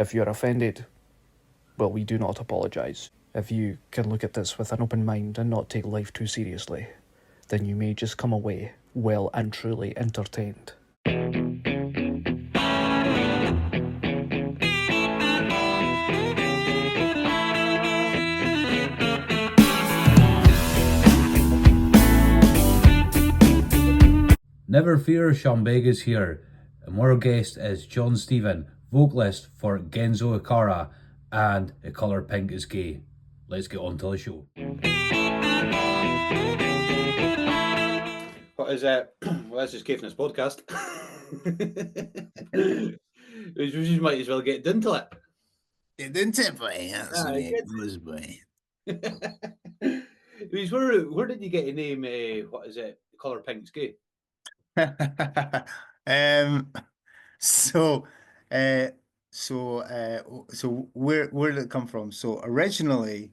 If you're offended, well, we do not apologise. If you can look at this with an open mind and not take life too seriously, then you may just come away well and truly entertained. Never fear, Sean Bega's here, and our guest is John Stephen, vocalist for Gendo Ikari and The Colour Pink is Gay. Let's get on to the show. What is it? Well, this is caithness podcast. We might as well get into it. Get into it, boy. That's the way it goes, boy. Where did you get the name? What is it? The Colour Pink is Gay. So where did it come from? So originally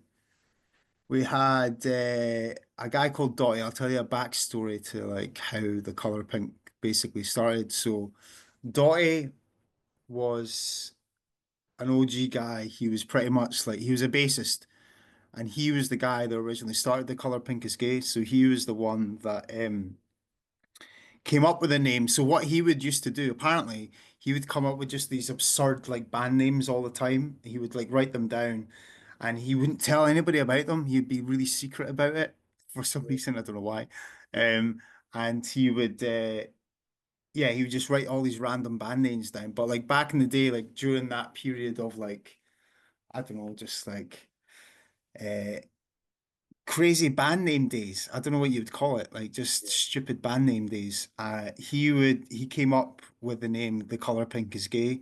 we had a guy called Dottie. I'll tell you a backstory to like how the Colour Pink basically started. So Dottie was an OG guy. He was pretty much like, he was a bassist, and he was the guy that originally started the Colour Pink is Gay. So he was the one that came up with a name. So what he would used to do, apparently, he would come up with just these absurd like band names all the time. He would like write them down, and he wouldn't tell anybody about them. He'd be really secret about it for some reason. I don't know why. And he would, he would just write all these random band names down. But like back in the day, like during that period of like, I don't know, just like crazy band name days. I don't know what you would call it, like just stupid band name days. He came up with the name The Colour Pink is Gay,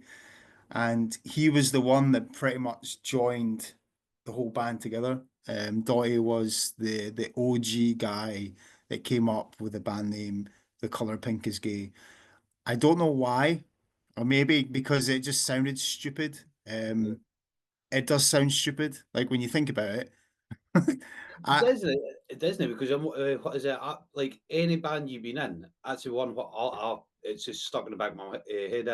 and he was the one that pretty much joined the whole band together. Dottie was the OG guy that came up with the band name The Colour Pink is Gay. I don't know why, or maybe because it just sounded stupid. It does sound stupid, like when you think about it. It doesn't, because what is it? Like any band you've been in, that's the one. It's just stuck in the back of my head.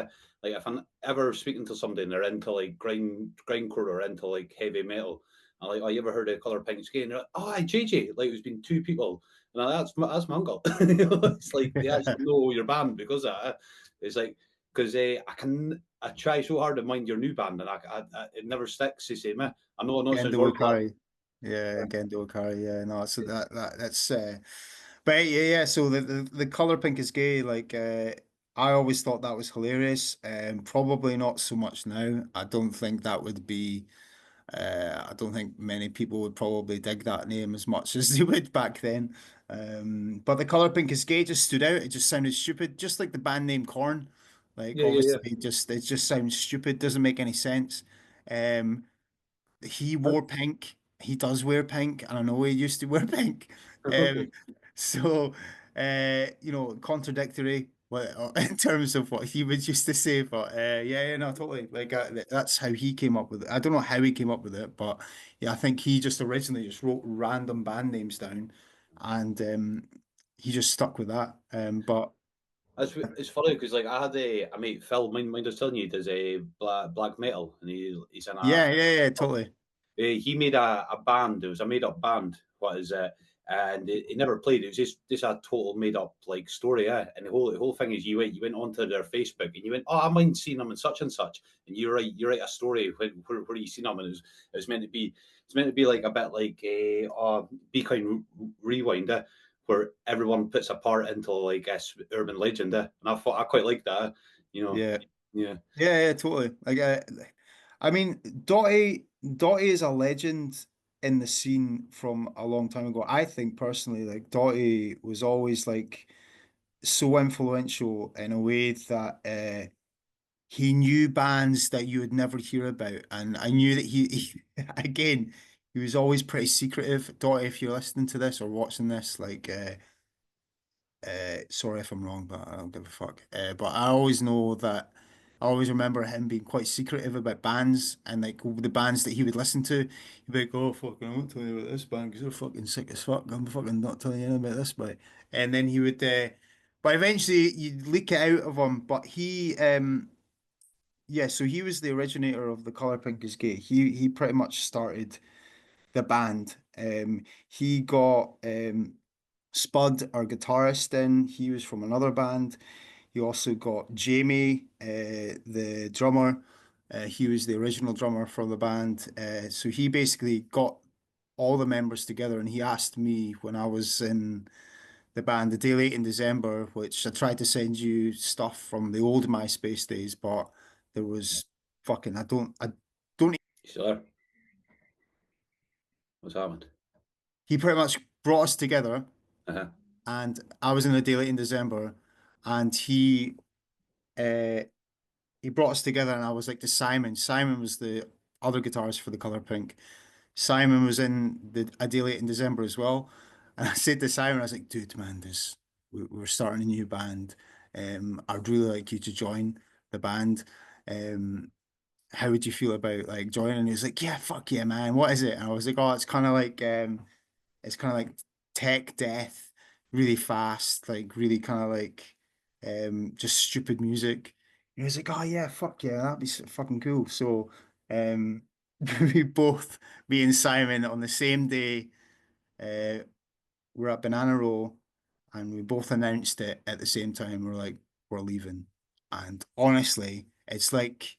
Like if I'm ever speaking to somebody and they're into like grindcore or into like heavy metal, I'm like, oh, you ever heard of Colour Pink is Gay? And they're like, oh, JJ. Like it's been two people, and that's my uncle. It's like they actually know your band because of that. It's like because I try so hard to mind your new band, and it never sticks. You see me. I know Gendo Ikari. Yeah, Gendo Ikari. Yeah, no, so that's but yeah. So the Colour Pink is Gay. Like, I always thought that was hilarious. Probably not so much now. I don't think that would be. I don't think many people would probably dig that name as much as they would back then. But the Colour Pink is Gay just stood out. It just sounded stupid, just like the band name Korn. Like, obviously, it just sounds stupid. Doesn't make any sense. He wore pink. He does wear pink, and I know he used to wear pink. So, contradictory in terms of what he would used to say. But no, totally. Like that's how he came up with it. I don't know how he came up with it, but yeah, I think he just originally just wrote random band names down, and he just stuck with that. But it's funny because like I had a mate Phil, mind I was telling you, does a black metal, and he's in a yeah, totally. He made a band. It was a made up band. What is it? And he never played. It was just a total made up like story. Yeah. And the whole thing is you went onto their Facebook and you went, oh, I mind seeing them in such and such. And you write a story where you seen them, and it was meant to be like a bit like a Be Kind Rewind. Where everyone puts a part into like this urban legend, and I thought I quite like that, you know. Yeah, totally. Like, I mean, Dottie is a legend in the scene from a long time ago. I think personally, like Dottie was always like so influential in a way that he knew bands that you would never hear about, and I knew that he again, he was always pretty secretive. Dottie, if you're listening to this or watching this, like, sorry if I'm wrong, but I don't give a fuck. But I always know that I always remember him being quite secretive about bands and like the bands that he would listen to. He'd be like, "Oh, fucking, I won't tell you about this band because they're fucking sick as fuck. I'm fucking not telling you anything about this band." And then he would, but eventually you'd leak it out of him. But yeah, so he was the originator of The Color Pink is Gay. He pretty much started the band. He got Spud, our guitarist, in. He was from another band. He also got Jamie, the drummer. He was the original drummer for the band. So he basically got all the members together, and he asked me when I was in the band, the day late in December, which I tried to send you stuff from the old MySpace days, but there was fucking I don't. You still there? What's happened? He pretty much brought us together, Uh-huh. and I was in the day late in December, and uh he brought us together, and I was like to Simon. Simon was the other guitarist for the Color Pink. Simon was in the A Day Late in December as well. And I said to Simon, I was like, dude, man, we're starting a new band. I'd really like you to join the band. How would you feel about like joining? And he was like, yeah, fuck yeah, man. What is it? And I was like, oh, it's kind of like tech death, really fast, like really kind of like just stupid music. And he was like, oh yeah, fuck yeah, that'd be fucking cool. So um we both, me and Simon, on the same day, we're at Banana Roll, and we both announced it at the same time. We're like, we're leaving. And honestly, it's like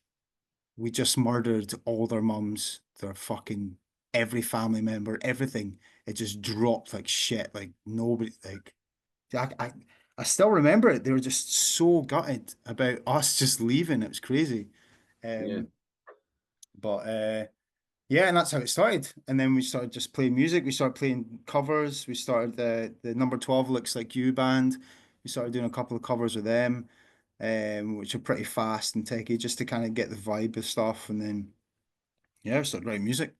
we just murdered all their mums, their fucking every family member, everything. It just dropped like shit. Like nobody, like I still remember it. They were just so gutted about us just leaving. It was crazy. Yeah. But yeah, and that's how it started. And then we started just playing music. We started playing covers. We started the Number 12 Looks Like You band. We started doing a couple of covers with them, which are pretty fast and techy, just to kind of get the vibe of stuff. And then yeah, we started writing music.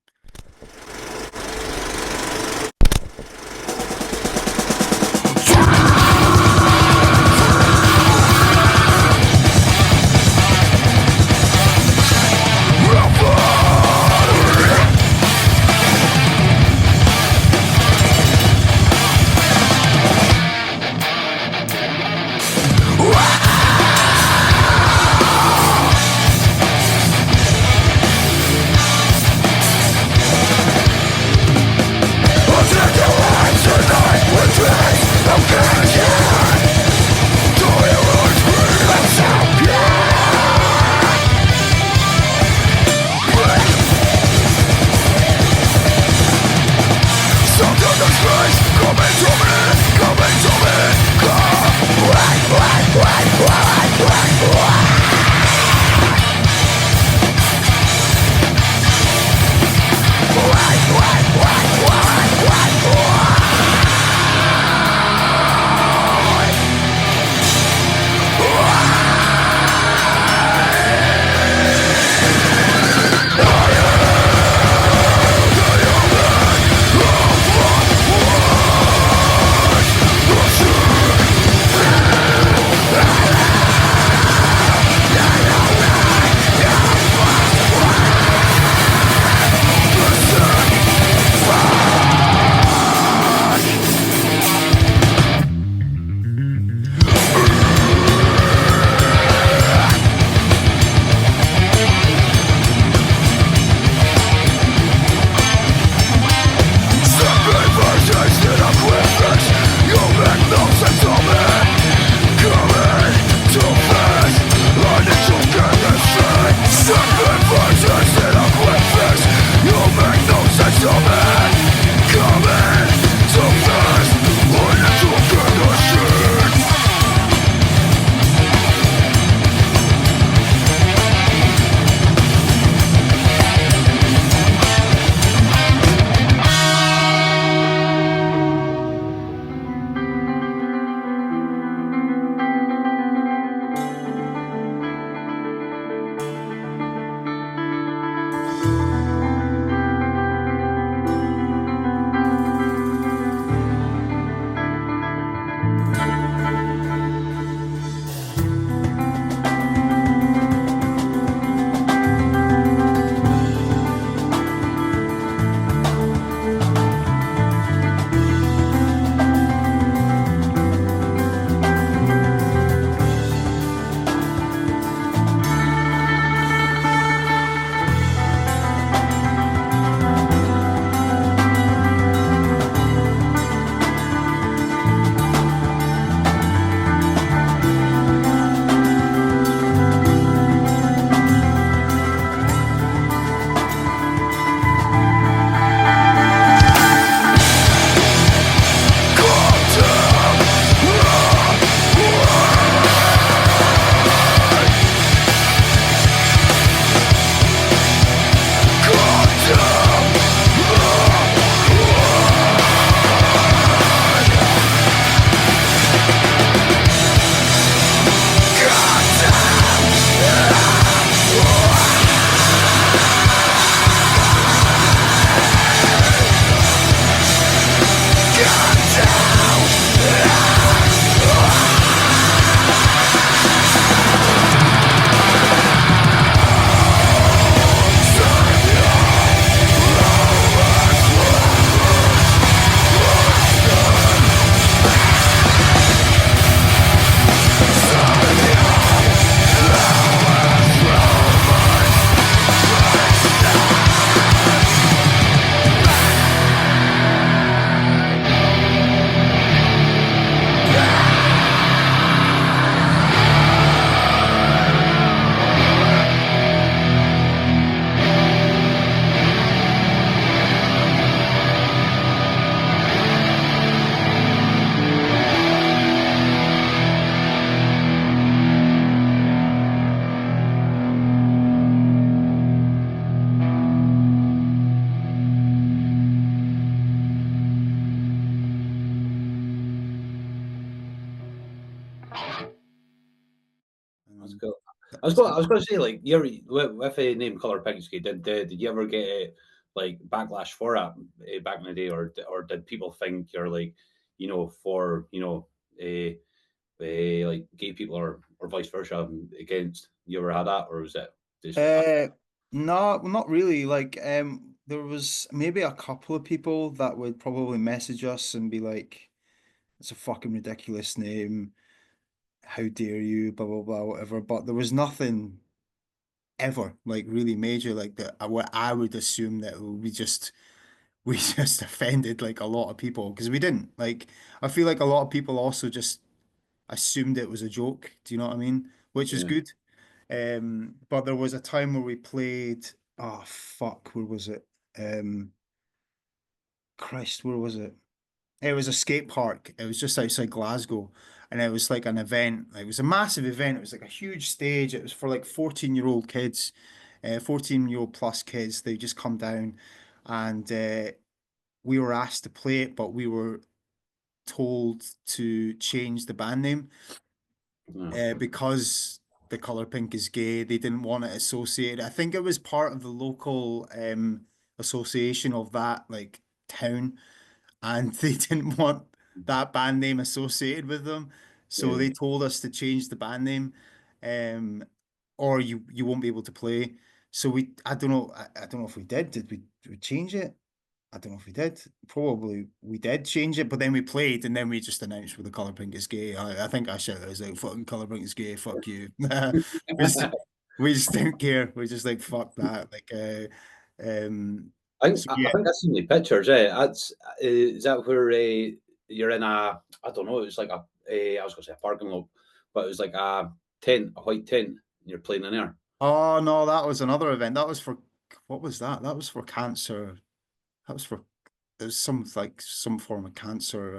I was going to say, like, with a name Color Pigsky, did you ever get like backlash for it back in the day, or did people think you're like, for like gay people or vice versa against? You ever had that, or was it just Uh, no, not really. Like, there was maybe a couple of people that would probably message us and be like, "It's a fucking ridiculous name. How dare you?" Blah blah blah, whatever. But there was nothing ever like really major like that. What I would assume that we just offended like a lot of people because we didn't. Like, I feel like a lot of people also just assumed it was a joke. Do you know what I mean? Which is yeah, good. But there was a time where we played, oh fuck, where was it? Um, Christ, where was it? It was a skate park. It was just outside Glasgow. And it was like an event. It was a massive event. It was like a huge stage. It was for like 14-year-old kids, 14-year-old plus kids. They just come down and we were asked to play it, but we were told to change the band name yeah, because the color pink is gay. They didn't want it associated. I think it was part of the local association of that like town, and they didn't want that band name associated with them. So yeah. they told us to change the band name, um, or you won't be able to play. So I don't know, I don't know if we did. Did we change it? I don't know if we did. Probably we did change it, but then we played and then we just announced with the color pink is gay. I think I shouted, I was like, fucking color pink is gay, fuck you. We just, we just didn't care. We just like fuck that. Like so I yeah. think that's in the pictures. That's is that where you're in a, I don't know. It's like I was going to say a parking lot, but it was like a tent, a white tent. And you're playing in there. Oh no, that was another event. That was for what was that? That was for cancer. That was for there's some like some form of cancer.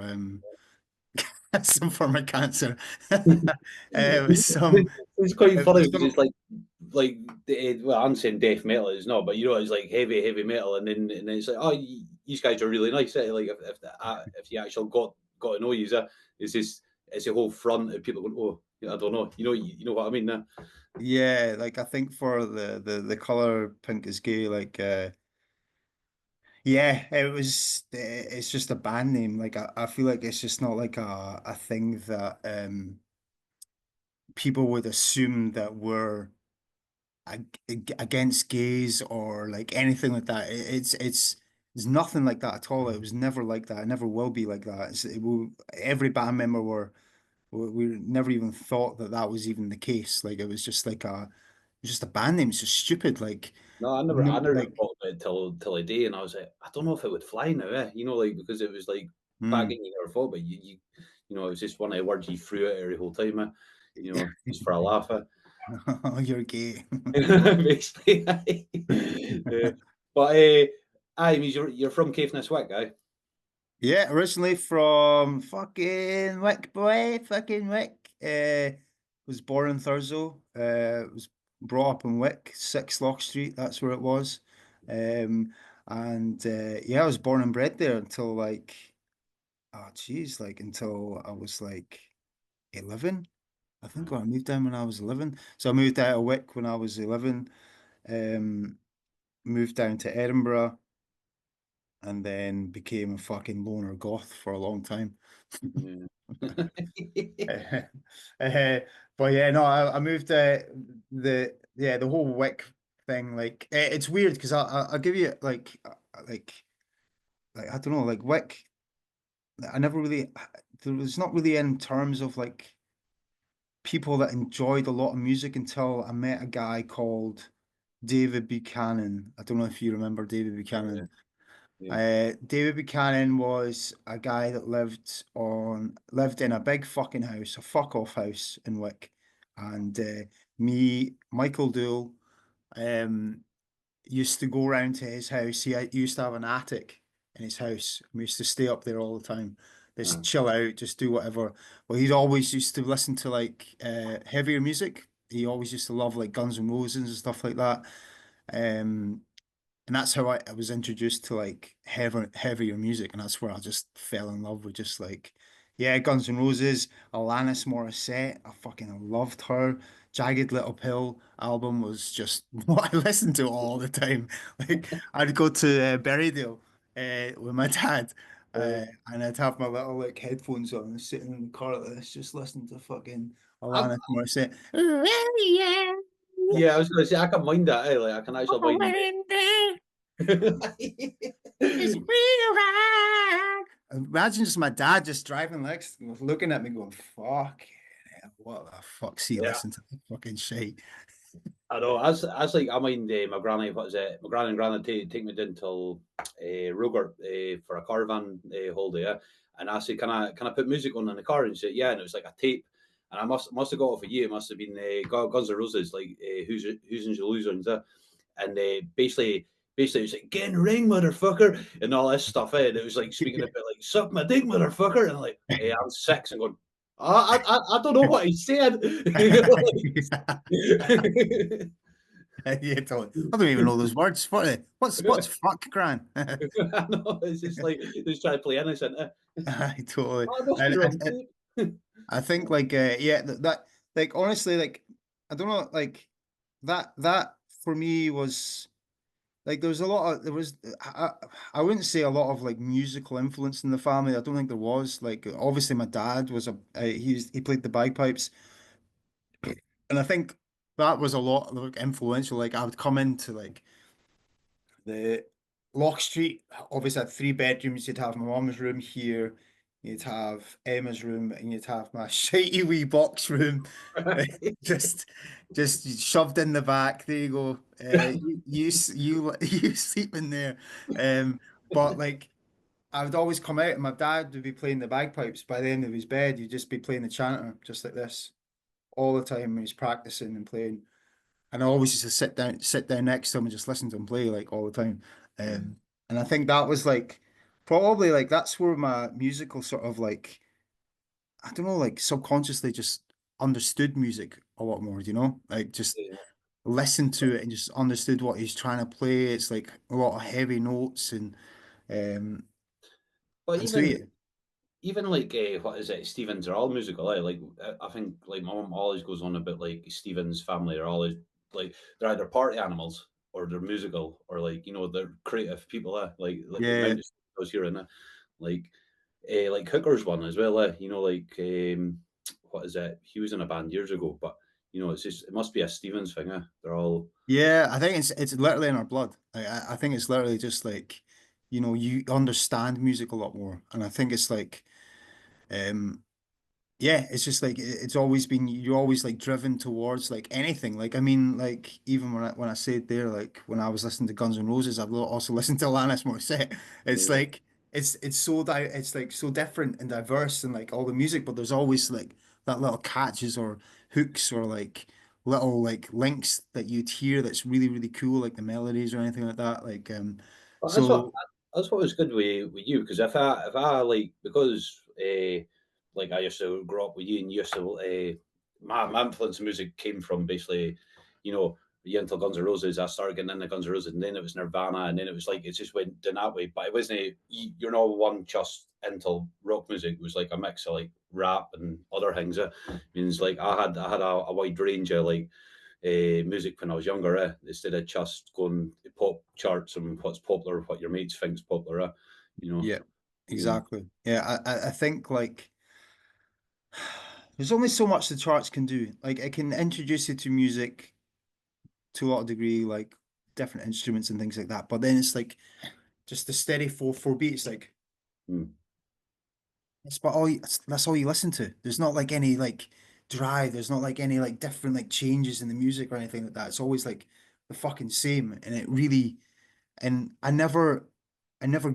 Some form of cancer. It was some It's quite it was funny because some it's like well, I'm saying death metal is not, but it's like heavy metal, and then it's like, oh, these guys are really nice. Like if you actually got to know you, it's a whole front of people going, oh, I don't know, you know what I mean? yeah, like I think for the color pink is gay, like yeah, it's just a band name. Like I feel like it's just not like a thing that people would assume that we're against gays or like anything like that. It's nothing like that at all. It was never like that. It never will be like that. Every band member we never even thought that that was even the case. Like it was just like just a band name. It's just stupid. Like No, I no, never like thought about it till a day, and I was like, I don't know if it would fly now, like because it was like back hmm. in you never thought, but it was just one of the words you threw at every whole time, just for a laugh. Oh, you're gay. Basically. But I mean, you're from Caithness Wick, guy. Yeah, originally from fucking Wick, boy, fucking Wick. Was born in Thurso. Was brought up in Wick, 6 Lock Street. That's where it was. And yeah, I was born and bred there until like, oh geez, like until I was like 11. I think I moved down when I was 11. So I moved out of Wick when I was 11. Um, moved down to Edinburgh and then became a fucking loner goth for a long time. Yeah. Uh, but yeah, no, I moved the whole Wick thing. Like it's weird because I'll give you like I don't know, like Wick. I never really there was not really in terms of like people that enjoyed a lot of music until I met a guy called David Buchanan. I don't know if you remember David Yeah, Buchanan. yeah. David Buchanan was a guy that lived in a big fucking house, a fuck off house in Wick, and Michael Dool, um, used to go around to his house. He used to have an attic in his house. We used to stay up there all the time, just Uh, chill out, just do whatever. Well, he'd always used to listen to like heavier music. He always used to love like Guns N' Roses and stuff like that. Um, and that's how I was introduced to like heavier music, and that's where I just fell in love with just like, yeah, Guns N' Roses, Alanis Morissette. I fucking loved her. Jagged Little Pill album was just what I listened to all the time. Like I'd go to Berrydale with my dad, Uh, and I'd have my little like headphones on and sitting in the car like this, just listening to fucking I, Alanis Morissette. yeah, I was gonna say I can mind that. Like I can actually mind It's it. real. Imagine just my dad just driving next, looking at me, going, "Fuck, what the fuck's he Yeah. listening to that fucking shit?" I know. As like I mind my granny. What is it? My granny and granny take me down till Rogart for a caravan holiday. Yeah? And I said, can I put music on in the car? And she said, yeah. And it was like a tape. And I must have got it for you. It must have been Guns N' Roses, like who's in the losers. And basically it was like get in the ring, motherfucker, and all this stuff. And it was like speaking a bit like suck my dick, motherfucker. And I'm like, hey, I'm 6 and going, I don't know what he's saying. Yeah, totally. I don't even know those words. What's fuck, Gran? I know, it's just like just trying to play innocent. Totally. Oh, it must be And, wrong. I think like yeah that like honestly like I don't know like that for me was like there was a lot of there was I wouldn't say a lot of like musical influence in the family. I don't think there was. Like obviously my dad was he played the bagpipes, and I think that was a lot like influential. Like I would come into like the Lock Street obviously had 3 bedrooms. You'd have my mum's room here, you'd have Emma's room, and you'd have my shitey wee box room, just just shoved in the back. There you go. You sleep in there. But like I would always come out, and my dad would be playing the bagpipes. By the end of his bed, you'd just be playing the chanter, just like this, all the time. When he's practicing and playing. And I always used to sit down next to him and just listen to him play like all the time. And I think that was like probably like that's where my musical sort of like I don't know, like subconsciously just understood music a lot more, like just Yeah. listened to it and just understood what he's trying to play. It's like a lot of heavy notes um But and so yeah. even like what is it? Stevens are all musical. Like I think like my mum always goes on about like Stevens family are always like they're either party animals or they're musical or like they're creative people. Like the Yeah. amount of stuff goes here and there. Like Hooker's one as well. What is it? He was in a band years ago, but it's just it must be a Stevens thing. They're all Yeah, I think it's literally in our blood. I think it's literally just like, you understand music a lot more. And I think it's like um yeah, it's just like it's always been you're always like driven towards like anything. Like I mean, like even when I said there, like when I was listening to Guns N' Roses, I've also listened to Alanis Morissette. It's yeah. like it's so it's like so different and diverse and like all the music, but there's always like that little catches or hooks or like little like links that you'd hear that's really, really cool, like the melodies or anything like that. Like Well, so that's what was good with you because if I like because like I used to grow up with you and you used to my influence in music came from basically you until Guns N' Roses. I started getting into Guns N' Roses and then it was Nirvana and then it was like it just went down that way. But it wasn't you're not one just into rock music. It was like a mix of like rap and other things. It means like I had a wide range of like music when I was younger, instead of just going to pop charts and what's popular, what your mates think's popular, you know. yeah, Um, exactly. Yeah, I think like there's only so much the charts can do. Like it can introduce you to music to a lot of degree, like different instruments and things like that. But then it's like just the steady four beats, like mm, that's all you listen to. There's not like any like drive, there's not like any like different like changes in the music or anything like that. It's always like the fucking same. And it really and I never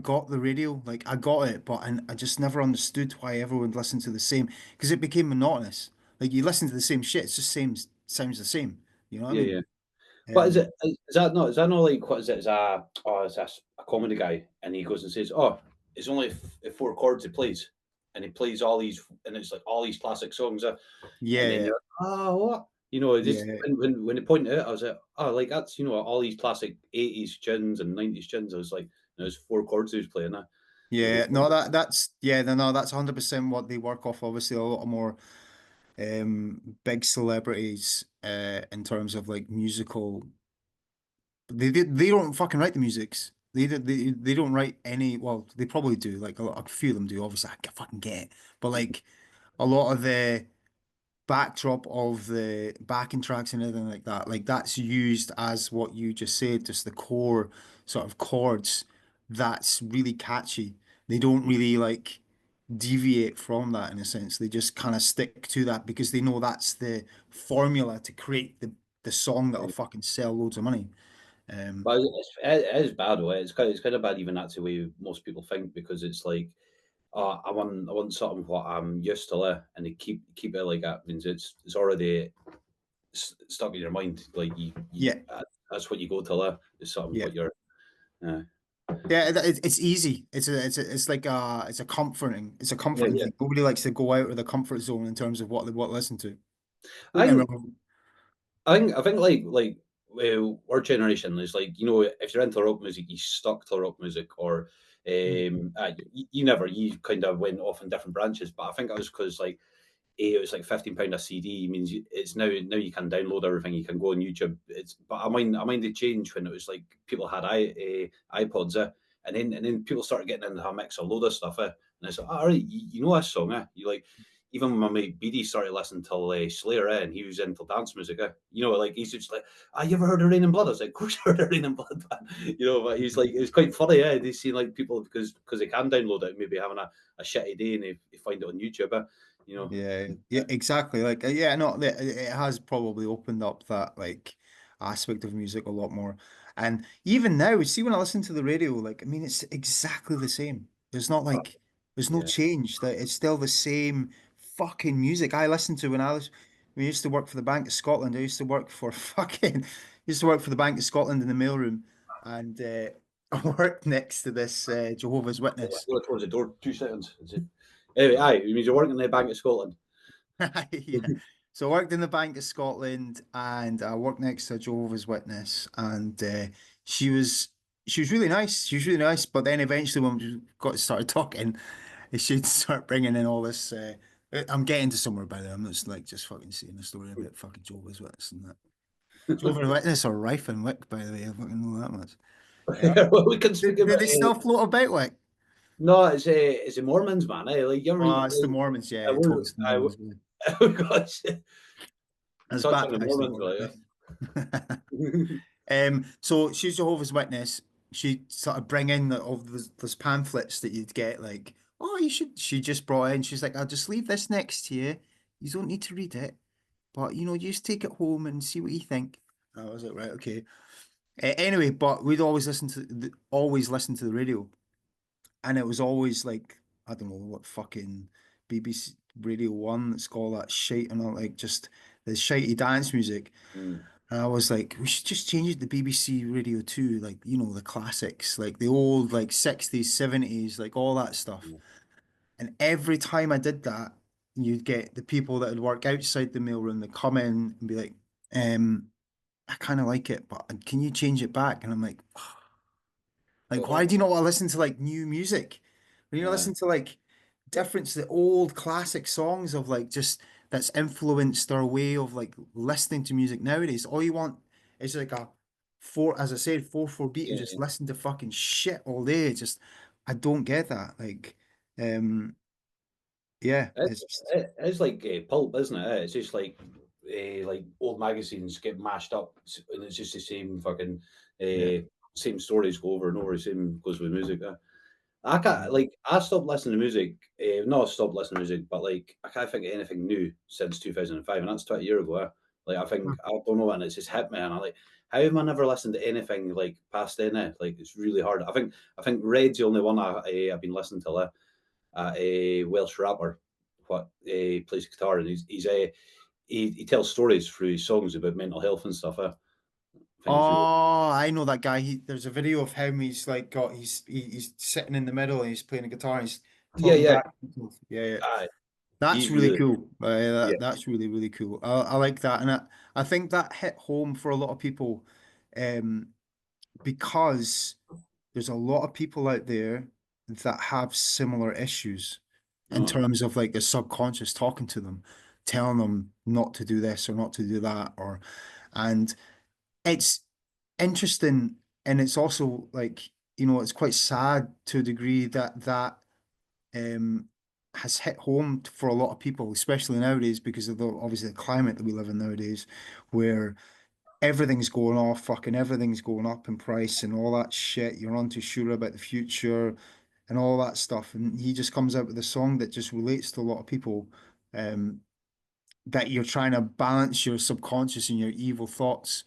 got the radio. Like I got it, but I just never understood why everyone listened to the same because it became monotonous. Like you listen to the same shit, it's just same sounds the same. You know what I yeah, mean? yeah. But Um, is that not like what is it? Is a comedy guy and he goes and says, oh, it's only 4 chords he plays, and he plays all these, and it's like all these classic songs, and then yeah, you're like, oh, what? It just yeah, when they pointed it out, I was like, oh, like that's all these classic 80s tunes and 90s tunes. I was like, there's 4 chords he was playing. It yeah. was No, that's yeah, no, that's 100% what they work off. Obviously, a lot more big celebrities in terms of like musical. They don't fucking write the musics. They don't write any. Well, they probably do. Like a few of them do. Obviously, I can fucking get it. But like a lot of the backdrop of the backing tracks and everything like that's used as what you just said, just the core sort of chords. That's really catchy. They don't really like deviate from that in a sense. They just kind of stick to that because they know that's the formula to create the song that'll fucking sell loads of money. But it is bad, though. It's kind of bad, even that's the way most people think, because it's like, oh, I want something what I'm used to, and they keep it like that means it's already stuck in your mind. Like Yeah, that's what you go to is something yeah. what you're. Uh, Yeah, it's easy. It's a yeah, comforting yeah. thing. Nobody likes to go out of the comfort zone in terms of what they listen to. Don't I get me think wrong. I think like our generation is like, if you're into rock music, you stuck to rock music, or Mm. you kind of went off in different branches. But I think it was because like it was like £15 a CD. Means it's now you can download everything. You can go on YouTube. But I mind the change when it was like people had iPods, and then people started getting into a mix of load of stuff, and it's like, all right, you know this song, you like. Even when my mate BD started listening to Slayer, and he was into dance music, like he's just like, you ever heard of Rain and Blood? I was like, of course I heard of Rain and Blood, man. But he's like, it's quite funny, they see like people because they can download it, maybe having a shitty day, and they find it on YouTube, you know. Yeah, yeah, exactly. Like, yeah, no, it has probably opened up that like aspect of music a lot more. And even now, see, when I listen to the radio, like, I mean, it's exactly the same. There's not Uh, like, there's no yeah. change. That it's still the same fucking music I listened to when I was. We used to work for the Bank of Scotland. I used to work for used to work for the Bank of Scotland in the mailroom, and I worked next to this Jehovah's Witness. Go towards the door, 2 seconds. That's it. Anyway, it means you're working in the Bank of Scotland. Yeah. So I worked in the Bank of Scotland and I worked next to a Jehovah's Witness and she was she was really nice. She was really nice. But then eventually when we got started talking, she'd start bringing in all this I'm getting to somewhere by the way. I'm not just fucking saying a story about fucking Jehovah's Witness and that. Jehovah's Witness are rife in Wick, by the way. I fucking know that much. Uh, Well, we can speak do about they still float about Wick? no, it's a Mormons, man. Like you ever Oh, it's the like, Mormons, yeah. I It were totally the I, Mormons. Yeah. oh gosh, That's touch on the baptized the Mormons, Mormons. like, So she's Jehovah's Witness. She sort of bring in all those pamphlets that you'd get, like, oh, you should. She just brought in. She's like, I'll just leave this next to you. You don't need to read it, but you just take it home and see what you think. I was like, right, okay. Anyway, but we'd always listen to the radio, and it was always like, I don't know what fucking BBC Radio One that's got all that shite and all, like just the shitey dance music. mm, And I was like, we should just change it to BBC Radio 2, like, the classics, like the old, like 60s, 70s, like all that stuff. mm. And every time I did that, you'd get the people that would work outside the mailroom that come in and be like, I kind of like it, but can you change it back? And I'm like, why do you not want to listen to like new music? When you uh, listen to like the old classic songs of like just that's influenced our way of like listening to music nowadays. All you want is like a as I said, 4/4 beat and yeah, just yeah. listen to fucking shit all day. I don't get that. Like, um, yeah, It, it's just, it's like pulp, isn't it? It's just like old magazines get mashed up, and it's just the same fucking yeah. same stories go over and over. Same goes with music. I Yeah. can't like I stopped listening to music. Not stopped listening to music, but like I can't think of anything new since 2005, and that's 20 years ago. Like I think I don't know, and it's just hit me, and I like how have I never listened to anything like past then? Like it's really hard. I think Red's the only one I've been listening to. A Welsh rapper, what plays guitar, and he tells stories through his songs about mental health and stuff. I think he's really Oh, I know that guy. There's a video of him. He's like he's sitting in the middle and he's playing a guitar and he's yeah, talking yeah. back. Yeah, yeah. Uh, That's he's really really cool. yeah. That's really, really cool. I like that. And I think that hit home for a lot of people um, because there's a lot of people out there that have similar issues in Oh, terms of like the subconscious talking to them. telling them not to do this or not to do that, and it's interesting, and it's also like, it's quite sad to a degree that um has hit home for a lot of people, especially nowadays because of the obviously the climate that we live in nowadays, where everything's going off, fucking everything's going up in price and all that shit. You're not too sure about the future and all that stuff. And he just comes out with a song that just relates to a lot of people. Um, that you're trying to balance your subconscious and your evil thoughts.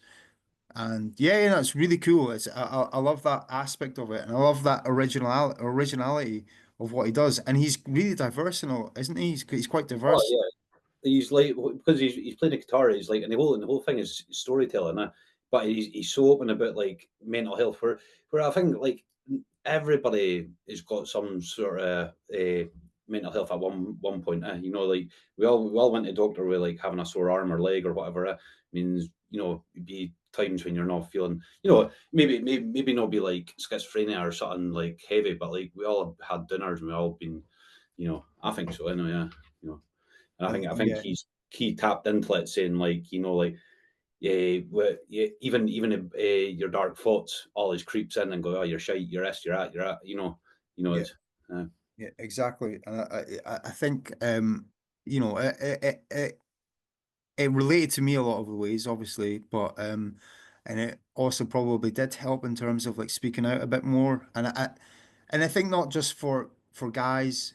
And yeah, it's really cool. I love that aspect of it, and I love that originality of what he does. And he's really diverse and all, isn't he? He's quite Oh diverse. yeah. He's like because he's playing the guitar. He's like, and the whole thing is storytelling. But he's so open about like mental health. Where I think like everybody has got some sort of mental health at one point. Like we all went to doctor with like having a sore arm or leg or whatever. Means it'd be times when you're not feeling. Maybe not be like schizophrenia or something like heavy, but like we all had dinners and we all been. I think so. Anyway, yeah. And I think Yeah, he tapped into it, saying like yeah, yeah, even your dark thoughts, always creeps in and go, oh, you're shite, you're this, you're at, yeah, it's. Uh, yeah, exactly. And I think it related to me a lot of the ways, obviously, but and it also probably did help in terms of like speaking out a bit more. And I think not just for guys,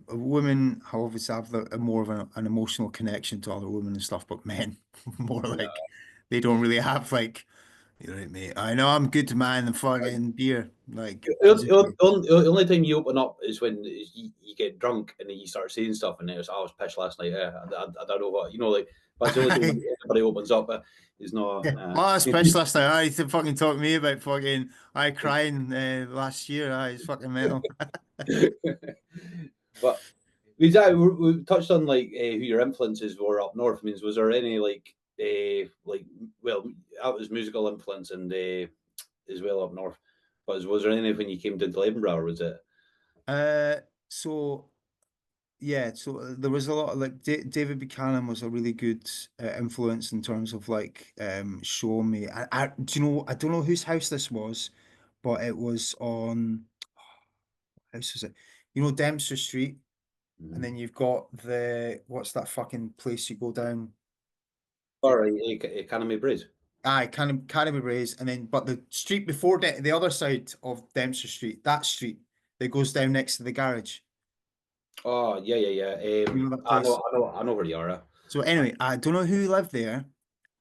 women obviously have a more of an emotional connection to other women and stuff, but men more no. like they don't really have like, mate. I know I'm good to man and fucking beer, like physically. The only time you open up is when you get drunk and then you start saying stuff and it's, I was pissed last night. I don't know what, like, but it's the only time when everybody opens up. Is not. Yeah. Oh, that's pitch last night. I to fucking talk to me about fucking I crying last year. It's fucking mental. But we touched on like who your influences were up north. Means was there any like well that was musical influence and as well up north. But was there any when you came to Edinburgh or was it? Uh, so yeah, so there was a lot of like David Buchanan was a really good influence in terms of like showing me. Do you know? I don't know whose house this was, but it was on what house was it? Dempster Street, and Mhm. then you've got what's that fucking place you go down? Or Academy Bridge. Aye, Canterbury Braes, and then but the street before the other side of Dempster Street, that street that goes down next to the garage. Oh yeah. You know that I know, place. I know, I know where you are. So anyway, I don't know who lived there,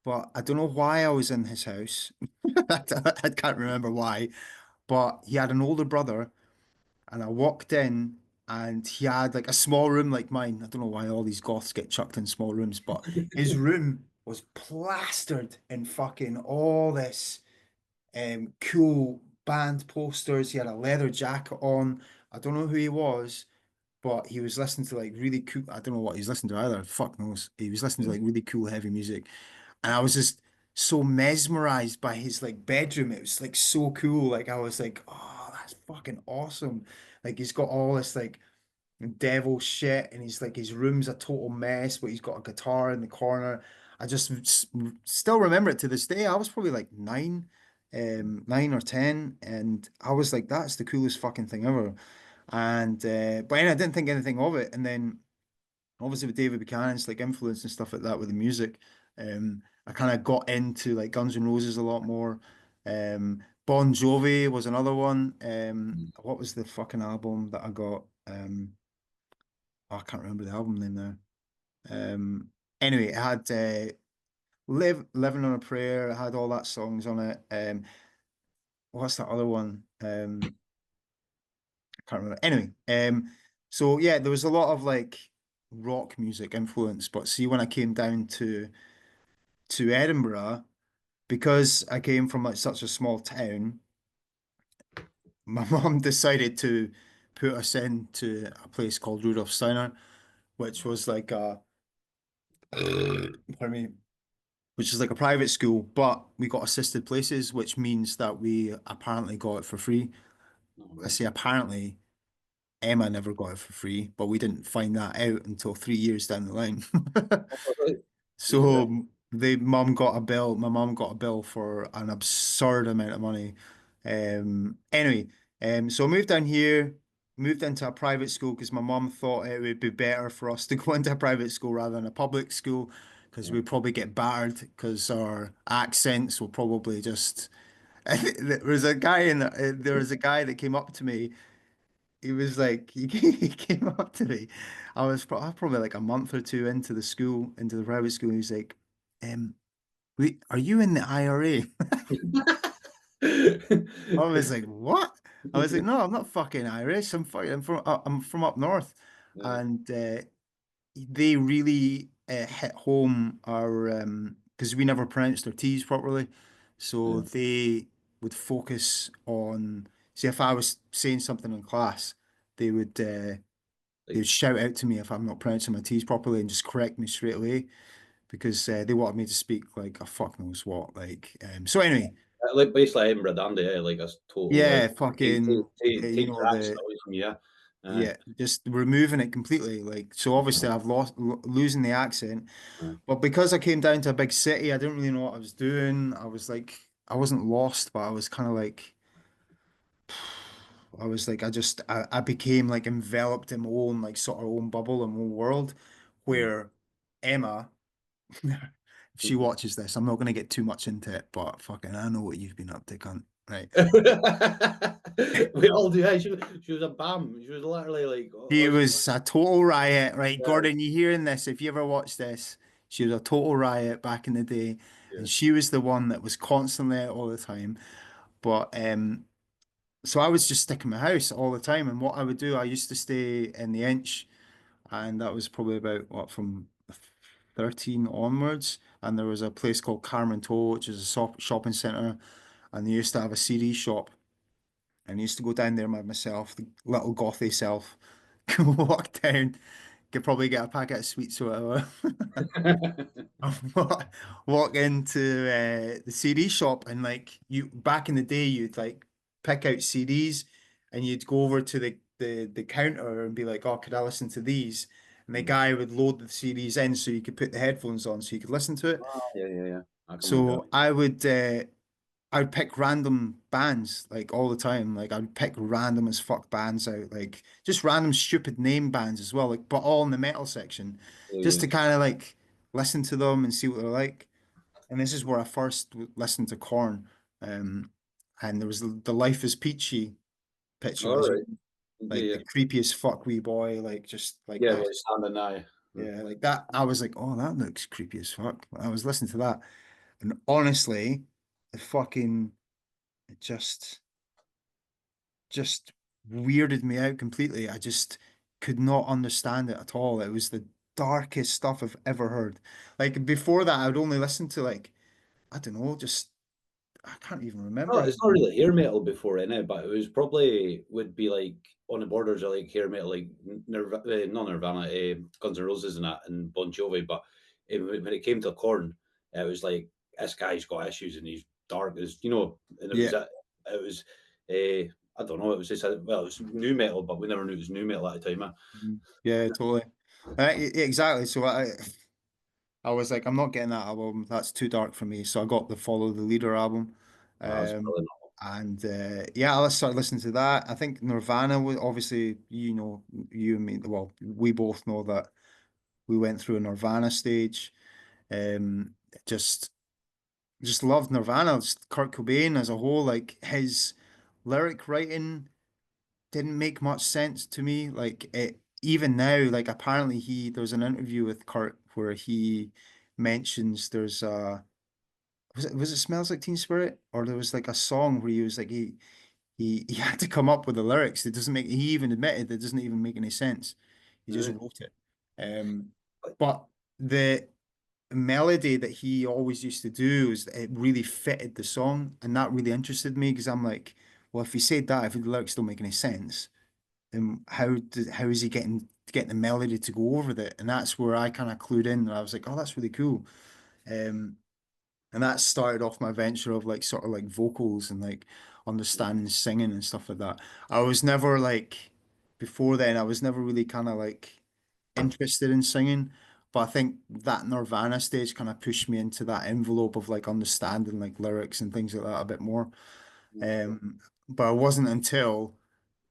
but I don't know why I was in his house. I can't remember why, but he had an older brother, and I walked in, and he had like a small room like mine. I don't know why all these goths get chucked in small rooms, but his room was plastered in fucking all this cool band posters. He had a leather jacket on. I don't know who he was, but he was listening to like really cool. I don't know what he's listening to either. Fuck knows. He was listening to like really cool heavy music, and I was just so mesmerized by his like bedroom. It was like so cool. Like I was like, oh, that's fucking awesome. Like he's got all this like devil shit, and he's like his room's a total mess, but he's got a guitar in the corner. I just still remember it to this day. I was probably like 9 or 10, and I was like, that's the coolest fucking thing ever. And but then I didn't think anything of it. And then obviously with David Buchanan's like influence and stuff like that with the music, I kind of got into like Guns N' Roses a lot more. Bon Jovi was another one. What was the fucking album that I got? Oh, I can't remember the album name now. Anyway, it had Living on a Prayer, it had all that songs on it. What's that other one? I can't remember. Anyway, so yeah, there was a lot of like rock music influence, but see when I came down to Edinburgh, because I came from like such a small town, my mom decided to put us into a place called Rudolf Steiner, which was like a pardon me, which is like a private school, but we got assisted places, which means that we apparently got it for free. I say apparently, Emma never got it for free, but we didn't find that out until 3 years down the line. Jesus. So my mum got a bill for an absurd amount of money. Anyway, so I moved down here, moved into a private school because my mum thought it would be better for us to go into a private school rather than a public school because we'd probably get battered because our accents will probably just. There was a guy that came up to me. He was like, he came up to me. I was probably like a month or two into the school, into the private school. He was like, wait, are you in the IRA? I was like, what? I was like, no, I'm not fucking Irish. I'm from up north. Yeah, And they really hit home our because we never pronounced our T's properly. So yeah. they would focus on, see, if I was saying something in class, they would uh, they Like, would shout out to me if I'm not pronouncing my T's properly and just correct me straight away because they wanted me to speak like a fuck knows what. So anyway, like basically Edinburgh Dandy, like a total like yeah, fucking, take your the accent away from you. yeah, just removing it completely. Like, so obviously I've losing the accent, Uh, but because I came down to a big city, I didn't really know what I was doing. I was like, I wasn't lost, but I was kind of like, I became like enveloped in my own like sort of own bubble and own world, mm. where Emma, if she watches this, I'm not going to get too much into it, but fucking, I know what you've been up to, cunt. Right. We all do. Hey, she was a bam. She was literally like She us. was a total riot, right? Yeah, Gordon, you hearing this? If you ever watch this, she was a total riot back in the day, yeah. and she was the one that was constantly out all the time. But so I was just sticking my house all the time, and what I would do, I used to stay in the Inch, and that was probably about what from 13 onwards. And there was a place called Carmen Toe, which is a shopping center, and they used to have a CD shop. And I used to go down there by myself, the little gothy self, walk down, could probably get a packet of sweets or whatever. Walk walk into the CD shop and like you back in the day, you'd like pick out CDs and you'd go over to the counter and be like, "Oh, could I listen to these?" And the Mm. guy would load the CDs in so you could put the headphones on so you could listen to it. Ah, yeah, yeah, yeah. I can remember So I'd pick random bands like all the time. Like I'd pick random as fuck bands out, like just random stupid name bands as well, like but all in the metal section, that. just Yeah, to kind of like listen to them and see what they're like. And this is where I first listened to Korn. And there was the Life is Peachy yeah. picture All as right. well, Yeah, like yeah. the creepiest fuck wee boy, like just like Yeah, that. like standing eye. Yeah, like that. I was like, oh, that looks creepy as fuck. I was listening to that, and honestly, the fucking it just weirded me out completely. I just could not understand it at all. It was the darkest stuff I've ever heard. Like before that, I would only listen to like, I don't know, just I can't even Oh, remember. it's not really hair metal before in it, but it was probably would be like on the borders of like hair metal, like not Nirvana, Guns N' Roses and that, and Bon Jovi. But when it came to Korn, it was like this guy's got issues and he's dark as and it was Yeah. it was I don't know, it was just well, it was new metal, but we never knew it was new metal at the time. Huh? Mhm. Yeah, totally. Exactly. So I was like, I'm not getting that album. That's too dark for me. So I got the Follow the Leader album. That was Um, brilliant. and yeah, I started listening to that. I think Nirvana was obviously, you and me, well, we both know that we went through a Nirvana stage. Um, just just loved Nirvana. Just Kurt Cobain as a whole, like his lyric writing didn't make much sense to me. Like it even now, like apparently there's an interview with Kurt where he mentions there's was it Smells Like Teen Spirit? Or there was like a song where he was like he had to come up with the lyrics. It doesn't make he even admitted it doesn't even make any sense. He just Right. wrote it. But the melody that he always used to do is it really fitted the song, and that really interested me because I'm like, well, if he said that, if the lyrics don't make any sense, then how is he getting the melody to go over that? And that's where I kind of clued in, and I was like, oh, that's really cool. Um, and that started off my venture of like sort of like vocals and like understanding singing and stuff like that. I was never like before then, I was never really kind of like interested in singing. But I think that Nirvana stage kind of pushed me into that envelope of like understanding like lyrics and things like that a bit more. But it wasn't until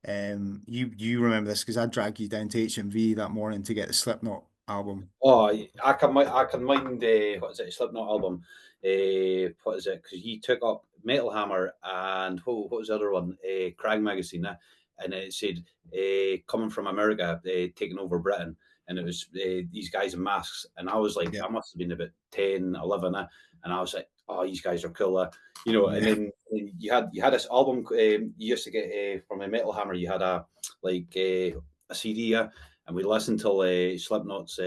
you remember this because I dragged you down to HMV that morning to get the Slipknot album. Oh, I can mind what is it? Slipknot album. What is it? Because he took up Metal Hammer and what was the other one? Krang magazine, and it said coming from America, taking over Britain, and it was these guys in masks, and I was like, Yeah, I must have been about 10, 11, and I was like, oh, these guys are cool, and yeah, then you had this album you used to get from a Metal Hammer. You had a like a CD, and we listened till Slipknot's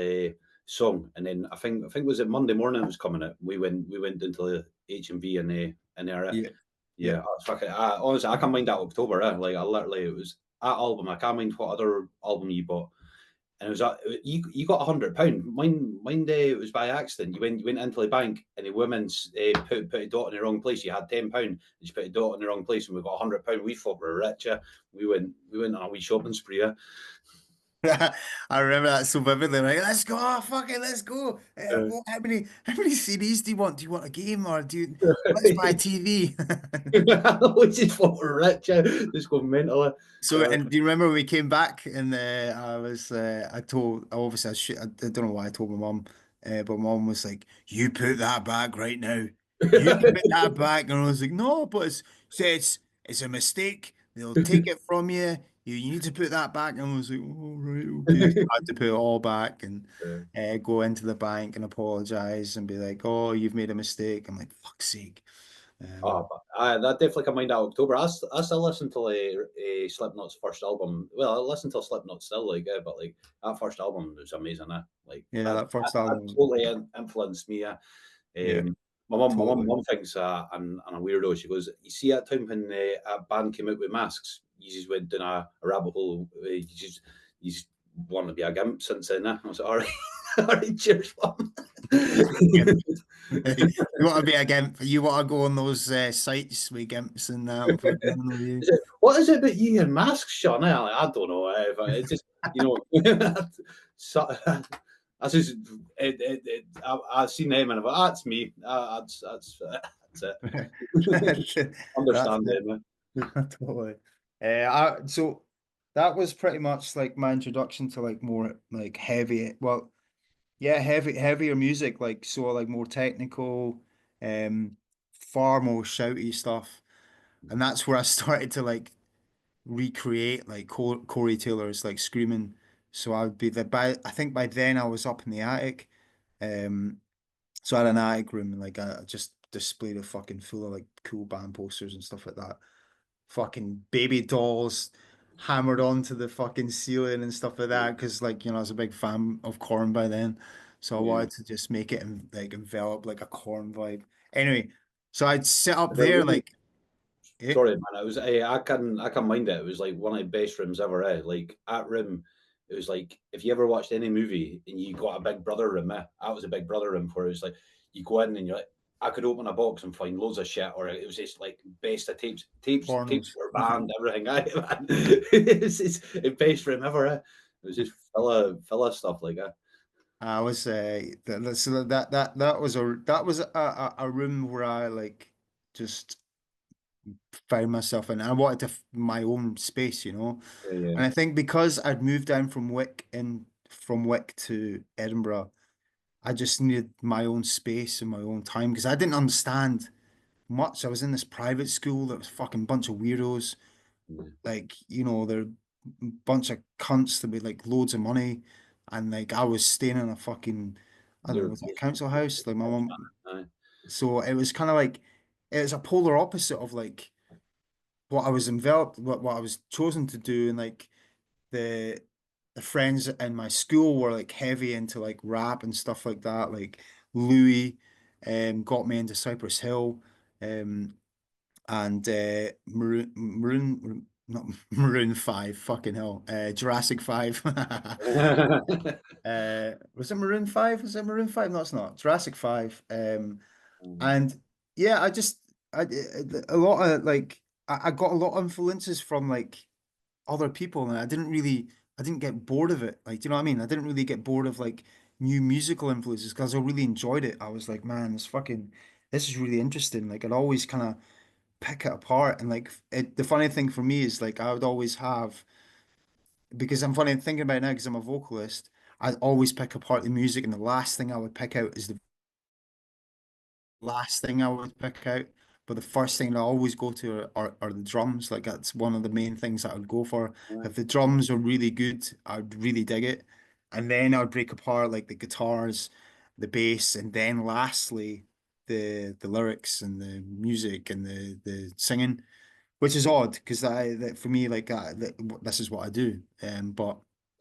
song, and then I think was it Monday morning it was coming out. We went into the HMV and there. yeah, yeah. Yeah, fucking. Honestly, I can't mind that October. Like I literally, it was that album. I can't mind what other album you bought, and it was you got £100. Mine day it was by accident. You went into the bank, and the woman's put a dot in the wrong place. You had £10, and she put a dot in the wrong place, and we got £100. We thought we were rich. We went on a wee shopping spree. I remember that so vividly. Like, let's go, fuck it, let's go. Uh, How many CDs do you want? Do you want a game or do you let's buy a TV? we just thought we were rich. Just go mental. So, and do you remember when we came back and I told obviously I don't know why I told my mum, but mum was like, "You put that back right now. You put that back," and I was like, "No, but it's a mistake. They'll take it from you. You need to put that back." And I was like, "Oh, right, okay." So I had to put it all back and go into the bank and apologize and be like, "Oh, you've made a mistake." I'm like, "Fuck's sake." Oh, but that definitely come in that October. I still listen to Slipknot's first album. Well, I listen to Slipknot still, but like that first album was amazing. Like Yeah, that, that first that album. totally influenced me. Yeah, My mum totally. thinks I'm a weirdo. She goes, "You see that time when a band came out with masks, you just went down a rabbit hole. You just want to be a gimp since then." I was like, "All right, all right, cheers, mum." Gimp. You want to be a gimp? You want to go on those sites with gimps and that for doing with you? What is it about you and masks, Sean? I don't know. But it's just so, that's just I've seen them and I thought, that's me. That's it. That's Understand it. them. Totally. So that was pretty much like my introduction to like more like heavier music, like so like more technical, um, far more shouty stuff. And that's where I started to like recreate like Corey Taylor's like screaming. So I would be I think by then I was up in the attic. Um, so I had an attic room and like I just displayed a fucking full of like cool band posters and stuff like that. Fucking baby dolls hammered onto the fucking ceiling and stuff like that. Cause like, I was a big fan of Korn by then. So I Yeah. wanted to just make it and like envelop like a Korn vibe. Anyway, so I'd sit up There there was like, eh, Sorry, man. It was I can mind it. It was like one of the best rooms ever. Like at room, it was like if you ever watched any movie and you got a Big Brother room. That was a Big Brother room where it was like you go in and you're like, I could open a box and find loads of shit, or it was just like best of tapes pornos. were banned, everything. Man. It's the best room ever. It was just full of stuff like that. I was so that was a room where I like just found myself in. I wanted my own space. Yeah, And I think because I'd moved down from Wick to Edinburgh, I just needed my own space and my own time because I didn't understand much. I was in this private school that was fucking bunch of weirdos. yeah. Like, they're a bunch of cunts that with like loads of money. And like I was staying in a fucking, I don't know, You're was it a council house? Like my mum. Aye. So it was kind of like it's a polar opposite of like what I was enveloped, what I was chosen to do, and like the the friends in my school were like heavy into like rap and stuff like that. Like Louis, got me into Cypress Hill, um, and not Maroon 5, fucking hell, Jurassic 5. Was it Maroon 5? Was it Maroon 5? No, it's not. Jurassic 5. And yeah, I just a lot of like I got a lot of influences from like other people, and I didn't get bored of it. Like, do you know what I mean? I didn't really get bored of like new musical influences because I really enjoyed it. I was like, man, this is really interesting. Like, I'd always kind of pick it apart, and like the funny thing for me is like I would always have, because I'm funny thinking about it now because I'm a vocalist. I'd always pick apart the music, and the last thing I would pick out is the last thing I would pick out. But the first thing I always go to are the drums. Like that's one of the main things that I would go for. Yeah. If the drums are really good, I'd really dig it. And then I would break apart like the guitars, the bass, and then lastly the lyrics and the music and the singing, which is odd because that for me like this is what I do. But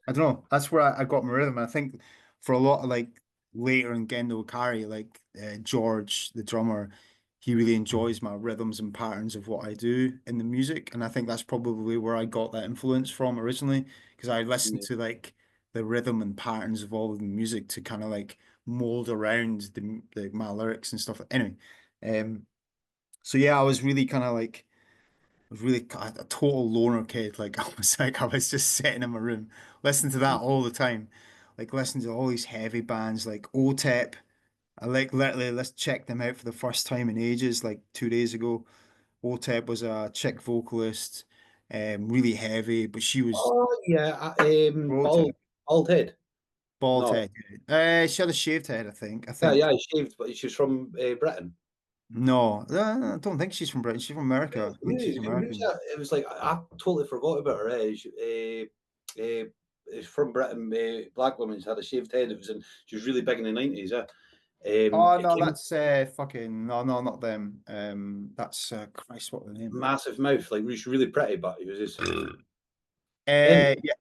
I don't know. That's where I got my rhythm. I think for a lot of like later in gendo ikari, like George, the drummer, he really enjoys my rhythms and patterns of what I do in the music, and I think that's probably where I got that influence from originally because I listened Yeah. to like the rhythm and patterns of all of the music to kind of like mold around my lyrics and stuff. Anyway, so yeah, I was really kind of like was really a total loner kid. Like I was just sitting in my room, listening to that all the time. Like listening to all these heavy bands like OTEP. I like literally let's check them out for the first time in ages, like 2 days ago. OTEP was a chick vocalist, really heavy, but she was Oh yeah, OTEP, bald head. bald No, head. She had a shaved head, I think. I yeah, think yeah, shaved, but she's from Britain. no, I don't think she's from Britain. She's from America. I think she's Who's American. that? It was like I totally forgot about her. It's from Britain. Black woman's had a shaved head. It was in. She was really big in the 90s. Oh It no, came that's fucking no, not them. That's Christ, what the name? massive mouth. Like she's really pretty, but it was just. Anyway, Yeah,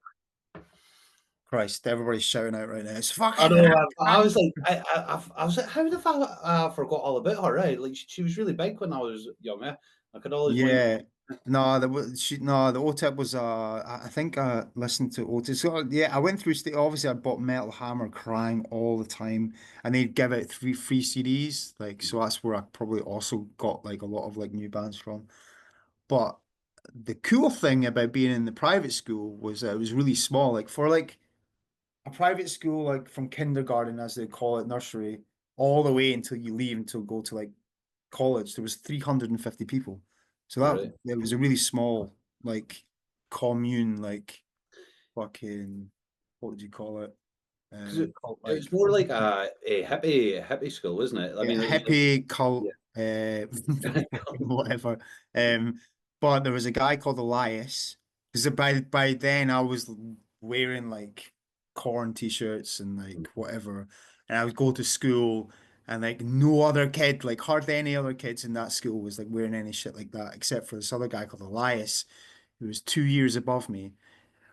Christ, everybody's shouting out right now. It's I fucking know. hell, I was like, I was like, how the fuck I forgot all about her? Right? Like she was really big when I was younger. I could always like. yeah. No, the OTEP was I think I listened to OTEP. So yeah, I went through obviously I bought Metal Hammer Crying all the time, and they'd give out three free CDs, like so that's where I probably also got like a lot of like new bands from. But the cool thing about being in the private school was that it was really small. Like for like a private school, like from kindergarten, as they call it, nursery, all the way until you leave until go to like college, there was 350 people. So All that right. it was a really small like commune, like fucking what would you call it? Because it, Called it was like more like a hippie school, wasn't it? I yeah, mean, it was like hippie cult, yeah. whatever. Um, but there was a guy called Elias. Because by then I was wearing like corn t-shirts and like whatever, and I would go to school and like no other kid, like hardly any other kids in that school was like wearing any shit like that, except for this other guy called Elias, who was 2 years above me.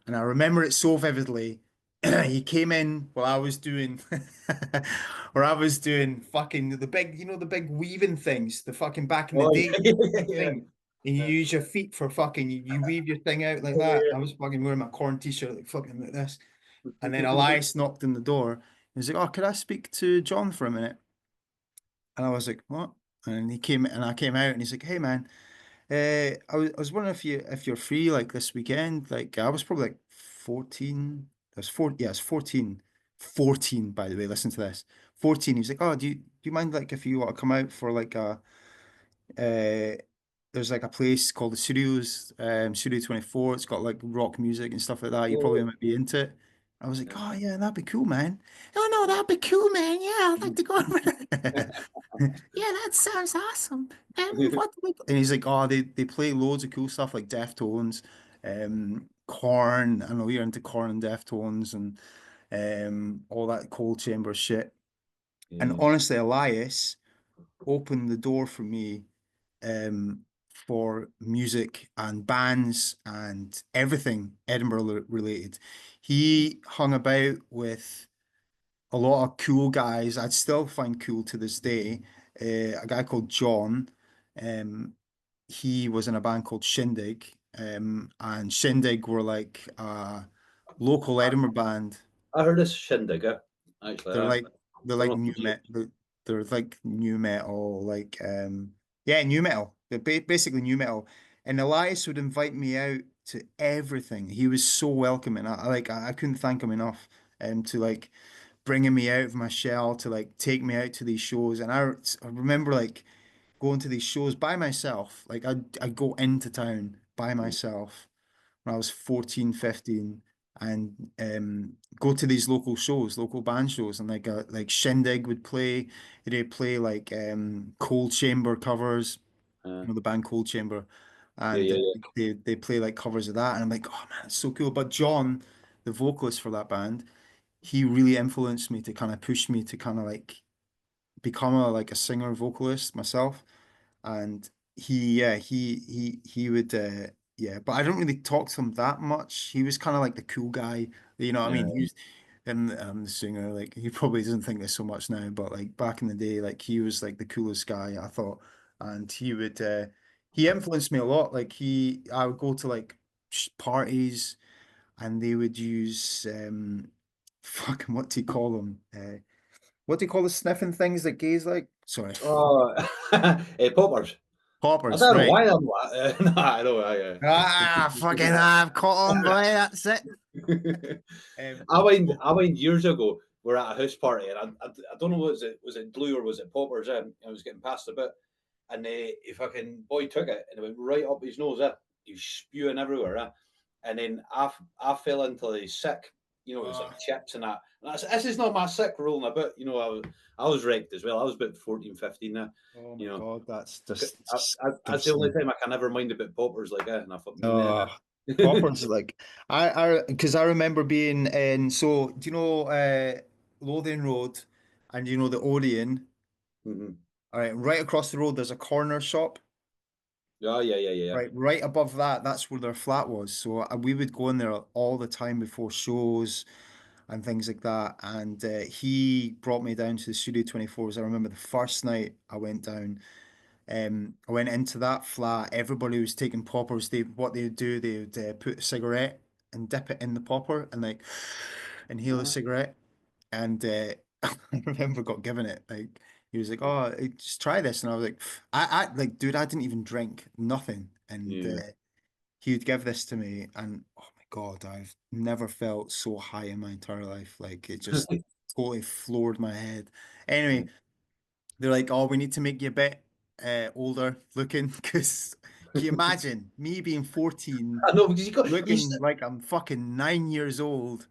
And I remember it so vividly. He came in while I was doing, or I was doing fucking the big, the big weaving things, the fucking back in the Oh day yeah, yeah, thing. And you yeah. use your feet for fucking, you weave your thing out like that. I was fucking wearing my corn t-shirt, like fucking like this. And then Elias knocked on the door. He was like, "Oh, could I speak to John for a minute?" And I was like, "What?" And he came, and I came out, and he's like, "Hey, man." I was wondering if you're free like this weekend. Like I was probably like 14. I was four, yeah, I was 14. 14, by the way, listen to this. 14. He was like, "Oh, do you mind like if you want to come out for like uh there's like a place called the Studios, Studio 24. It's got like rock music and stuff like that. You probably Oh, might be into it." I was like, yeah. "Oh yeah, that'd be cool, man." "Oh no, that'd be cool, man. Yeah, I'd like to go." Yeah, that sounds awesome. What do we... And he's like, "Oh, they play loads of cool stuff like Deftones, Corn. I know you're into Corn and Deftones and all that cold chamber shit." And Yeah. honestly, Elias opened the door for me for music and bands and everything Edinburgh related. He hung about with a lot of cool guys I'd still find cool to this day. A guy called John, um, he was in a band called Shindig, and Shindig were like a local Edinburgh band. I heard this shindig. Actually, They're I like they're don't like know new if you. metal. They're like new metal, like yeah, new metal. They're basically new metal. And Elias would invite me out to everything. He was so welcoming. I couldn't thank him enough. To like bringing me out of my shell, to like take me out to these shows. And I remember like going to these shows by myself. Like I'd go into town by myself when I was 14, 15, and go to these local shows, local band shows, and like Shindig would play. They'd play like Cold Chamber covers, Uh, the band Cold Chamber, yeah, and yeah, yeah. they play like covers of that, and I'm like, oh man, it's so cool. But John, the vocalist for that band, he really influenced me to kind of push me to kind of like become a singer vocalist myself. And he would yeah, but I don't really talk to him that much. He was kind of like the cool guy, you know what I mean? He Uh, was, and the singer, like he probably doesn't think this so much now, but like back in the day, like he was like the coolest guy, I thought. And he influenced me a lot. Like I would go to like parties, and they would use fucking, what do you call them? What do you call the sniffing things that gays like? Sorry. oh, poppers. I Poppers, don't know right. why I'm. No, I know. Ah, fucking I've caught on, boy. That's it. I went years ago. We're at a house party, and I don't know, was it blue or was it poppers? I was getting passed a bit, and he fucking boy took it and it went right up his nose. He was spewing everywhere. And then I fell into the sick. You know, it was like chips and that. And this is not my sick rolling a bit. You know, I was wrecked as well. I was about 14, 15 now. Oh You my know, God, that's just that's the only disgusting. time I can ever mind about poppers like that, and I fucking been Oh, there. poppers like because I remember being in. So do you know Lothian Road, and you know the Odeon? Mhm. All right, right across the road, there's a corner shop. Yeah, yeah, yeah, yeah, yeah. Right above that, that's where their flat was. So we would go in there all the time before shows and things like that. And he brought me down to the Studio 24s. I remember the first night I went down. I went into that flat. Everybody was taking poppers. What they would do, they would put a cigarette and dip it in the popper and like inhale a Uh-huh. cigarette. And I remember got given it. Like he was like, "Oh, just try this," and I was like, like, dude, I didn't even drink nothing." And Yeah. he would give this to me, and oh my God, I've never felt so high in my entire life. Like it just totally floored my head. Anyway, they're like, "Oh, we need to make you a bit older looking," because can you imagine me being 14, I know because you. looking like I'm fucking 9 years old?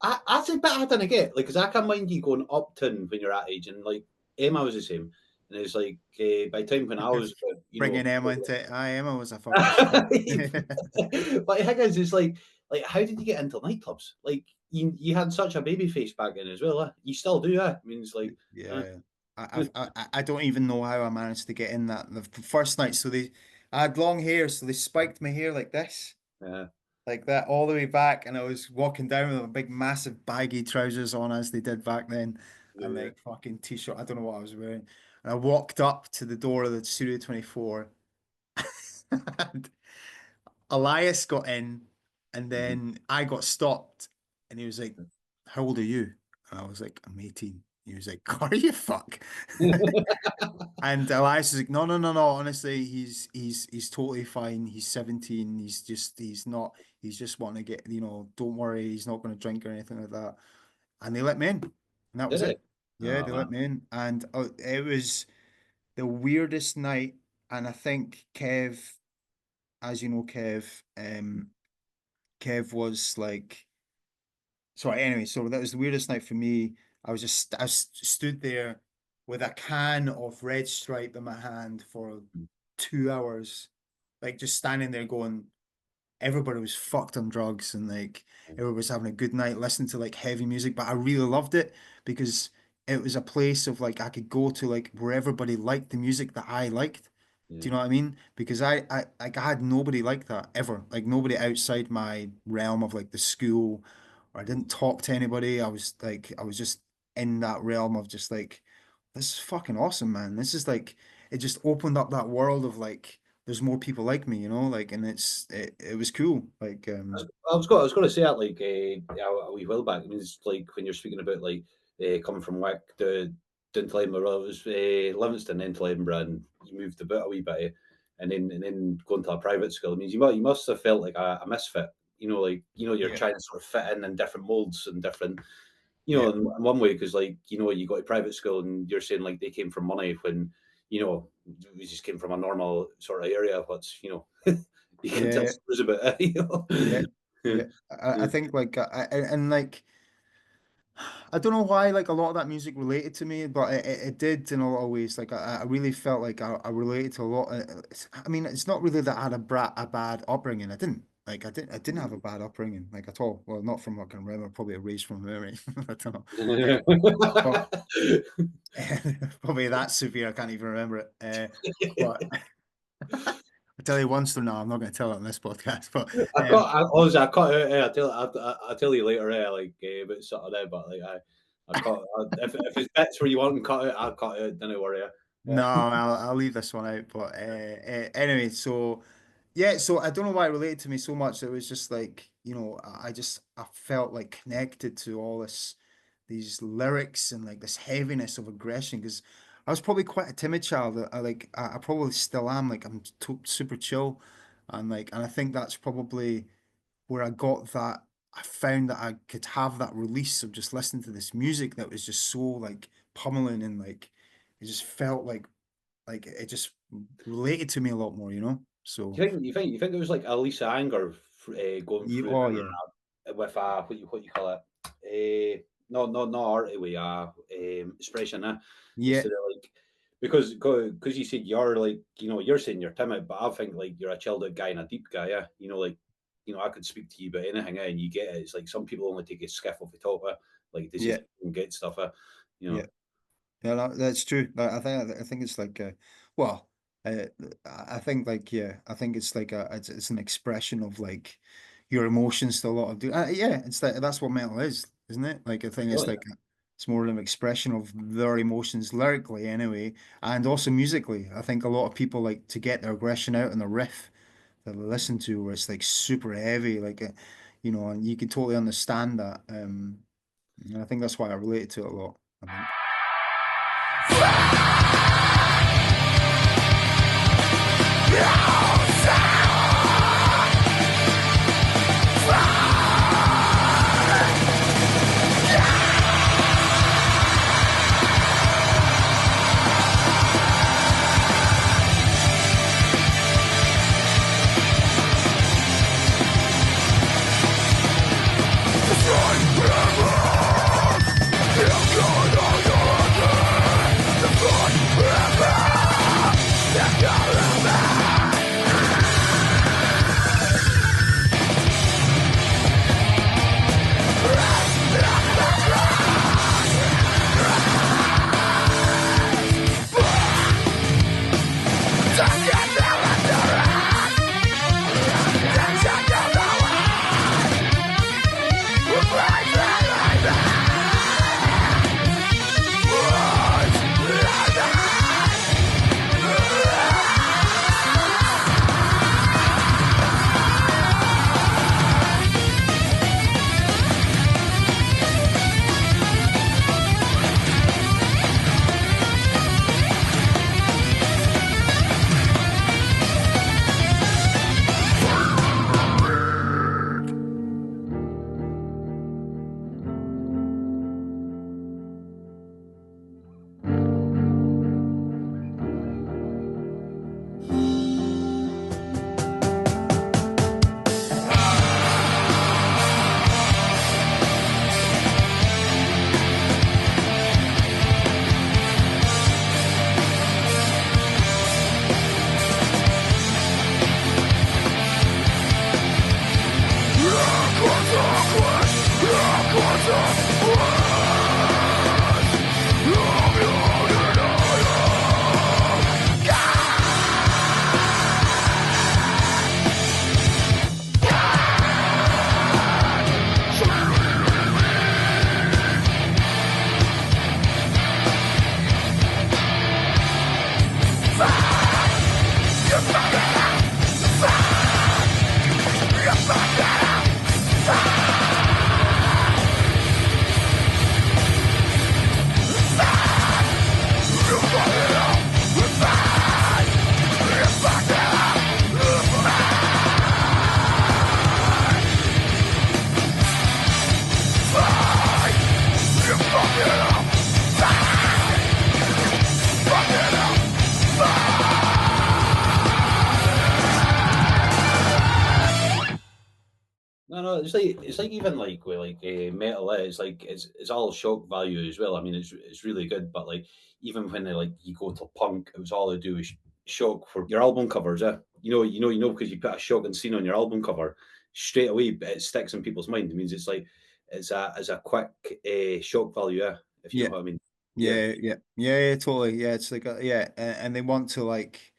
That's a bit I didn't get, like, because I can mind you going upton when you're that age, and like Emma was the same, and it's like by the time when I was, Bringing Emma into it. Emma was a fucking slut. but the thing is, it's like how did you get into nightclubs? Like you had such a baby face back then as well. You still do, I mean, it's like, Yeah. I don't even know how I managed to get in that the first night. So I had long hair, so they spiked my hair like this, yeah, like that, all the way back, and I was walking down with a big, massive, baggy trousers on, as they did back then, and yeah, like fucking t-shirt. I don't know what I was wearing. And I walked up to the door of the Studio 24, and Elias got in, and mhm. then I got stopped, and he was like, "How old are you?" And I was like, "I'm 18." He was like, "Are you fuck?" And Elias is like, "No, no, no, no. Honestly, he's totally fine. He's 17. He's not. He's just wanting to get. Don't worry. He's not going to drink or anything like that." And they let me in, and that was Did it. it? Yeah, Oh they man, let me in, and it was the weirdest night. And I think Kev, as you know, Kev was like, sorry, anyway, so that was the weirdest night for me. I stood there with a can of Red Stripe in my hand for 2 hours, like just standing there going, everybody was fucked on drugs, and like everybody was having a good night, listening to like heavy music, but I really loved it because it was a place of like I could go to like where everybody liked the music that I liked. Do yeah. you know what I mean? Because I had nobody like that ever, like nobody outside my realm of like the school, or I didn't talk to anybody. I was just in that realm of just like, this is fucking awesome, man. This is like, it just opened up that world of like, there's more people like me, like, and it was cool. Like, I was going to say that like a wee while back. I mean, it's like when you're speaking about like coming from Wick down to Edinburgh. Well, it was Livingston, then to Edinburgh, and you moved about a wee bit. and then going to a private school. It means you must have felt like a misfit. Like you're Yeah. trying to sort of fit in different molds and different, Yeah. in one way, because like you go to private school and you're saying like they came from money when we just came from a normal sort of area. What's you can tell Yeah. stories about it. Yeah. Yeah. I think like and like I don't know why like a lot of that music related to me, but it did in a lot of ways. Like I really felt like I related to a lot. I mean, it's not really that I had a bad upbringing. I didn't. Like I didn't have a bad upbringing like at all. Well, not from what I can remember. Probably erased from memory. I don't know. But probably that severe. I can't even remember it. But I'll tell you one story now. I'm not going to tell it on this podcast. But honestly, I cut out. I'll tell you later. About something. But like I cut. If it's bits where you want to cut it, I'll cut it. Don't worry. no, I'll leave this one out. But anyway, so yeah, so I don't know why it related to me so much. It was just like, I felt like connected to all these lyrics and like this heaviness of aggression because I was probably quite a timid child. I probably still am. Like I'm super chill, and I think that's probably where I got that. I found that I could have that release of just listening to this music that was just so like pummeling and like it just felt like it just related to me a lot more, So You think it was like a Lisa anger going through oh yeah, with what you call it? Not art way expression. yeah, Instead of like because you said you're like you're saying you're timid, but I think like you're a chilled out guy and a deep guy. Yeah, I could speak to you about anything, and you get it. It's like some people only take a skiff off the top, like they yeah, just don't get stuff. yeah. Yeah, no, that's true. I think it's like well, uh, I think like yeah, I think it's like it's an expression of like your emotions to a lot of yeah, it's like that's what metal is, isn't it? Like I think it's Really? like it's more of an expression of their emotions lyrically anyway, and also musically. I think a lot of people like to get their aggression out in the riff that they listen to, where it's like super heavy, like and you can totally understand that. And I think that's why I related to it a lot. I think. No, it's like even like with like metal, it's like it's all shock value as well. I mean, it's really good, but like even when they like you go to punk, it was all they do is shock for your album covers. Because you put a shotgun scene on your album cover straight away, it sticks in people's mind. It means it's like it's a quick shock value, if you know Yeah, what I mean. Yeah, yeah, totally. Yeah, it's like yeah, and they want to like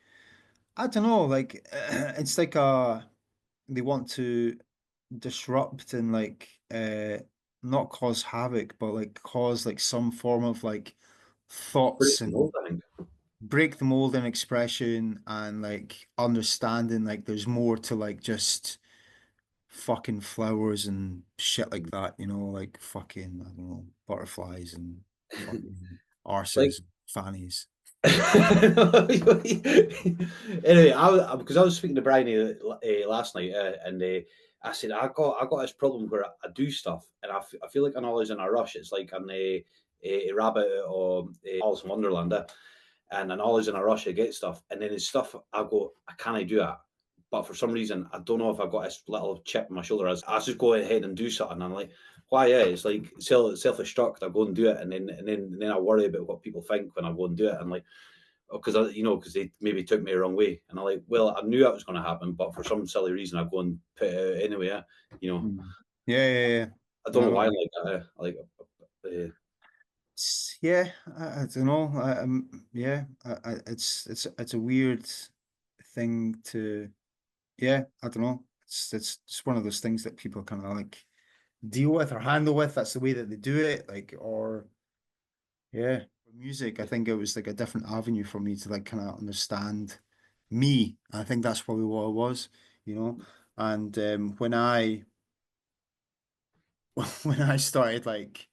I don't know, like it's like they want to disrupt and like not cause havoc, but like cause like some form of like pretty thoughts and old, I think. break the mold in expression and like understanding like there's more to like just fucking flowers and shit like that, like fucking, I don't know, butterflies and fucking Like arses, fannies. anyway, because I was speaking to Brian last night, and I said I got this problem where I do stuff, and I feel like I'm always in a rush. It's like I'm a rabbit or Alice in Wonderland, and I'm always in a rush to get stuff, and then there's stuff I go I can't do it, but for some reason I don't know if I got this little chip on my shoulder. I just go ahead and do something. And I'm like, why? Yeah, it's like self-destruct. I go and do it, and then I worry about what people think when I go and do it. And like, because because they maybe took me the wrong way, and I'm like, well, I knew that was going to happen, but for some silly reason, I go and put it out anyway. You know, Mm. Yeah. I don't No, know why I'm no. like that. Like, Yeah, I don't know. Yeah, it's a weird thing to. Yeah, I don't know. It's just one of those things that people kind of like deal with or handle with. That's the way that they do it. Like, or yeah, for music, I think it was like a different avenue for me to like kind of understand me. I think that's probably what it was, you know. And when I when I started like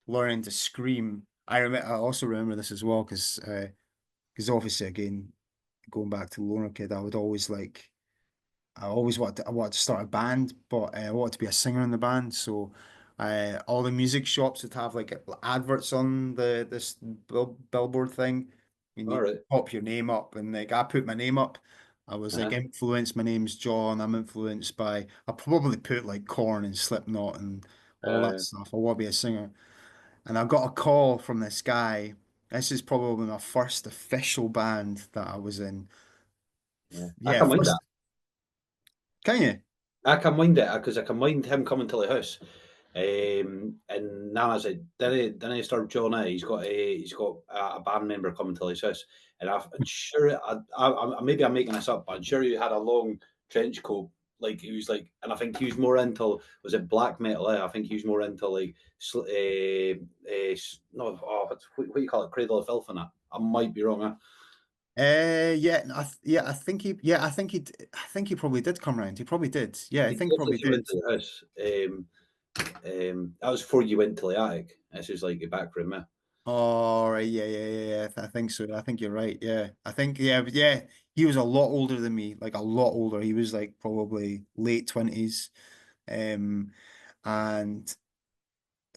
learning to scream, I also remember this as well because obviously again going back to Loner Kid, I always I wanted to start a band, but I wanted to be a singer in the band. So all the music shops would have like adverts on this billboard thing, and all you right, pop your name up, and like I put my name up. I was like uh-huh. influenced. My name's John. I'm influenced by. I probably put like Korn and Slipknot and all that uh, stuff. I want to be a singer, and I got a call from this guy. This is probably my first official band that I was in. yeah, I Yeah, can mind that. first. Can you? I can mind it because I can mind him coming to the house. And now I said, then I start John A. He's got a band member coming to his house, and I'm sure maybe I'm making this up, but I'm sure he had a long trench coat. Like he was like, and I think he was more into was it black metal? I think he was more into like no, what do you call it? Cradle of Filth and that. I might be wrong. Yeah, I think he probably did come round. He probably did. Yeah, I He think definitely probably came did. into the house. That was before you went to the attic. This is like a back room. Oh, right, yeah. I think so. I think you're right. Yeah, I think yeah. He was a lot older than me, like a lot older. He was like probably late 20s. Um, and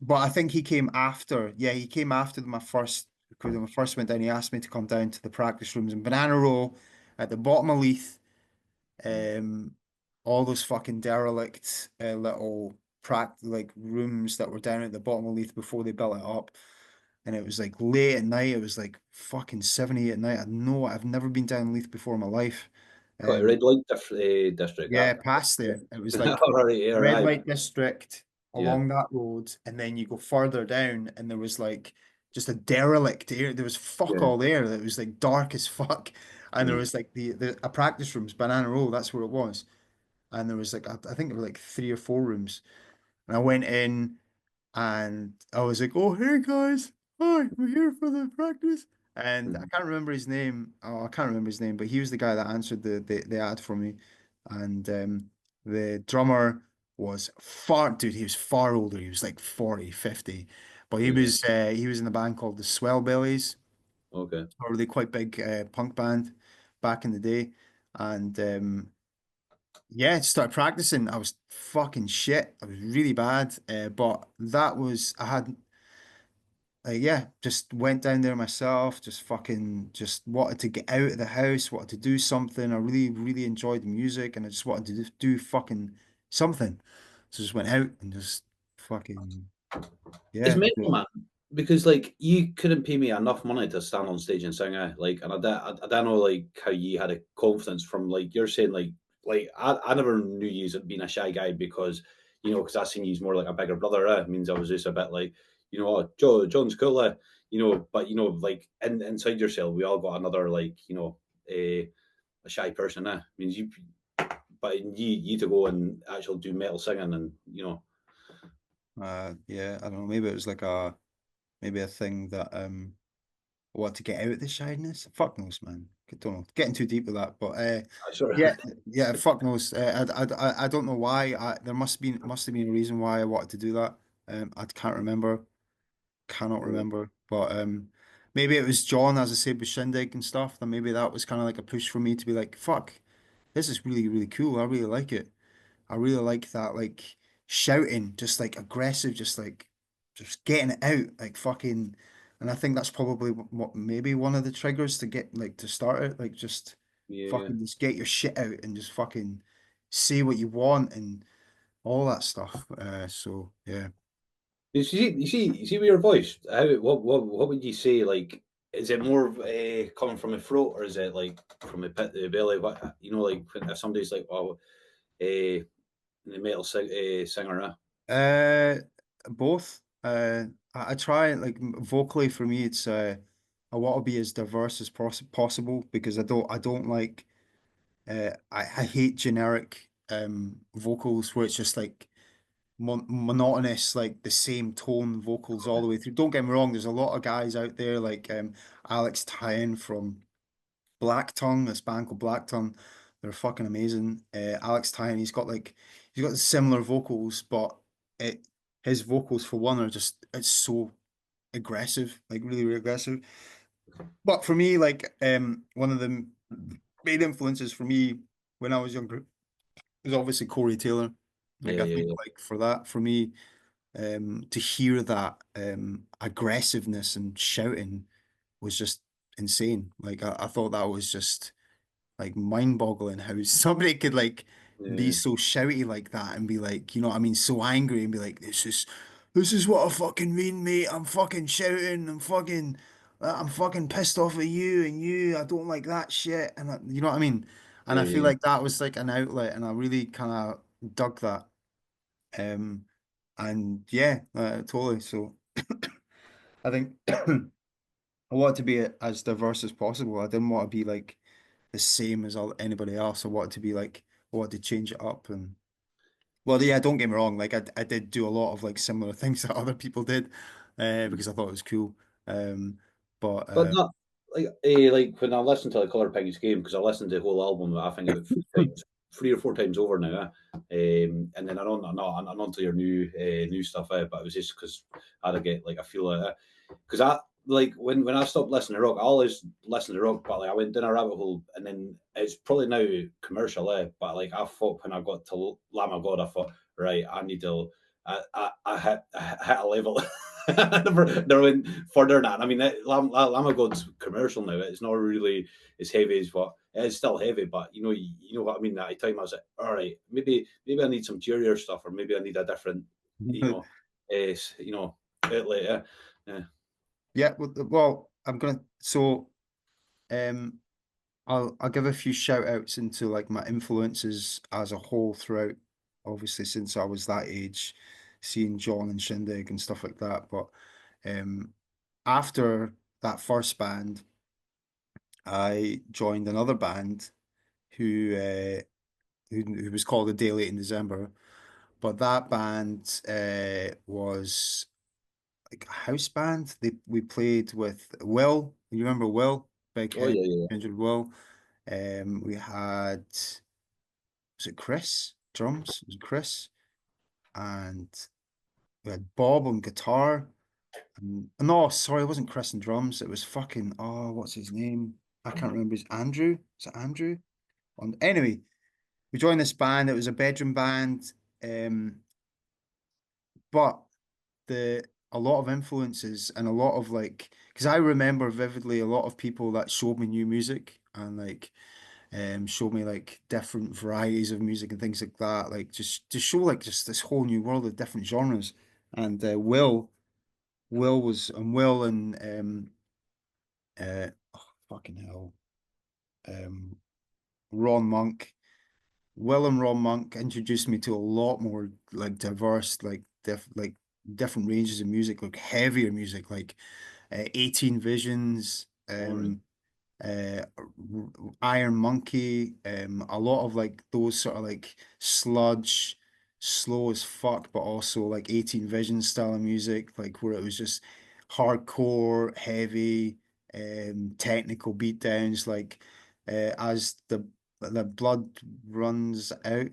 but I think he came after. Yeah, he came after my first because when I first went down. He asked me to come down to the practice rooms in Banana Row at the bottom of Leith. Um, all those fucking derelict little like rooms that were down at the bottom of Leith before they built it up. And it was like late at night. It was like fucking 7, 8 at night. I've never been down Leith before in my life. Got a Um, red light district. yeah, past there. It was like All right, yeah, red right. light district Yeah, along that road, and then you go further down, and there was like just a derelict area. There was fuck yeah, all there. It was like dark as fuck, and there yeah. was like the a practice rooms, Banana Row. That's where it was, and there was like I think there were like 3 or 4 rooms, and I went in, and I was like, "Oh, hey guys, hi, we're here for the practice." And I Mhm. can't remember his name. Oh, I can't remember his name, but he was the guy that answered the ad for me. And the drummer was dude, he was far older. He was like 40, 50. But Okay, he was in a band called the Swell Bellies, okay. a really quite big punk band back in the day. And yeah, started practicing. I was fucking shit. I was really bad. But that was I had yeah, just went down there myself, just fucking just wanted to get out of the house, wanted to do something. I really, really enjoyed the music and I just wanted to do fucking something. So just went out and just fucking It's yeah. mental, man. Because like you couldn't pay me enough money to stand on stage and sing, like, and I don't know like how you had a confidence from like you're saying like I never knew you as being a shy guy because because I seen you as more like a bigger brother. It means I was just a bit like oh, John's cool, but like inside yourself we all got another like a shy person. Means you, but you to go and actually do metal singing and Yeah, I don't know, maybe it was like maybe a thing that what to get out of the shyness. Fuck knows, man. I don't know. Getting too deep with that, but sort of yeah, yeah. Fuck knows. I don't know why. There must have been a reason why I wanted to do that. I can't remember. Cannot remember. But maybe it was John, as I said, with Shindig and stuff. Then maybe that was kind of like a push for me to be like, fuck, this is really really cool. I really like it. I really like that, like shouting, just like aggressive, just getting it out, like fucking. And I think that's probably what maybe one of the triggers to get like to start it, like just yeah. fucking just get your shit out and just fucking say what you want and all that stuff. So yeah. You see with your voice, what would you say? Like, is it more coming from the throat, or is it like from the pit of the belly? What like if somebody's like, "Oh, the metal singer," Uh, both. I try like vocally for me, it's I want to be as diverse as possible because I don't like I hate generic vocals where it's just like monotonous, like the same tone vocals all the way through. Don't get me wrong, there's a lot of guys out there like Alex Tyan from Black Tongue, this band called Black Tongue. They're fucking amazing. Alex Tyan, he's got similar vocals, but it his vocals for one are just it's so aggressive, like really, really aggressive. But for me, like one of the main influences for me when I was younger was obviously Corey Taylor. Like yeah, I yeah, think yeah, like for that, for me, to hear that aggressiveness and shouting was just insane. Like I thought that was just like mind-boggling how somebody could like be yeah, so shouty like that and be like, you know what I mean, so angry and be like, this is what I fucking mean, mate. I'm fucking shouting. I'm fucking pissed off at you and you. I don't like that shit. And you know what I mean? And yeah, I feel yeah. like that was like an outlet, and I really kind of dug that. Um, and yeah, totally. So I think I wanted to be as diverse as possible. I didn't want to be like the same as anybody else. I wanted to be like, I wanted to change it up. And well, yeah, don't get me wrong. Like I did do a lot of like similar things that other people did, because I thought it was cool. Um, but But not like when I listen to the Colour Pig's Game because I listened to the whole album, I think about three or four times over now. And then I'm on to your new stuff, but it was just because I had to get like a feel of it. Because I like when I stopped listening to rock, I always listened to rock, but like I went down a rabbit hole, and then it's probably now commercial, but like I thought when I got to Lamb of God, I thought right, I need to, I hit a level. I never went further than that. I mean, Lamb of God's commercial now. It's not really as heavy as what it is. Still heavy, but you know what I mean. At the time, I was like, all right, maybe I need some cheerier stuff, or maybe I need a different, outlet. Yeah. yeah, well, I'm gonna so um I'll give a few shout outs into like my influences as a whole throughout, obviously since I was that age, seeing John and Shindig and stuff like that. But um after that first band, I joined another band who who was called A Day Late in December. But that band was like a house band. We played with Will. You remember Will? Big Oh head, yeah, yeah. injured Will. We had was it Chris? Drums? It was Chris. And we had Bob on guitar. And, no, sorry, it wasn't Chris on drums. It was fucking what's his name? I can't remember. Is Andrew? Is it Andrew? Anyway, we joined this band. It was a bedroom band. But the a lot of influences and a lot of like because I remember vividly a lot of people that showed me new music and like show me like different varieties of music and things like that. Like just to show like just this whole new world of different genres. And Will and oh, fucking hell, um, Ron Monk. Will and Ron Monk introduced me to a lot more like diverse, like different ranges of music, like heavier music, like 18 Visions, All right. uh Iron Monkey, a lot of like those sort of like sludge, slow as fuck, but also like 18 Visions style of music, like where it was just hardcore, heavy, technical beatdowns, like as the blood runs out,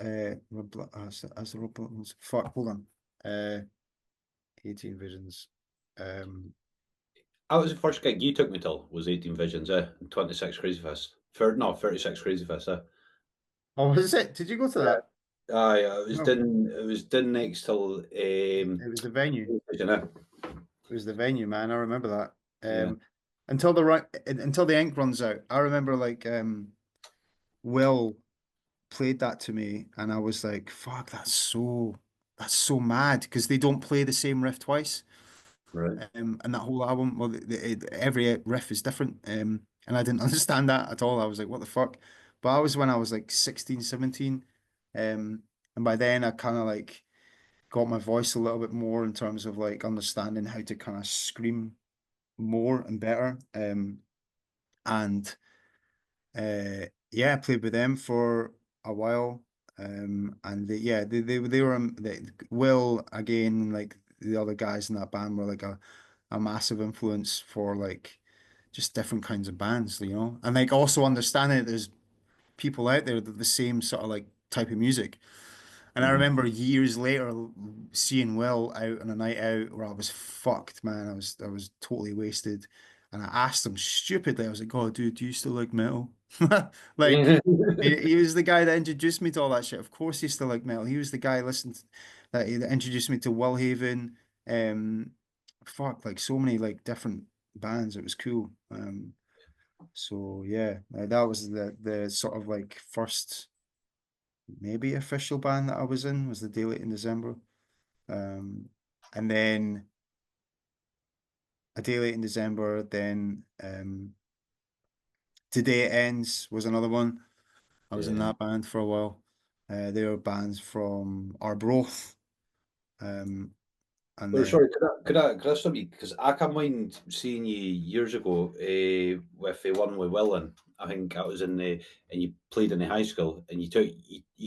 as the robot runs, fuck, hold on, 18 Visions, um. That was the first gig you took me till, was 18 Visions, 26 Crazy Fest. 36 Crazy Fest, Oh, was it? Did you go to that? Aye, No, it was done next till it was the venue. Vision, It was the venue, man. I remember that. yeah. Until the ink runs out. I remember like Will played that to me, and I was like, "Fuck, that's so mad," because they don't play the same riff twice. Right. And that whole album, well, every riff is different. And I didn't understand that at all. I was like, "What the fuck?" But I was when I was like 16, 17. And by then I kind of like got my voice a little bit more in terms of like understanding how to kind of scream more and better. And yeah, I played with them for a while. And they were Will again, like the other guys in that band were like a massive influence for like just different kinds of bands, you know, and like also understanding that there's people out there that the same sort of like type of music. And I Mhm. remember years later seeing Will out on a night out where I was fucked, man. I was totally wasted. And I asked him stupidly, I was like, "Oh, dude, do you still like metal?" Like he was the guy that introduced me to all that shit. Of course he still like metal. He was the guy that introduced me to Willhaven. Um fuck, like so many like different bands. It was cool. So yeah, that was the sort of like first maybe official band that I was in was the Daylight in December. Um, and then a Daylight in December, then Today It Ends was another one. I was in Yeah. that band for a while. They were bands from Arbroath. Um, and Well, then sorry, could I stop you? Because I can mind seeing you years ago with the one with Willen. I think I was in the and you played in the high school, and you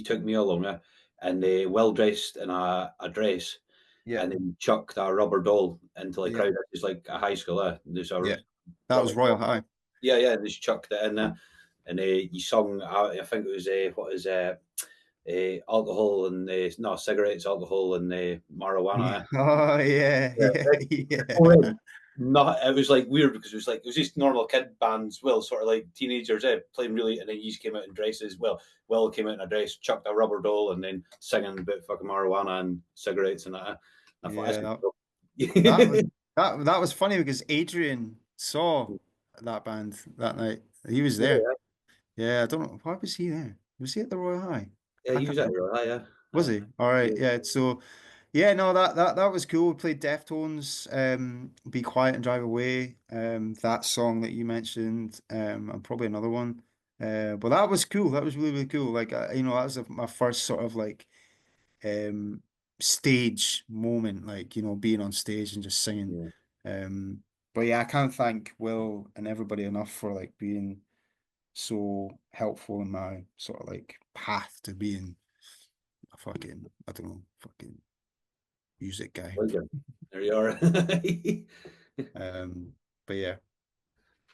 took me along, and well dressed in a dress, yeah, and then chucked a rubber doll into like yeah, crowd. It was like a high school, There's a yeah. That was rubber Royal doll. High. Yeah, yeah, and just chucked it in there, and you sung. I think it was alcohol and no cigarettes, alcohol and Yeah. marijuana. Oh yeah, Yeah, yeah, oh, yeah. not it was like weird because it was just normal kid bands, well, sort of like teenagers, playing really, and then you just came out in dresses. Well, Will came out in a dress, chucked a rubber doll, and then singing about fucking marijuana and cigarettes and that. I thought that's Yeah, cool. that was Yeah, that was funny because Adrian saw that band that night. He was there. Yeah, I don't know. Why was he there? Was he at the Royal High? yeah, I he can't was at remember. Royal High, yeah. Was he? All right. Yeah. Yeah. So, yeah, no, that was cool. We played Deftones, Be Quiet and Drive Away, that song that you mentioned, and probably another one. But that was cool. That was really, really cool. Like, that was my first sort of like um stage moment, like, being on stage and just singing. Yeah. Um, but yeah, I can't thank Will and everybody enough for like being so helpful in my sort of like path to being a fucking, I don't know, fucking music guy. Legend. There you are. Um, but yeah.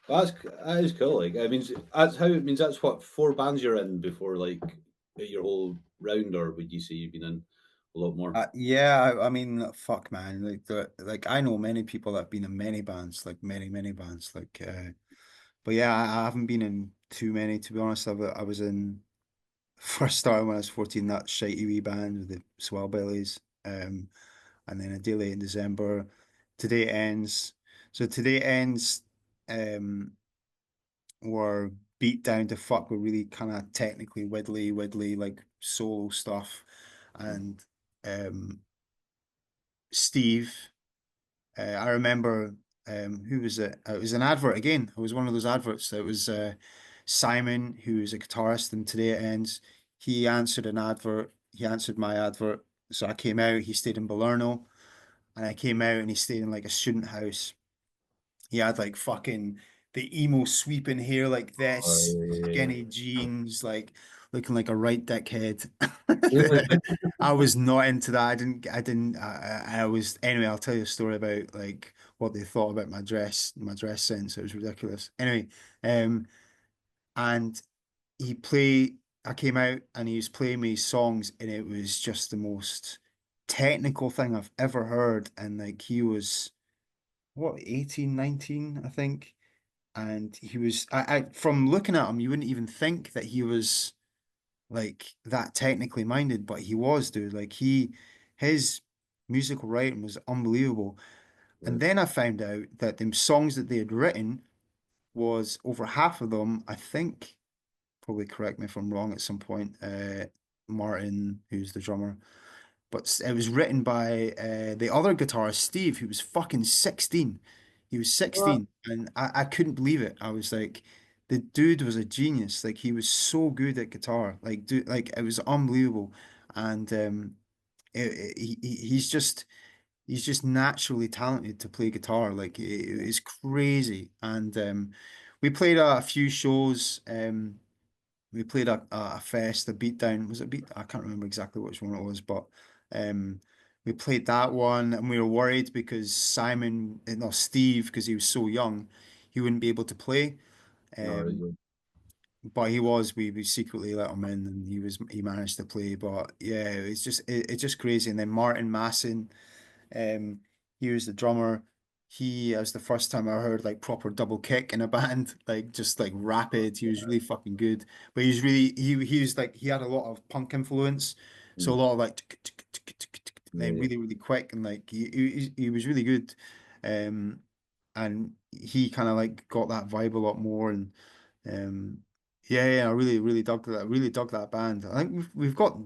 That is cool. Like, I mean, that's how it means. That's what 4 bands you're in before, like, your whole round, or would you say you've been in a lot more? Yeah, I mean, fuck, man. Like I know many people that have been in many bands, like many, many bands. But yeah, I haven't been in too many, to be honest. I was in first started when I was 14, that shitey wee band with the Swellbellies. And then A Day Late in December. Today Ends. So Today Ends, um, were beat down to fuck with really kind of technically widdly like solo stuff. And Steve, I remember who was it? It was an advert again. It was one of those adverts. It was Simon, who's a guitarist, and today it ends. He answered an advert. He answered my advert. So I came out. He stayed in Balerno, and I came out, and he stayed in like a student house. He had like fucking the emo sweeping hair like this, Yeah. skinny jeans, like looking like a right dickhead. Yeah. I was not into that. I was, anyway, I'll tell you a story about like what they thought about my dress sense. It was ridiculous. Anyway, um, and I came out and he was playing me songs and it was just the most technical thing I've ever heard. And like he was, what, 18, 19, I think. And he was, from looking at him, you wouldn't even think that he was like that technically minded, but he was, dude. Like his musical writing was unbelievable. And then I found out that the songs that they had written was over half of them, I think, probably correct me if I'm wrong at some point, Martin, who's the drummer, but it was written by the other guitarist, Steve, who was fucking 16. He was What? 16, and I couldn't believe it. I was like, the dude was a genius. Like he was so good at guitar. Like dude, like it was unbelievable. And he's just naturally talented to play guitar. Like it's crazy. And we played a few shows. We played a fest, a beatdown. Was it beat? I can't remember exactly which one it was, but um, we played that one, and we were worried because Simon, no, Steve, because he was so young, he wouldn't be able to play. No, right, Um, but he was. We secretly let him in, and he managed to play. But yeah, it's just crazy. And then Martin Masson. Um, he was the drummer. It was the first time I heard like proper double kick in a band, like just like rapid. He was really fucking good. But he was like he had a lot of punk influence, so a lot of like like yeah. really really quick and like he was really good. Um, and he kind of like got that vibe a lot more and um yeah, I really dug that, really dug that band. I think we've got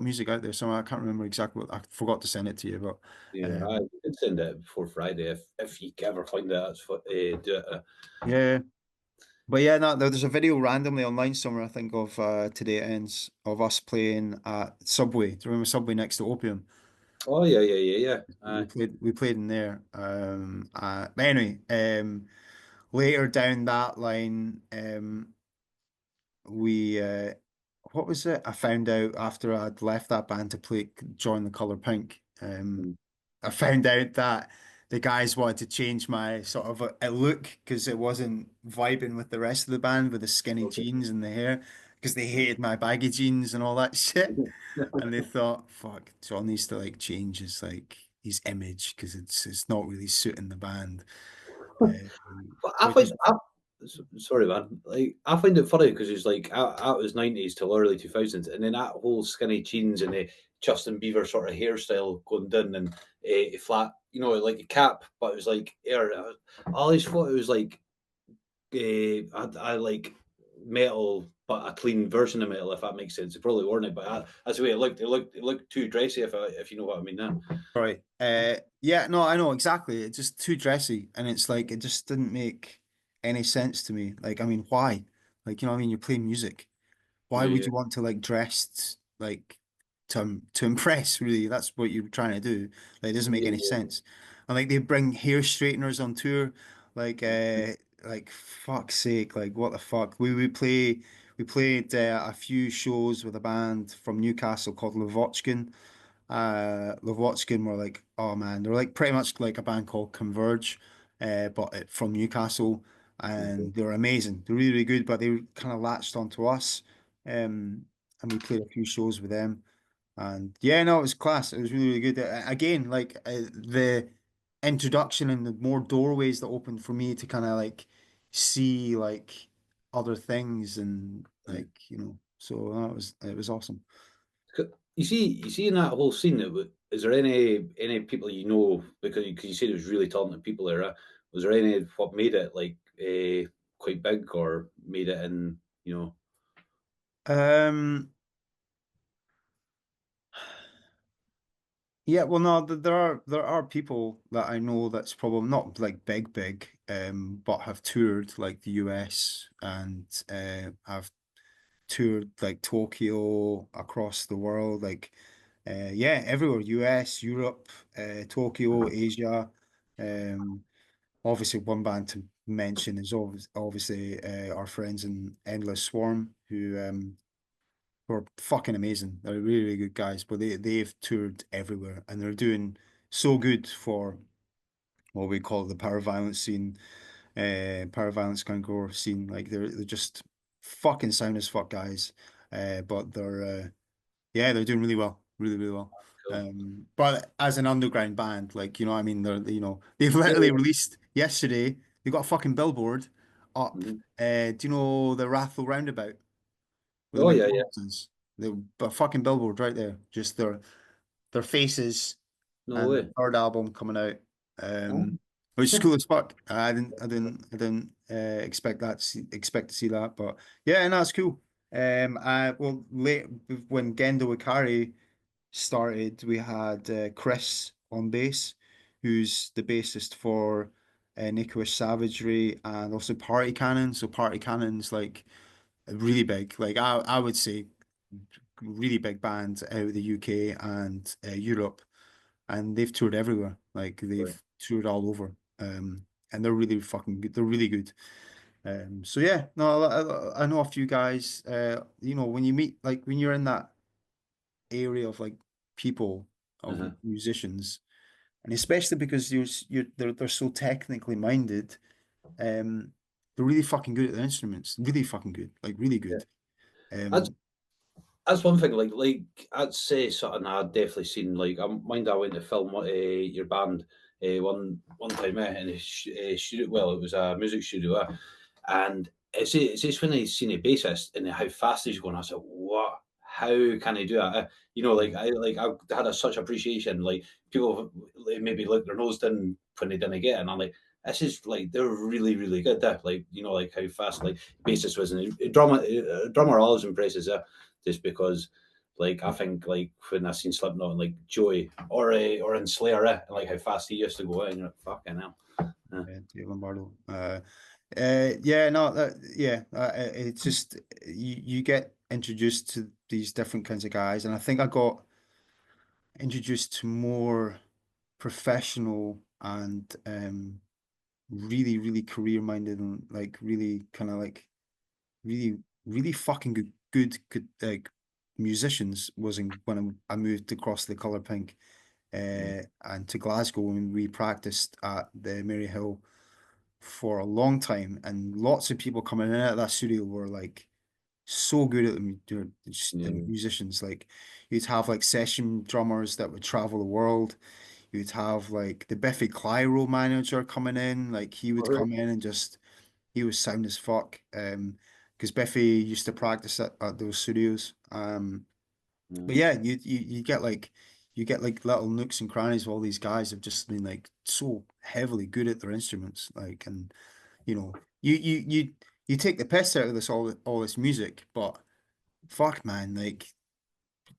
music out there somewhere. I can't remember exactly what, I forgot to send it to you, but Yeah, I could send it before Friday if you can ever find it. That's what do it. yeah. But yeah, no, there's a video randomly online somewhere, I think, of Today It Ends of us playing at Subway. Do you remember Subway next to Opium? Oh yeah, yeah, yeah, yeah. We played in there. But anyway, later down that line, we what was it? I found out after I'd left that band to play join the Color Pink. Mm. I found out that the guys wanted to change my sort of a look because it wasn't vibing with the rest of the band with the skinny Okay. jeans and the hair because they hated my baggy jeans and all that shit. And they thought, fuck, John needs to like change his image because it's not really suiting the band. But I Which find is sorry, man. Like I find it funny because it's like out was 90s till early 2000s, and then that whole skinny jeans and the Justin Bieber sort of hairstyle going down and a flat, like a cap, but it was like air. I always thought it was like I like metal, but a clean version of metal, if that makes sense. It probably weren't it, but that's the way it looked. It looked too dressy, if you know what I mean. Now, right. Yeah, no, I know exactly. It's just too dressy, and it's like it just didn't make any sense to me. Like, I mean, why? Like, you know, what I mean, you're playing music. Why yeah, would yeah, you want to like dress like to impress? Really, that's what you're trying to do. Like, it doesn't make any yeah. sense. And like they bring hair straighteners on tour, like fuck's sake, like what the fuck? We played a few shows with a band from Newcastle called Lavochkin. Lavochkin were like, oh man, they're like pretty much like a band called Converge, from Newcastle, Okay. and they were amazing. They're really, really good, but they kind of latched onto us, and we played a few shows with them, and yeah, no, it was class. It was really, really good. Again, like the introduction and the more doorways that opened for me to kind of like see like other things and Yeah. like so that was it was awesome. You see in that whole scene, is there any people you know because you said it was really talented people there? Was there any what made it like? quite big or made it in, Um, yeah, well, no, there are people that I know that's probably not like big, but have toured like the US and have toured like Tokyo across the world, like yeah, everywhere, US, Europe, Tokyo, Asia. Um, Obviously, one band to mention is obviously our friends in Endless Swarm, who are fucking amazing. They're really, really good guys, but they've toured everywhere and they're doing so good for what we call the power violence scene, power violence grindcore scene. Like they're just fucking sound as fuck guys. But they're yeah, they're doing really well, really, really well. cool. But as an underground band, like, you know what I mean, they've Yeah. literally released yesterday, they got a fucking billboard up. Mhm. Do you know the Rathlow roundabout where the Oh yeah, yeah. McDonald's is? A fucking billboard right there. Just their faces No and way. third album coming out. Oh, Which is cool as fuck. I didn't expect to see that, but yeah, and that's cool. Well, late when Gendo Ikari started, we had Chris on bass, who's the bassist for Nico's Savagery and also Party Cannon. So Party Cannon's like really big, like I would say, really big band out of the UK and Europe, and they've toured everywhere. Like right. they've toured all over, and they're really fucking good. They're really good. So yeah, no, I know a few guys. You know, when you meet, like when you're in that area of like people of Uh-huh. musicians, and especially because they're so technically minded. Um, they're really fucking good at their instruments. Really fucking good. Like really Yeah. good. That's Um, that's one thing. Like I'd say something I'd definitely seen. Like I mind I went to film your band one time, in a studio. Well, it was a music studio, and it's just when I seen a bassist and how fast he's going. I said, "What? How can he do that?" Like I had such appreciation. Like people maybe look their nose down when they didn't get it, and I'm like, this is like they're really really good. Like like how fast like bassist was, and drummer always impresses just because. Like I think, like when I seen Slipknot and like Joey or in Slayer, and like how fast he used to go, and you're like, fucking hell. Yeah. yeah, Dave Lombardo. Yeah, no, yeah, it's just you get introduced to these different kinds of guys, and I think I got introduced to more professional and really, really career minded and like really kind of like really, really fucking good like musicians was when I moved across the Colour Pink Mm. and to Glasgow, and we practiced at the Maryhill for a long time, and lots of people coming in and out of that studio were like so good at just the Yeah. musicians. Like you'd have like session drummers that would travel the world. You'd have like the Biffy Clyro manager coming in, like he would All right. come in and just he was sound as fuck. Because Biffy used to practice at those studios. But Mm. yeah, you get like little nooks and crannies of all these guys have just been like so heavily good at their instruments. Like, and you know, you take the piss out of all this music, but fuck man, like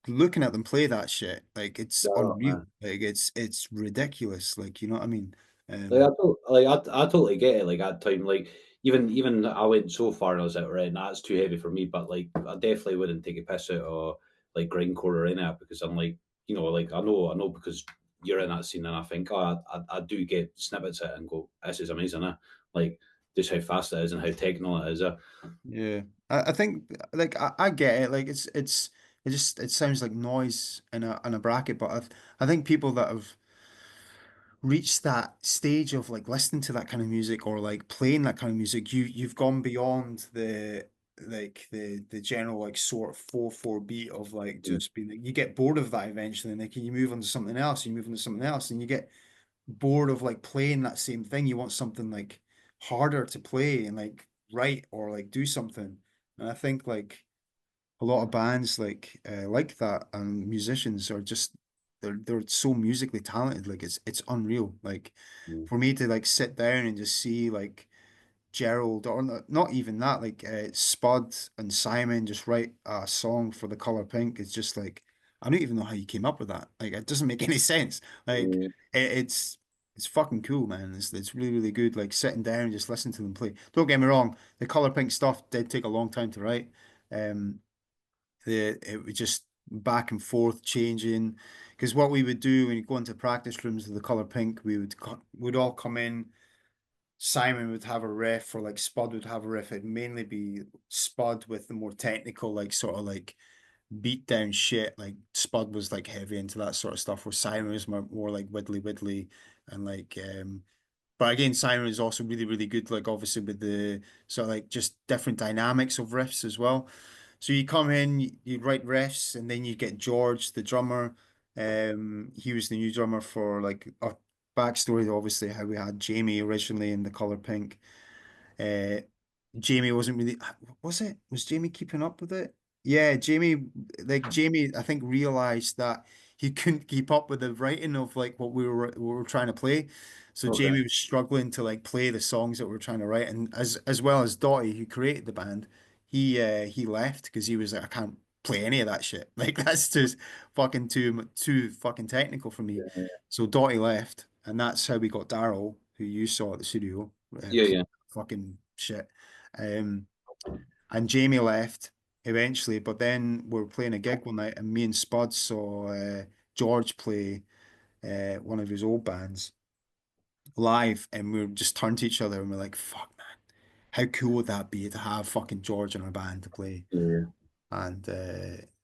looking at them play that shit, like it's unreal. Yeah. Like it's ridiculous. Like, you know what I mean? Like Um I totally get it. Like at time, like even I went so far and I was like, right, nah, that's too heavy for me. But like I definitely wouldn't take a piss out of like grindcore or any of that because I'm like, like I know because you're in that scene and I think, oh, I do get snippets of it and go, this is amazing, like just how fast it is and how techno it is. yeah. I think like I get it. Like it sounds like noise in a bracket, but I think people that have reached that stage of like listening to that kind of music or like playing that kind of music, you've gone beyond the general like sort of 4/4 beat of like Yeah. just being like you get bored of that eventually, and like you move on to something else, you move on to something else, and you get bored of like playing that same thing. You want something like harder to play and like write or like do something. And I think like a lot of bands like that and musicians are just they're so musically talented, like it's unreal. Like Mm. for me to like sit down and just see like Gerald, or not even that, like Spud and Simon just write a song for The Color Pink. It's just like, I don't even know how you came up with that. Like, it doesn't make any sense. Like, Yeah. it's fucking cool, man. It's really, really good. Like sitting down and just listening to them play. Don't get me wrong, the Color Pink stuff did take a long time to write. Um, it was just back and forth changing. Because what we would do when you go into practice rooms with The Color Pink, we'd all come in. Simon would have a riff, or like Spud would have a riff. It'd mainly be Spud with the more technical, like sort of like beat down shit. Like Spud was like heavy into that sort of stuff, where Simon was more like widdly and like but again, Simon is also really, really good, like obviously with the sort of like just different dynamics of riffs as well. So you come in, you write riffs, and then you get George, the drummer. He was the new drummer for like a backstory, obviously, how we had Jamie originally in The Color Pink. Uh, Jamie wasn't really, was it? Was Jamie keeping up with it? Yeah, Jamie, I think realized that he couldn't keep up with the writing of like what we were trying to play. So Okay. Jamie was struggling to like play the songs that we were trying to write, and as well as Dottie, who created the band, he left because he was like, I can't play any of that shit. Like that's just fucking too fucking technical for me. Yeah. So Dottie left, and that's how we got Daryl, who you saw at the studio, Yeah. playing Yeah. fucking shit. Um, and Jamie left eventually, but then we were playing a gig one night, and me and Spud saw George play one of his old bands live, and we just turned to each other and we're like, "Fuck, man, how cool would that be to have fucking George in our band to play?" Yeah. And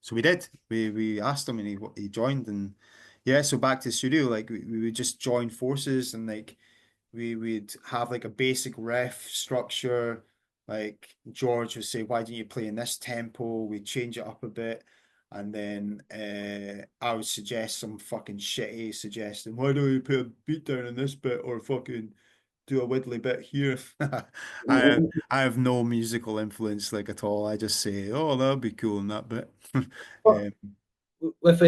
so we did. We asked him, and he joined, and yeah, so back to the studio, like we would just join forces, and like we would have like a basic riff structure. Like George would say, "Why don't you play in this tempo?" We'd change it up a bit. And then I would suggest some fucking shitty suggestion. Why don't you put a beat down in this bit, or fucking do a widdly bit here? I have no musical influence like at all. I just say, "Oh, that'd be cool in that bit." But Um, with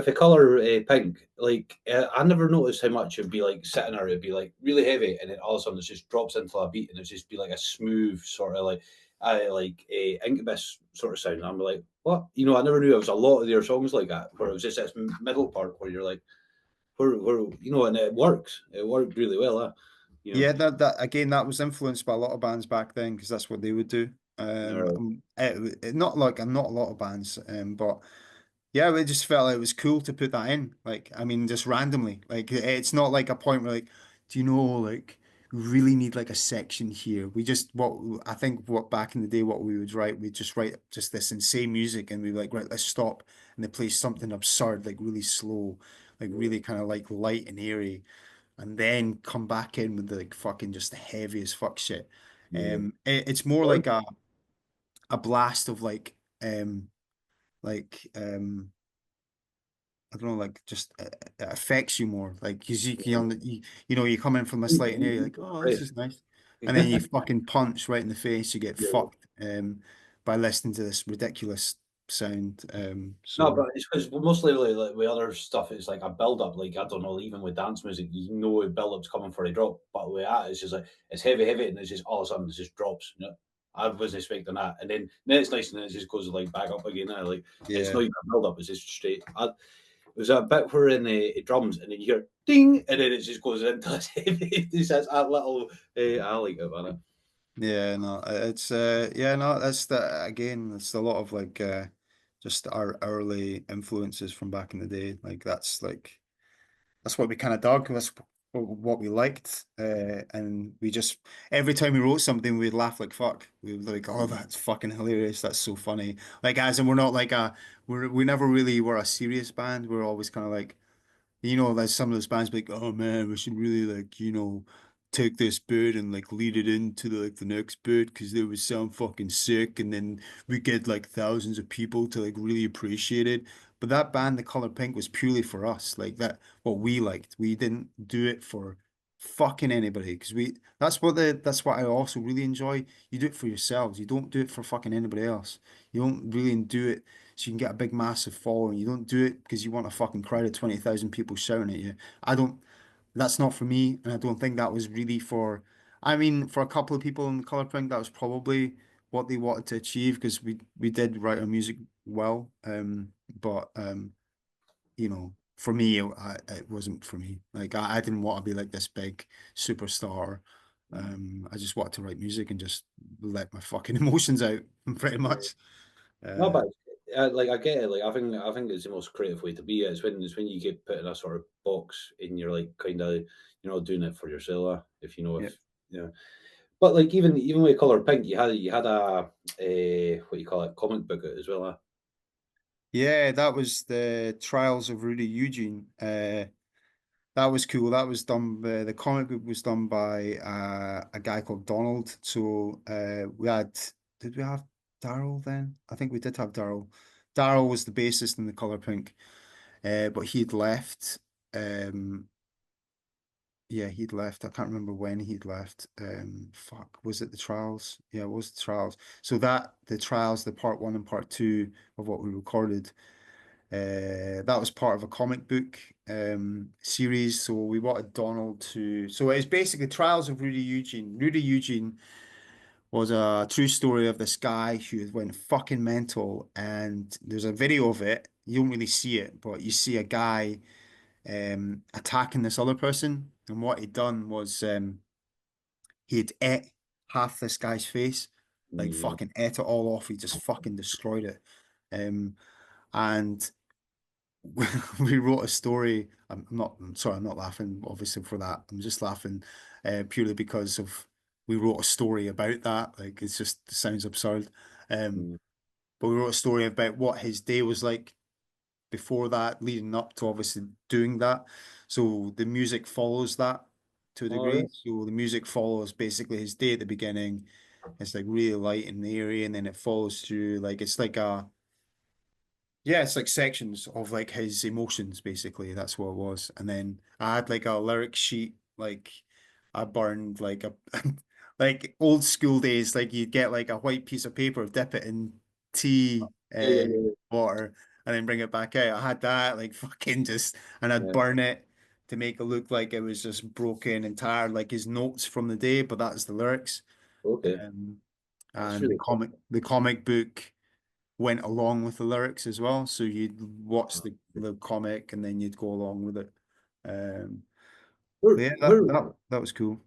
a color pink, like I never noticed how much it'd be like sitting there. It'd be like really heavy, and then all of a sudden it just drops into a beat, and it's just be like a smooth sort of like like a Incubus sort of sound. And I'm like, what? You know, I never knew there was a lot of their songs like that, where it was just this middle part where you're like, where you know, and it works. It worked really well. You know, Yeah, that again, that was influenced by a lot of bands back then because that's what they would do. Alright. Not like not a lot of bands, but yeah, we just felt like it was cool to put that in. Like, I mean, just randomly. Like, it's not like a point where like, do you know, like, we really need like a section here. We just I think what back in the day, what we would write, we'd just write just this insane music, and we like, right, let's stop, and they play something absurd, like really slow, like really kind of like light and airy, and then come back in with like fucking just the heaviest fuck shit. Yeah. It's more like a blast of like I don't know, like just it affects you more. Like, cause you know, you come in from a slight and you're like, oh, this Right. is nice, and then you fucking punch right in the face. You get Yeah. fucked by listening to this ridiculous sound. No, So but it's because mostly like with other stuff, it's like a build up. Like I don't know, even with dance music, you know, a build up's coming for a drop. But with that, it's just like it's heavy, heavy, and it's just all of a sudden it just drops. You know, I wasn't expecting that, and then it's nice, and then it just goes like back up again. Like it's yeah, not even a build up; it's just straight. There's a bit where in the drums, and then you hear ding, and then it just goes into this heavy. It's that little. I like it, man. yeah, no, it's yeah, no, that's the again, it's a lot of like just our early influences from back in the day. Like that's what we kind of dug. That's what we liked. And we just, every time we wrote something, we'd laugh like fuck. We would like, oh, that's fucking hilarious. That's so funny. Like, as and we're not like we never really were a serious band. We're always kind of like, you know, there's some of those bands be like, oh man, we should really like, you know, take this bit and like lead it into the next bit because they would sound fucking sick, and then we get like thousands of people to like really appreciate it. But that band, The Color Pink, was purely for us, like that what we liked. We didn't do it for fucking anybody because that's what I also really enjoy. You do it for yourselves. You don't do it for fucking anybody else. You don't really do it so you can get a big massive following. You don't do it because you want a fucking crowd of 20,000 people shouting at you. I don't, that's not for me, and I don't think that was really for I mean, for a couple of people in Color Pink, that was probably what they wanted to achieve because we did write our music well. But you know, for me, it wasn't for me. Like I didn't want to be like this big superstar. I just wanted to write music and just let my fucking emotions out, pretty much. No, Uh, but like I get it. Like I think it's the most creative way to be. It's when you get put in a sort of box and you're like kind of doing it for yourself. If you know yeah. if you know. But like even with Color Pink, you had what you call it, comic book as well. Yeah, that was the Trials of Rudy Eugene. That was cool. That was done by, the comic book was done by a guy called Donald. So we had, did we have Daryl then? I think we did have Daryl. Daryl was the bassist in the Color Pink, but he'd left. Um, yeah, he'd left. I can't remember when he'd left. Fuck, was it the Trials? Yeah, it was the Trials. So that the Trials, the part one and part two of what we recorded. That was part of a comic book series. So we wanted Donald to. So it's basically Trials of Rudy Eugene. Rudy Eugene was a true story of this guy who went fucking mental, and there's a video of it. You don't really see it, but you see a guy attacking this other person, and what he'd done was he'd ate half this guy's face, like Yeah. fucking ate it all off. He just fucking destroyed it. And we wrote a story. I'm sorry, I'm not laughing, obviously, for that. I'm just laughing purely because of we wrote a story about that. Like it's just it sounds absurd. Um, Mm. but we wrote a story about what his day was like before that, leading up to obviously doing that. So the music follows that to a All right. degree. So the music follows basically his day at the beginning. It's like really light and airy, and then it follows through like it's like a yeah, it's like sections of like his emotions, basically. That's what it was. And then I had like a lyric sheet, like I burned like a like old school days, like you'd get like a white piece of paper, dip it in tea, Yeah, yeah, yeah, water, and then bring it back out. I had that like fucking just, and I'd yeah. burn it to make it look like it was just broken and tired, like his notes from the day, but that's the lyrics. Okay, Um, that's and really cool. the comic book went along with the lyrics as well. So you'd watch the comic and then you'd go along with it. Um, Where, but yeah, where, that was cool.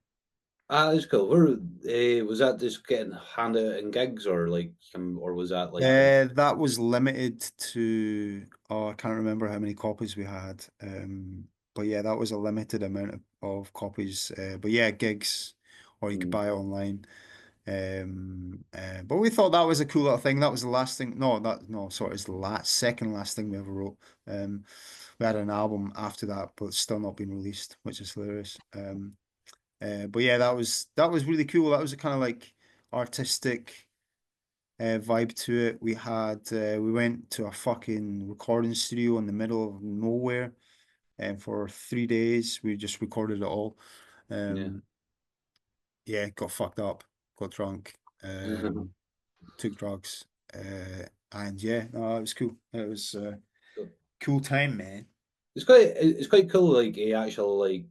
that's cool. Where was that just getting handed out in gigs, or like, or was that like in? That was limited to oh, I can't remember how many copies we had. But yeah, that was a limited amount of copies. But yeah, gigs or you could Mm, buy it online. But we thought that was a cool little thing. That was the last thing. No, sorry, it's the last second last thing we ever wrote. We had an album after that, but it's still not been released, which is hilarious. But yeah, that was really cool. That was a kind of like artistic vibe to it. We went to a fucking recording studio in the middle of nowhere, and for 3 days we just recorded it all. yeah. Um, yeah, got fucked up, got drunk, took drugs, and yeah, no, it was cool. It was a cool time, man. It's quite cool. Like a actual like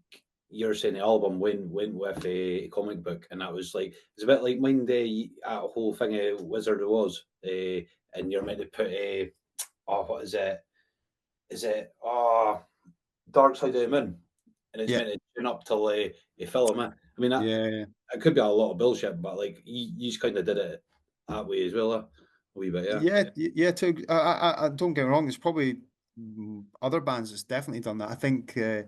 you're saying the album went with a comic book, and that was like it's a bit like mine day at a whole thing of Wizard of Oz, and you're meant to put a what is it? Is it Dark Side of the Moon, and it's Yeah, meant to tune up till a film. I mean that yeah, it could be a lot of bullshit, but like you just kind of did it that way as well, a wee bit, yeah. yeah. Too. I don't get me wrong. There's probably other bands that's definitely done that. I think, yeah,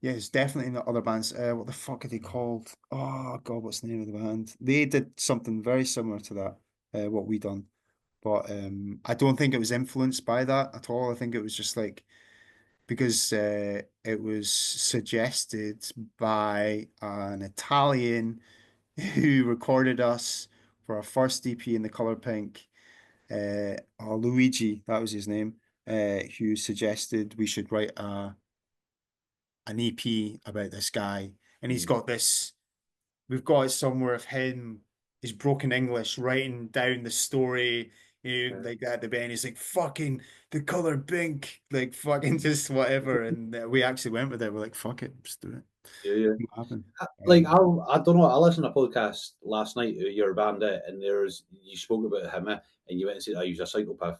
it's definitely in the other bands. What the fuck are they called? Oh God, what's the name of the band? They did something very similar to that. What we done, but I don't think it was influenced by that at all. I think it was just like because it was suggested by an Italian who recorded us for our first EP in the Color Pink. Luigi, that was his name, who suggested we should write an EP about this guy, and he's Mm. got this. We've got it somewhere of him. His broken English writing down the story. Yeah. Like at the end, he's like fucking the color pink, like fucking just whatever. And we actually went with it. We're like, fuck it, just do it. Yeah, yeah. What happened? Like I don't know. I listened to a podcast last night of your band, and you spoke about him, and you went and said, "I use a psychopath."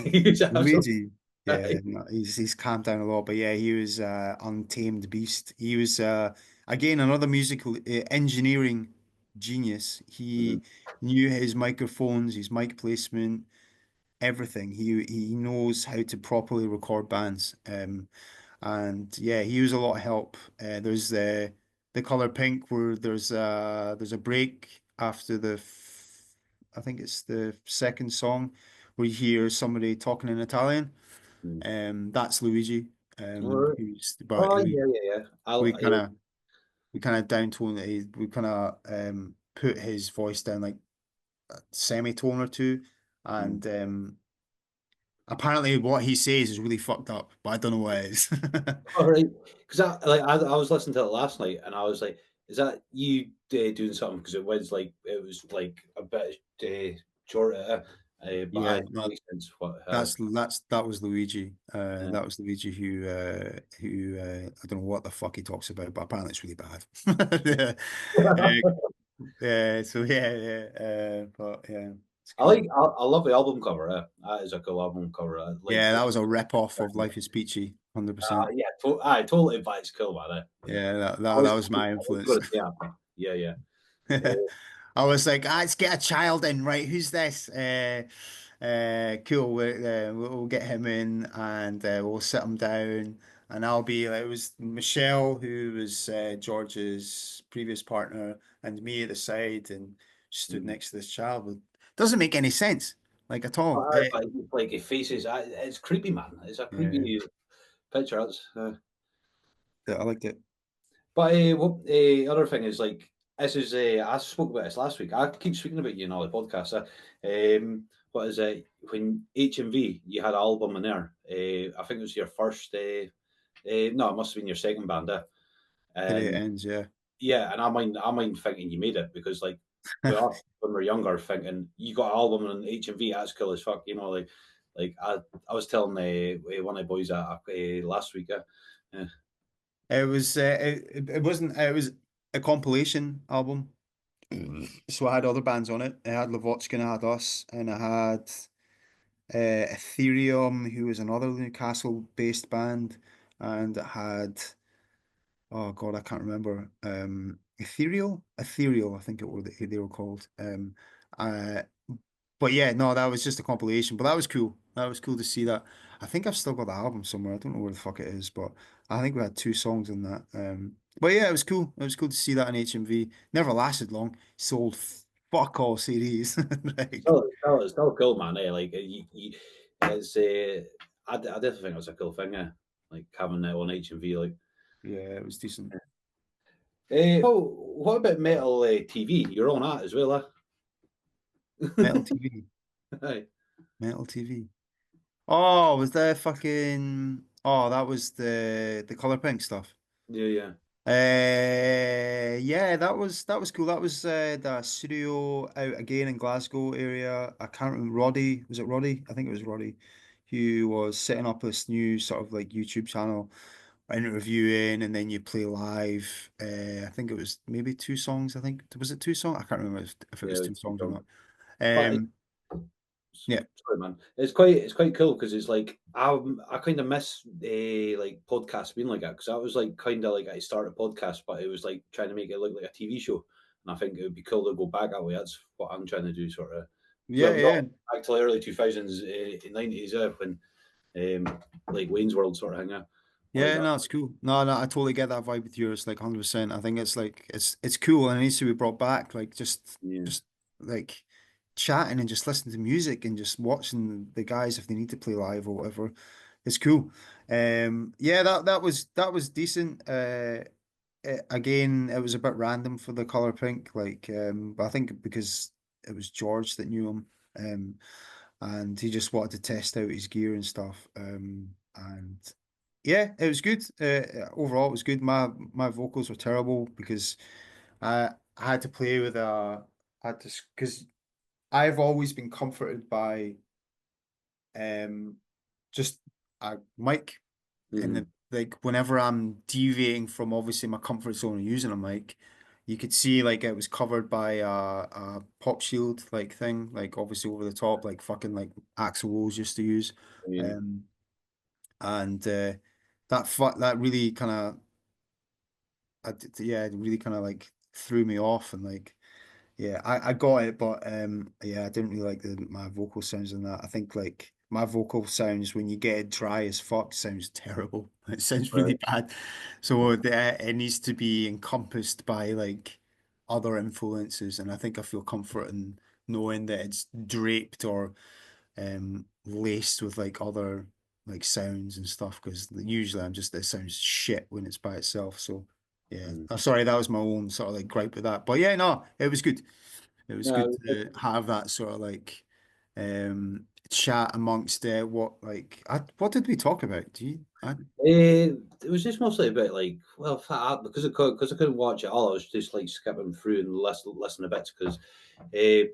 He's absolutely Luigi, yeah, no, he's calmed down a lot, but yeah, he was untamed beast. He was again another musical engineering genius. Mhm. He knew his microphones, his mic placement, everything. He knows how to properly record bands. And yeah, he was a lot of help. There's the Color Pink where there's a break after I think it's the second song where you hear somebody talking in Italian. Mm. That's Luigi. All right. But Oh yeah, yeah, yeah. we kind of we kind of downtone it. We kind of put his voice down like a semitone or two, Mm. and apparently what he says is really fucked up, but I don't know what it is. All right. Because I was listening to it last night, and I was like, "Is that you doing something?" Because it was like a bit short, but Yeah, it no, makes sense. What? that was Luigi. Yeah. That was Luigi who I don't know what the fuck he talks about, but apparently it's really bad. Yeah, so but yeah, it's cool. I love the album cover. That is a cool album cover. Yeah, that was a rip-off of Life is Peachy, 100%. Yeah, I totally, but it's cool, man. Yeah, I that was, was my I was influence. gonna say that. Yeah, yeah. I was like, let's get a child in, right? Who's this? Cool. We'll get him in, and we'll sit him down. And I'll be like, it was Michelle, who was George's previous partner, and me at the side, and stood Mm. next to this child. It doesn't make any sense, like at all. But like it faces, it's creepy, man. It's a Yeah, creepy picture. I liked it. But what other thing is like this is I spoke about this last week. I keep speaking about you in all the podcasts. What is it when HMV you had an album in there? I think it was your first. No, it must have been your second band. Today it And ends, yeah. yeah, and I mind thinking you made it because like we are when we're younger thinking you got an album on HMV. That's cool as fuck. You know, like I was telling one of the boys last week. Yeah. It was it wasn't it was a compilation album. So I had other bands on it. I had Lavochkin, I had us, and I had Ethereum, who was another Newcastle-based band, and it had oh God, I can't remember. Ethereal, I think they were called. Uh, but yeah, no, that was just a compilation. But that was cool. That was cool to see that. I think I've still got the album somewhere. I don't know where the fuck it is, but I think we had two songs in that. But yeah, it was cool. It was cool to see that in HMV. Never lasted long. Sold fuck all CDs. Like, Still cool, man. Like it's I definitely think it was a cool thing. Like having that on HMV. Like, yeah, it was decent. what about metal TV? You're on that as well, Metal TV. Aye. Metal TV. Oh, was there fucking that was the color pink stuff. Yeah, yeah, Yeah, that was cool. That was the studio out again in Glasgow area. I can't remember Roddy. Was it Roddy? I think it was Roddy, who was setting up this new sort of like YouTube channel, interviewing, and then you play live. I think it was maybe two songs. I think was it two songs? I can't remember if it yeah. was two songs or not. But Yeah. sorry, man. It's quite cool because it's like I kind of miss like podcasts being like that because I was like kind of like I started a podcast, but it was like trying to make it look like a TV show, and I think it would be cool to go back that way. That's what I'm trying to do, sort of. Yeah, Well, not yeah. back to the early 2000s, 90s, when like Wayne's World sort of thing. I like Yeah, that. no, it's cool. No, no, I totally get that vibe with yours, like 100%. I think it's like it's cool and it needs to be brought back. Like Yeah. just like chatting and just listening to music and just watching the guys if they need to play live or whatever. It's cool. Yeah, that was decent. Again, it was a bit random for the color pink, like but I think because it was George that knew him, and he just wanted to test out his gear and stuff. And yeah, it was good. Overall, it was good. My vocals were terrible because I had to play with I had to because I've always been comforted by um just a mic in Hmm. the like whenever I'm deviating from obviously my comfort zone of using a mic, you could see like it was covered by a pop shield like thing, like obviously over the top, like fucking like Axl Rose used to use. I mean, Um, and that really kind of yeah, it really kind of like threw me off and like yeah, I got it, but yeah, I didn't really like my vocal sounds in that. I think like my vocal sounds when you get it dry as fuck sounds terrible. It sounds really right. bad. So it needs to be encompassed by like other influences, and I think I feel comfort in knowing that it's draped or laced with like other like sounds and stuff because usually I'm just it sounds shit when it's by itself. So yeah, Mm. sorry, that was my own sort of like gripe with that. But yeah, no, it was good. It was good No, to have that sort of like chat amongst what did we talk about? it was just mostly about like, well, because I couldn't watch it all, I was just like skipping through and listen a bit because,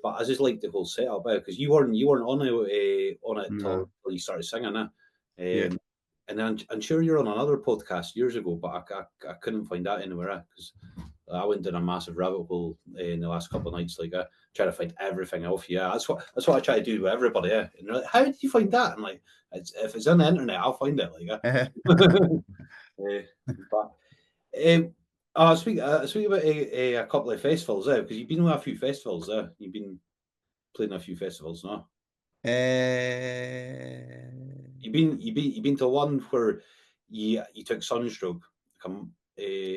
but I just liked the whole setup because you weren't on it No. till you started singing Yeah. it. And I'm sure you're on another podcast years ago, but I couldn't find that anywhere because I went down a massive rabbit hole in the last couple of nights. Like I try to find everything off. Yeah, that's what I try to do with everybody. Yeah, and they're like, "How did you find that?" And like, if it's on the internet, I'll find it. Like, but speak about a couple of festivals there because you've been to a few festivals there. You've been playing a few festivals, no? You've been to one where you took Sunstroke. Come,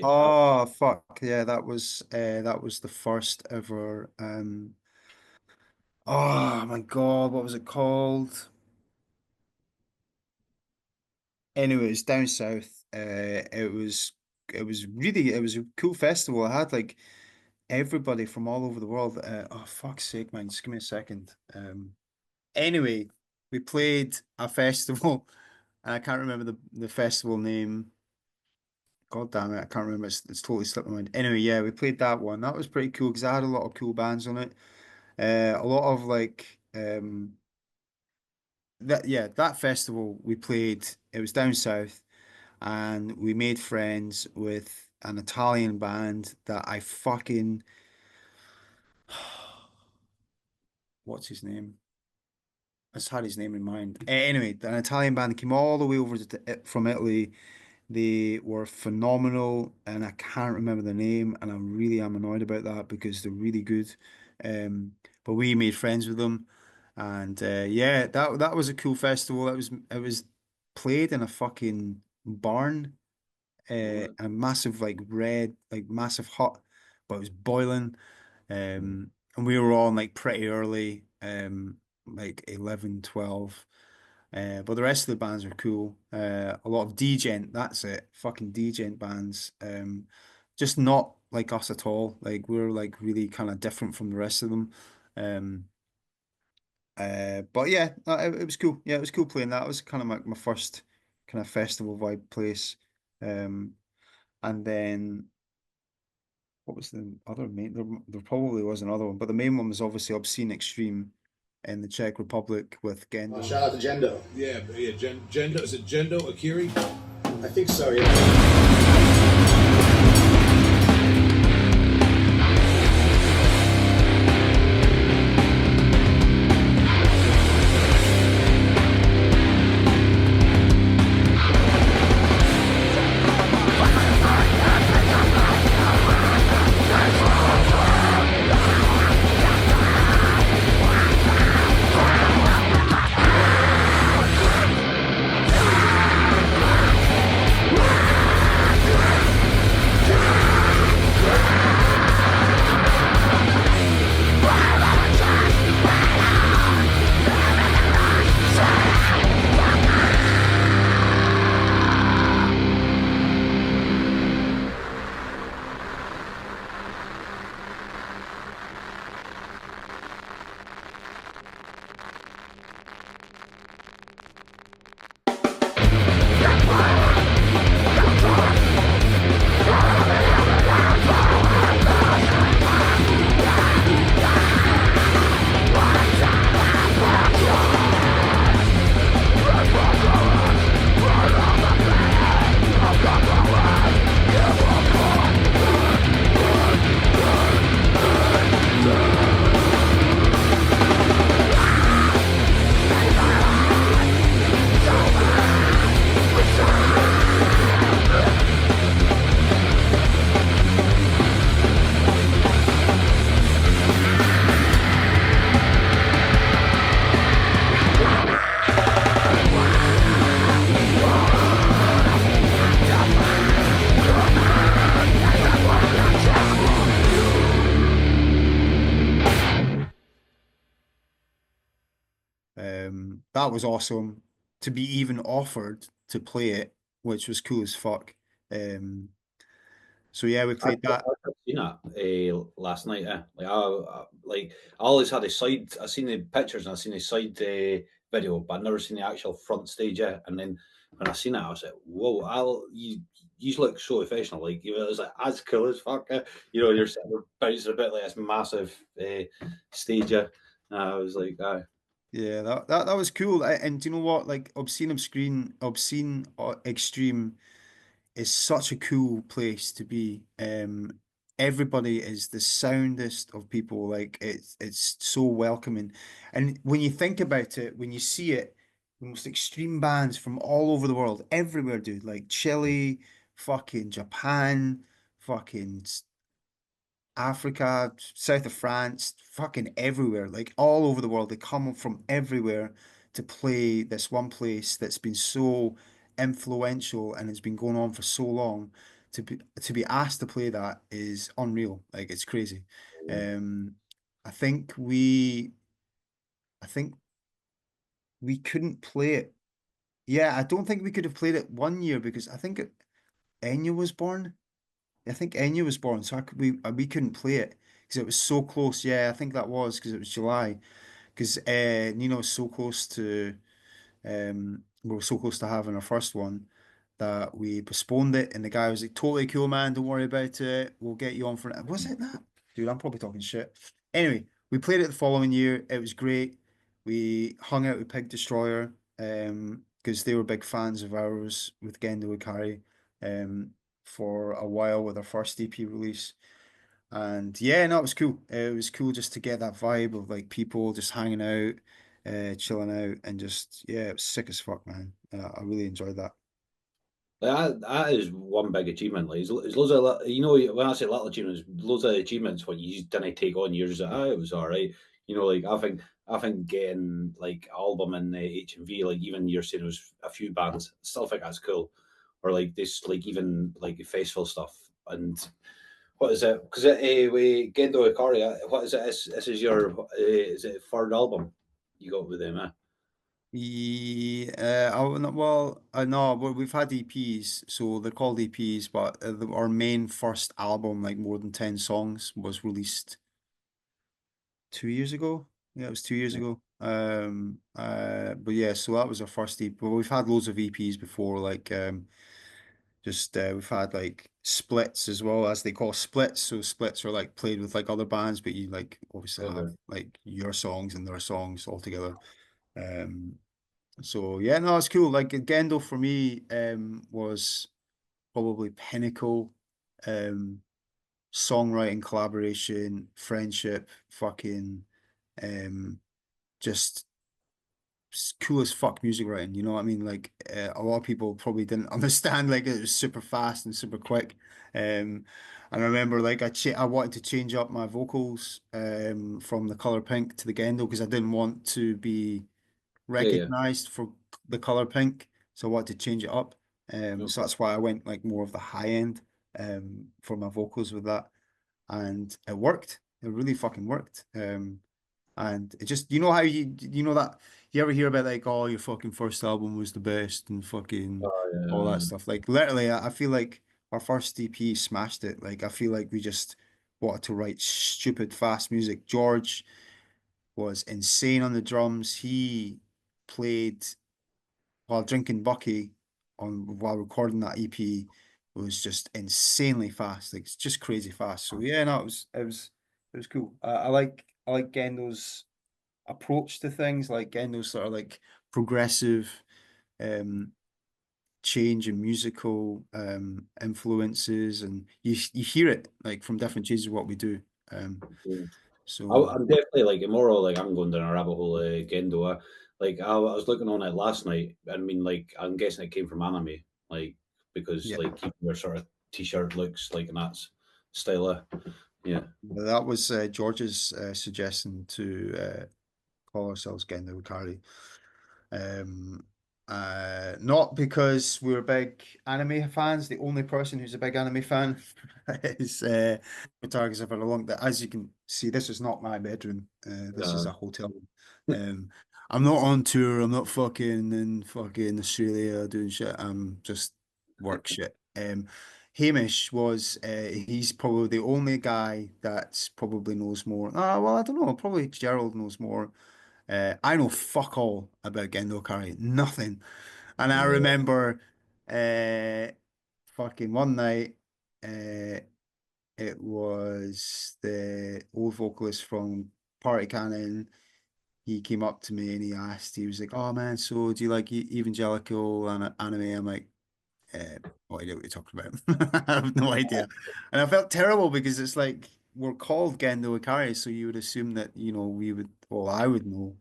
Oh fuck yeah, that was the first ever oh my God, what was it called? Anyways, down south, it was a cool festival. I had like everybody from all over the world. Oh fuck's sake, man, just give me a second. Anyway, we played a festival, and I can't remember the festival name. God damn it, I can't remember. It's totally slipped my mind. Anyway, yeah, we played that one. That was pretty cool because I had a lot of cool bands on it. A lot of like that festival we played. It was down south, and we made friends with an Italian band that I fucking what's his name? I just had his name in mind. Anyway, an Italian band came all the way over from Italy. They were phenomenal, and I can't remember the name, and I really am annoyed about that because they're really good. But we made friends with them, and yeah, that was a cool festival. It was played in a fucking barn, a massive like red, like massive hut, but it was boiling. And we were on like pretty early, like 11, 12. But the rest of the bands are cool. A lot of djent, that's it. Fucking djent bands. Just not like us at all. Like we're like really kind of different from the rest of them. Um, but yeah, it was cool. Yeah, it was cool playing that. It was kind of my first kind of festival vibe place. Um, and then what was the other main? There probably was another one, but the main one was obviously Obscene Extreme in the Czech Republic with Gendo. Shout out to Gendo. Yeah, Gendo. Is it Gendo Ikari? I think so, yeah. that was awesome to be even offered to play it, which was cool as fuck. So yeah, we played that. I've seen it last night. Like I always had a side. I seen the pictures and I seen a side video, but I never seen the actual front stage yet. And then when I seen it, I was like, "Whoa! You look so professional." Like it was like as cool as fuck. You know, you're sitting there bouncing a bit like this massive stage. I was like, Yeah, that was cool. And do you know what? Like Obscene Extreme is such a cool place to be. Everybody is the soundest of people. Like it's so welcoming. And when you think about it, when you see it, the most extreme bands from all over the world, everywhere, dude. Like Chile, fucking Japan, fucking Africa, south of France, fucking everywhere, like all over the world. They come from everywhere to play this one place that's been so influential and it's been going on for so long. To be asked to play that is unreal. Like it's crazy. Um, I think we I think we couldn't play it. Yeah, I don't think we could have played it one year because I think Enya was born. I think Enya was born, so we couldn't play it because it was so close. Yeah, I think that was because it was July. Because Nino was so close to we were so close to having our first one that we postponed it, and the guy was like, "Totally cool, man. Don't worry about it. We'll get you on for it." Was it that? Dude, I'm probably talking shit. Anyway, we played it the following year. It was great. We hung out with Pig Destroyer because they were big fans of ours with Gendo Ikari for a while with our first EP release. And yeah, no, it was cool. It was cool just to get that vibe of like people just hanging out, chilling out, and just yeah, it was sick as fuck, man. I really enjoyed that. that is one big achievement. Like, it's loads of you know when I say little achievements, loads of achievements what you didn't take on. You're just like, it was all right. You know, like I think getting like album in HMV, like even you're saying it was a few bands, still think that's cool. Or like this, like even like festival stuff. And what is it? Because with Gendo Ikari, what is it? This is your is it third album you got with them? No, well, we've had EPs, so they're called EPs, but our main first album, like more than 10 songs, was released 2 years ago. Yeah, it was 2 years Yeah. ago. But yeah, so that was our first EP. But we've had loads of EPs before, like just we've had like splits as well, as they call splits. So splits are like played with like other bands, but you like obviously have Okay. like your songs and their songs all together. Um, so yeah, no, it's cool. Like Gendo for me was probably pinnacle songwriting, collaboration, friendship, fucking just cool as fuck music writing. You know what I mean? Like a lot of people probably didn't understand like it was super fast and super quick. And I remember like I wanted to change up my vocals from the Color Pink to the Gendo because I didn't want to be Yeah. recognized for the color pink, so I wanted to change it up. So Okay. that's why I went like more of the high end for my vocals with that, and it worked. It really fucking worked. And it just you know how you know that you ever hear about like oh your fucking first album was the best and fucking Oh all that yeah. stuff. Like literally, I feel like our first EP smashed it. Like I feel like we just wanted to write stupid fast music. George was insane on the drums. He played while drinking Bucky on while recording that EP was just insanely fast. Like it's just crazy fast. So yeah, no, it was cool. I like Gendo's approach to things, like Gendo's sort of like progressive um change in musical influences, and you hear it like from different changes of what we do. Um Yeah. so I'm definitely like immoral. Like I'm going down a rabbit hole. Gendo. I was looking on it last night. I mean, like I'm guessing it came from anime. Like because yeah. like keeping your sort of t-shirt looks like and that's style. Yeah. That was George's suggestion to call ourselves Gendo Ikari. Um, not because we're big anime fans. The only person who's a big anime fan is Targus ever along. That as you can see, this is not my bedroom. This is Uh, a hotel. Um, I'm not on tour. I'm not fucking in fucking Australia doing shit. I'm just work shit. Hamish was he's probably the only guy that's probably knows more. Well, I don't know. Probably Gerald knows more. I know fuck all about Gendo Ikari. Nothing. And I Yeah. remember fucking one night, it was the old vocalist from Party Cannon. He came up to me and he asked, he was like, "Oh man, so do you like evangelical and anime?" I'm like, no idea what you're talking about. I have no idea. And I felt terrible because it's like we're called Gendo Ikari, so you would assume that, you know, we would, well, I would know.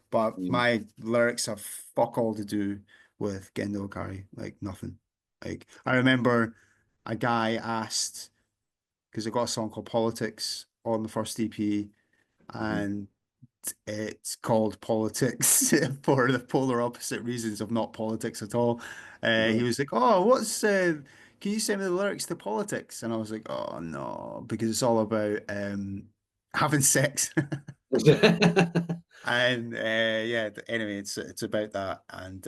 But Mm. my lyrics have fuck all to do with Gendo Ikari, like nothing. Like I remember a guy asked, because I got a song called Politics on the first EP, Mhm. and it's called Politics for the polar opposite reasons of not politics at all. He Mhm. was like, "Oh, can you send me the lyrics to Politics?" And I was like, "Oh no," because it's all about having sex. And yeah, anyway, it's about that. And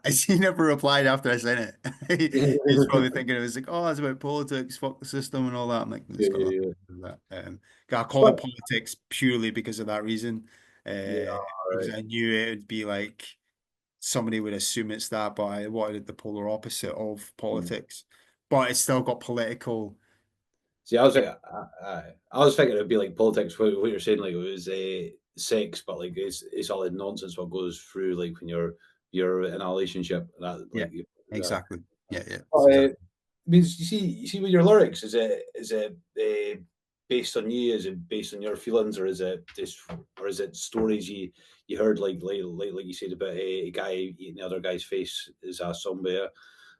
he never replied after I sent it. He's probably thinking it was like, "Oh, it's about politics, fuck the system and all that." I'm like, "No, it's Yeah, got yeah, nothing yeah. to do with that." I called it But politics purely because of that reason. yeah, Because all I knew it would be like somebody would assume it's that, but I wanted the polar opposite of right. politics. But it's still got political. See, I was like, I was thinking it'd be like politics. What you're saying, like it was sex, but like it's all the nonsense what goes through, like when you're in a relationship. That Yeah, like, exactly. Yeah, yeah, but, it's exactly. means you see with your lyrics, is it based on you? Is it based on your feelings, or is it just, or is it stories you heard like you said about a guy eating the other guy's face is a zombie, or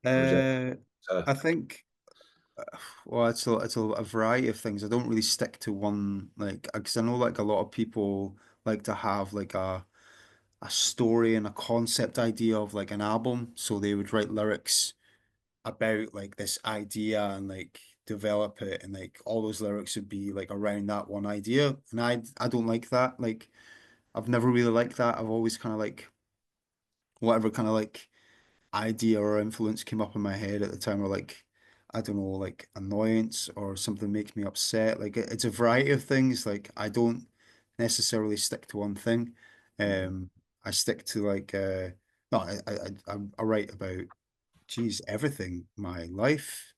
is it? Uh, Uh, I think. Well, it's a variety of things. I don't really stick to one like because I know like a lot of people like to have like a story and a concept idea of like an album, so they would write lyrics about like this idea and like develop it, and like all those lyrics would be like around that one idea. And I don't like that. Like I've never really liked that. I've always kind of like whatever kind of like idea or influence came up in my head at the time, or like I don't know, like annoyance or something makes me upset. Like it's a variety of things. Like I don't necessarily stick to one thing. mhm. I stick to like no, I write about geez everything, my life,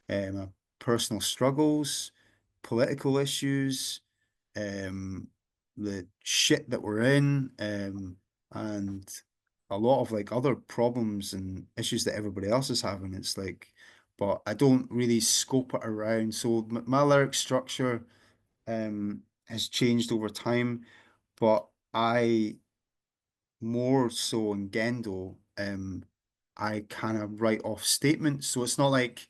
my personal struggles, political issues, um, the shit that we're in, and a lot of like other problems and issues that everybody else is having. It's like, but I don't really scope it around. So my lyric structure has changed over time, but I more so in Gendo, I kind of write off statements. So it's not like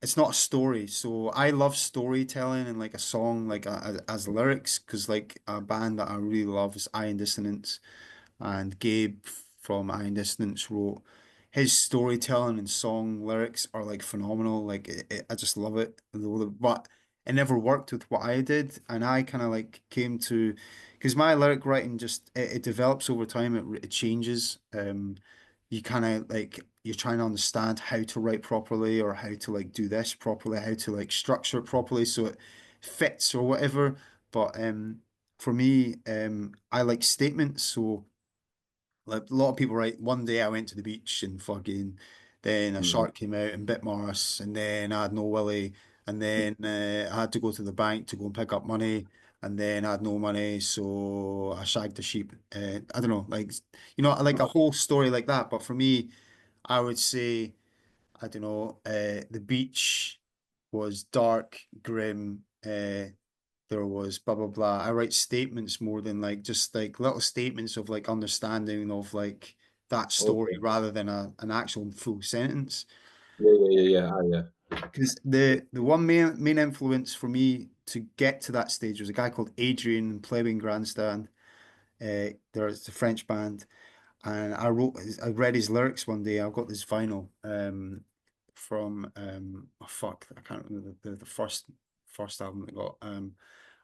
it's not a story. So I love storytelling and like a song like as lyrics because like a band that I really love is Iron Dissonance, and Gabe from Iron Dissonance wrote his storytelling and song lyrics are like phenomenal. Like I just love it. But it never worked with what I did, and I kind of like came to because my lyric writing just it develops over time. It changes. You kind of like you're trying to understand how to write properly or how to like do this properly, how to like structure it properly so it fits or whatever. But for me, I like statements. So like a lot of people write, one day I went to the beach and fucking then a Mhm. shark came out and bit my arse, and then I had no willy, and then I had to go to the bank to go and pick up money, and then I had no money, so I shagged a sheep. I don't know, like like a whole story like that. But for me, I would say, I don't know, the beach was dark, grim. There was blah blah blah. I write statements more than like just like little statements of like understanding of like that story Okay. rather than an actual full sentence. Yeah, yeah, yeah, yeah. Yeah. Because the one main influence for me to get to that stage was a guy called Adrian Plebeian Grandstand. There's a French band, and I read his lyrics one day. I got this vinyl from oh fuck, I can't remember the first album that I got.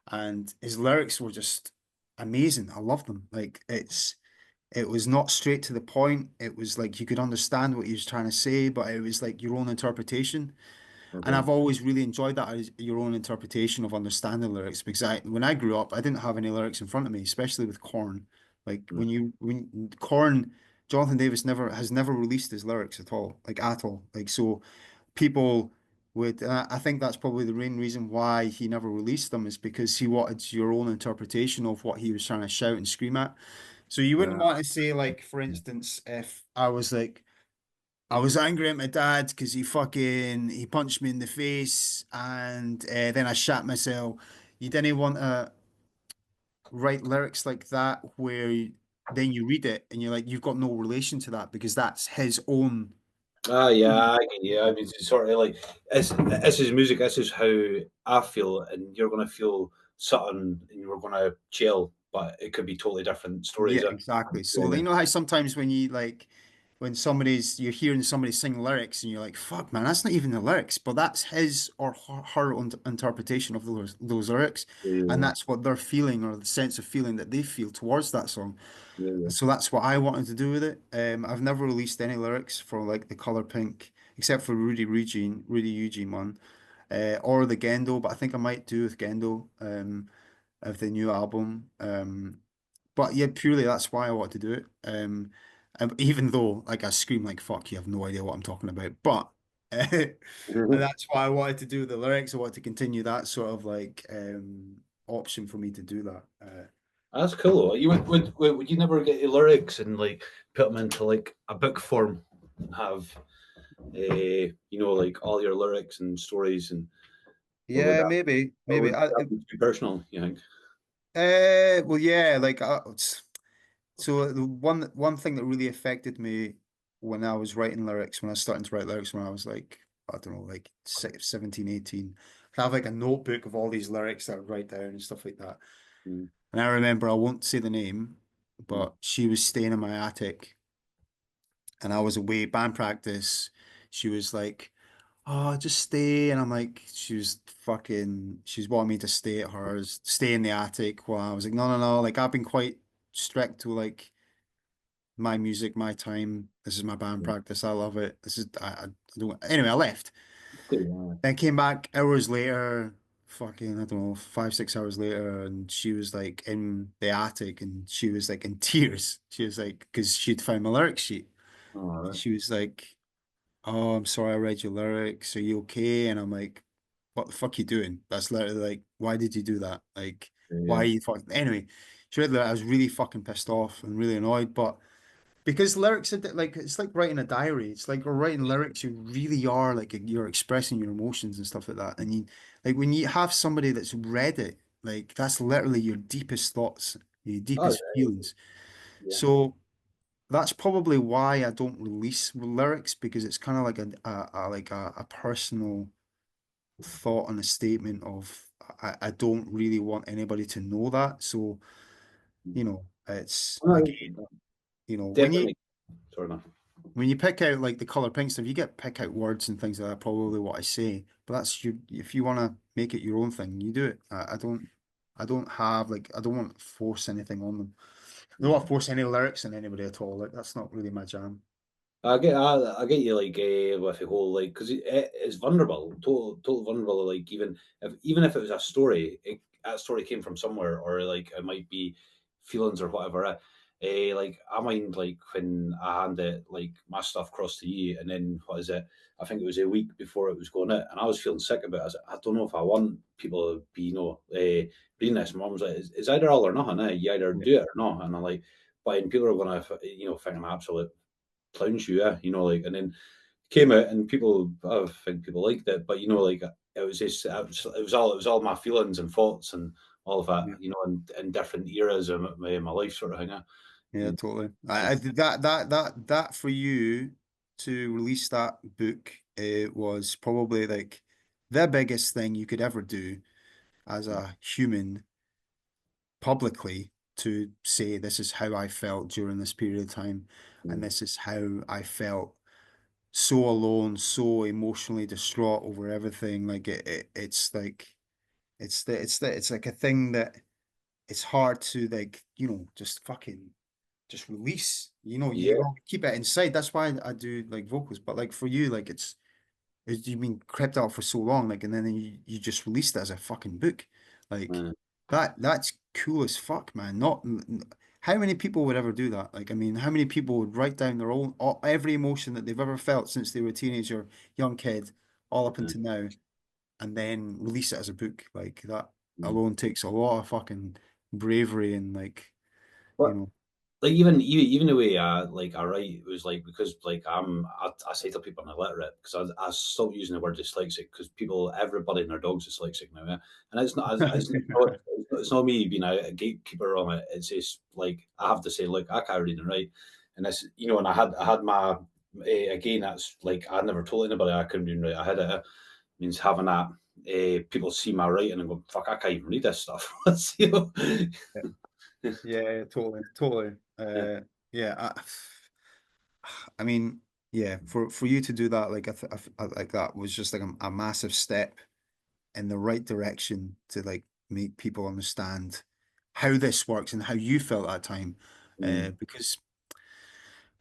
And his lyrics were just amazing. I love them. Like it was not straight to the point. It was like you could understand what he was trying to say, but it was like your own interpretation. And Okay. I've always really enjoyed that as your own interpretation of understanding lyrics because when I grew up, I didn't have any lyrics in front of me, especially with Korn. Like Mm. when Korn, Jonathan Davis has never released his lyrics at all, like at all. Like so people would, I think that's probably the main reason why he never released them is because he wanted your own interpretation of what he was trying to shout and scream at. So you wouldn't Yeah. want to say like, for instance, if I was like, I was angry at my dad because he punched me in the face and then I shat myself. You didn't want to write lyrics like that where then you read it and you're like, you've got no relation to that because that's his own. Ah, yeah, I get you. I mean, it's sort of like this is music. This is how I feel, and you're gonna feel something, and you're gonna chill, but it could be totally different stories. Yeah, exactly. So you know how sometimes when you like when you're hearing somebody sing lyrics and you're like, fuck man, that's not even the lyrics, but that's his or her own interpretation of those lyrics, and Yeah, that's what they're feeling or the sense of feeling that they feel towards that song. yeah, yeah. So that's what I wanted to do with it. I've never released any lyrics for like the Color Pink, except for Rudy Eugene one, or the Gendo, but I think I might do with Gendo, of the new album. But yeah, purely that's why I wanted to do it. And even though like I scream like fuck, you have no idea what I'm talking about. But and that's why I wanted to do the lyrics. I wanted to continue that sort of like option for me to do that. That's cool. You would you never get your lyrics and like put them into like a book form and have like all your lyrics and stories and or would Yeah, maybe, or maybe. would that be too personal? You think? Well, yeah, like so the one thing that really affected me when I was writing lyrics, when I was starting to write lyrics when I was like, I don't know, like 17, 18, I have like a notebook of all these lyrics that I would write down and stuff like that. Mm, And I remember, I won't say the name, mm. but she was staying in my attic and I was away band practice. She was like, oh, just stay. And I'm like, she's wanting me to stay at hers, stay in the attic. Well, I was like, no, no, no. Like, I've been quite strict to like my music, my time. This is my band practice. I love it. I don't, anyway, I left. Yeah. Then came back hours later, fucking, I don't know, 5, 6 hours later. And she was like in the attic and she was like in tears. She was like, because she'd found my lyric sheet. All And right. she was like, oh, I'm sorry, I read your lyrics. Are you okay? And I'm like, what the fuck you doing? That's literally like, why did you do that? Like, why are Yeah. you fucking anyway? She read that. I was really fucking pissed off and really annoyed, but because lyrics are like it's like writing a diary. It's like or writing lyrics. You really are like you're expressing your emotions and stuff like that. And you like when you have somebody that's read it, like that's literally your deepest thoughts, your Oh, deepest feelings. yeah. So that's probably why I don't release lyrics because it's kind of like a personal thought and a statement of I don't really want anybody to know that. So, it's Yeah. again, Definitely. Sorry, man. when you pick out like the color pink stuff, you get pick out words and things like that, probably what I say. But that's you if you want to make it your own thing, you do it. I don't have like I don't want to force anything on them. I don't want to force any lyrics on anybody at all. Like that's not really my jam. I get you like with the whole like because it's vulnerable, total vulnerable. Like even if it was a story, that story came from somewhere, or like it might be feelings or whatever. Like I mind like when I handed like my stuff across to you, and then what is it? I think it was a week before it was going out, and I was feeling sick about it. I was like, I don't know if I want people to be reading this. Mum was like, it's either all or nothing. You either Yeah. do it or not. And I'm like, but then people are gonna think I'm absolute clown shoe, yeah, like, and then came out and people, I think people liked it, but like it was just, it was all my feelings and thoughts and all of that, Yeah. in different eras of my life, sort of thing. Yeah, Yeah. totally. I did that for you to release that book. It was probably like the biggest thing you could ever do as a human publicly to say this is how I felt during this period of time, and Mm. this is how I felt so alone, so emotionally distraught over everything. Like it's like it's like a thing that it's hard to like, just fucking just release. Yeah. You keep it inside. That's why I do like vocals. But like for you, like you've been crept out for so long, like, and then you just released it as a fucking book. Like Mm. that's cool as fuck, man. How many people would ever do that? Like, I mean, how many people would write down their own every emotion that they've ever felt since they were a teenager, young kid, all up Mm. until now, and then release it as a book? Like that Mm. alone takes a lot of fucking bravery and like, you But know. like even the way I write was like because like I say to people I'm illiterate because I stopped using the word dyslexic because everybody and their dog's dyslexic now, yeah? And it's not me being a gatekeeper on it. It's just like I have to say, look, I can't read and write, and this and I had my again that's like I never told anybody I couldn't read and write. I had it means having that people see my writing and go, fuck, I can't even read this stuff. Yeah, totally. Yeah. Yeah, I mean, yeah, for you to do that, like like that was just like a massive step in the right direction to like make people understand how this works and how you felt at that time. Mm. Because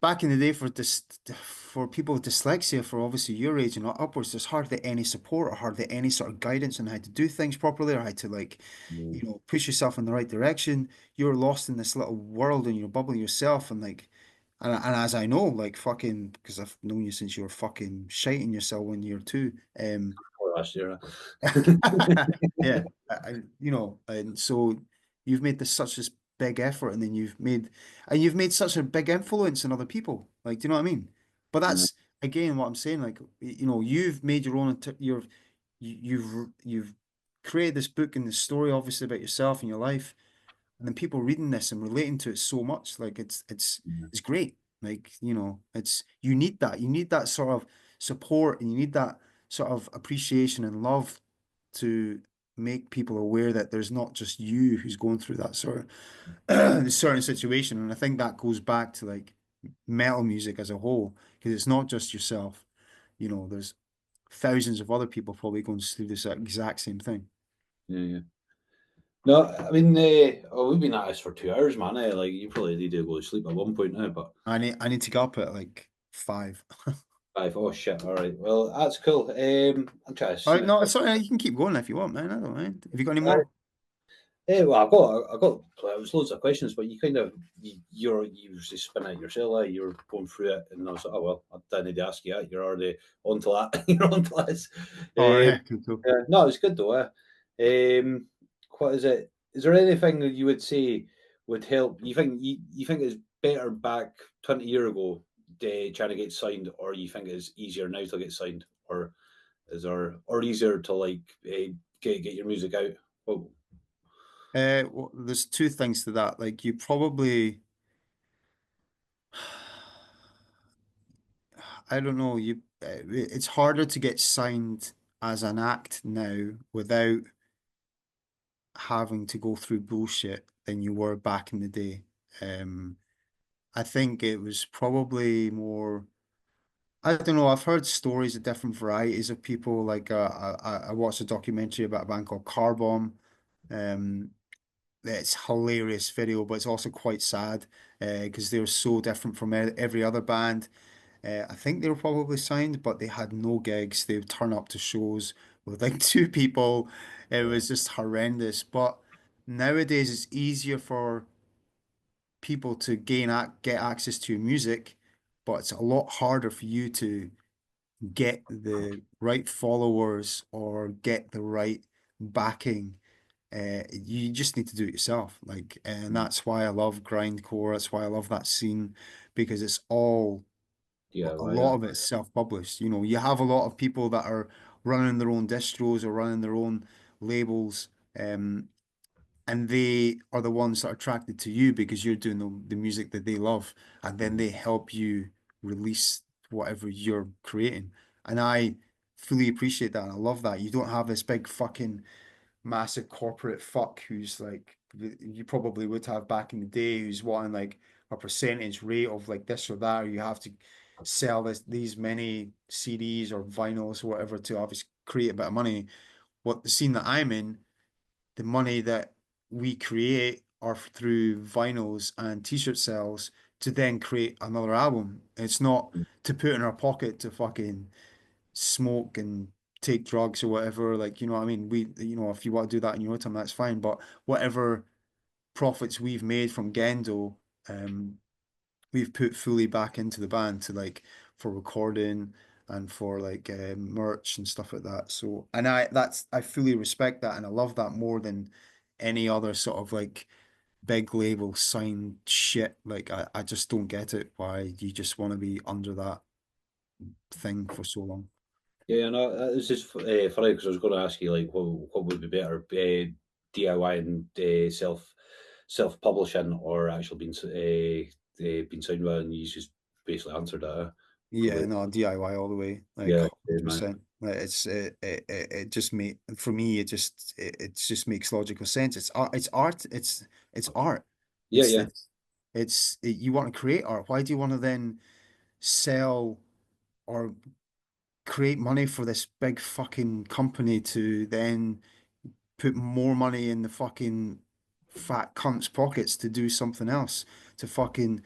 back in the day for people with dyslexia, for obviously your age and upwards, there's hardly any support or hardly any sort of guidance on how to do things properly or how to like, Mm. push yourself in the right direction. You're lost in this little world and you're bubbling yourself and like, and as I know, like fucking, because I've known you since you were fucking shiting yourself when you were two. Last year. Yeah, and so you've made such this big effort, and then you've made such a big influence on other people. Like, do you know what I mean? But Mm. that's again what I'm saying. Like, you've made your own. You've created this book and this story, obviously about yourself and your life, and then people reading this and relating to it so much. Like, it's great. Like, it's you need that. You need that sort of support, and you need that sort of appreciation and love to make people aware that there's not just you who's going through that sort of certain situation. And I think that goes back to like metal music as a whole, because it's not just yourself. There's thousands of other people probably going through this exact same thing. Yeah, yeah. No, I mean, we've been at this for 2 hours, man. Like, you probably need to go to sleep at one point now, but I need to get up at like 5. five. Oh shit! All right. Well, that's cool. I'm trying to All see. right, no, sorry, you can keep going if you want, man. I don't mind. Have you got any more? Well, I got. It was loads of questions, but you kind of you was just spinning it yourself. You were going through it, and I was like, oh well, I don't need to ask you that. You're already onto that. You're onto this. Oh, Um, yeah, cool. yeah, no, it's good though. What is it? Is there anything that you would say would help? You think it's better back 20 years ago, trying to get signed, or you think it's easier now to get signed, or or easier to like get your music out? Well, Well, there's two things to that. Like, you probably, I don't know, it's harder to get signed as an act now without having to go through bullshit than you were back in the day. I think it was probably more. I don't know. I've heard stories of different varieties of people. Like, I watched a documentary about a band called Car Bomb. Um, it's hilarious video, but it's also quite sad because they're so different from every other band. I think they were probably signed, but they had no gigs. They would turn up to shows with like two people. It yeah. was just horrendous. But nowadays, it's easier for people to get access to your music, but it's a lot harder for you to get the right followers or get the right backing. You just need to do it yourself. Like, and that's why I love grindcore. That's why I love that scene, because it's all Yeah, a well, lot yeah. of it's self-published. You have a lot of people that are running their own distros or running their own labels, and they are the ones that are attracted to you because you're doing the music that they love, and then they help you release whatever you're creating. And I fully appreciate that. And I love that. You don't have this big fucking massive corporate fuck who's like you probably would have back in the day, who's wanting like a percentage rate of like this or that, or you have to sell these many CDs or vinyls or whatever to obviously create a bit of money. What the scene that I'm in, the money that we create are through vinyls and t-shirt sales to then create another album. It's not to put in our pocket to fucking smoke and take drugs or whatever. Like, you know what I mean? If you want to do that in your own time, that's fine. But whatever profits we've made from Gendo, we've put fully back into the band to like for recording and for like merch and stuff like that. So, and I fully respect that and I love that more than any other sort of like big label signed shit. Like I just don't get it why you just want to be under that thing for so long. Yeah, no, it's just funny because I was going to ask you like what would be better, DIY and self publishing, or actually being signed with, and you just basically answered that. Yeah, no, DIY all the way, like Yeah, man. 100%. Like it just for me it just makes logical sense. It's art, it's art. Yeah, yeah. You want to create art. Why do you want to then sell or create money for this big fucking company to then put more money in the fucking fat cunt's pockets to do something else, to fucking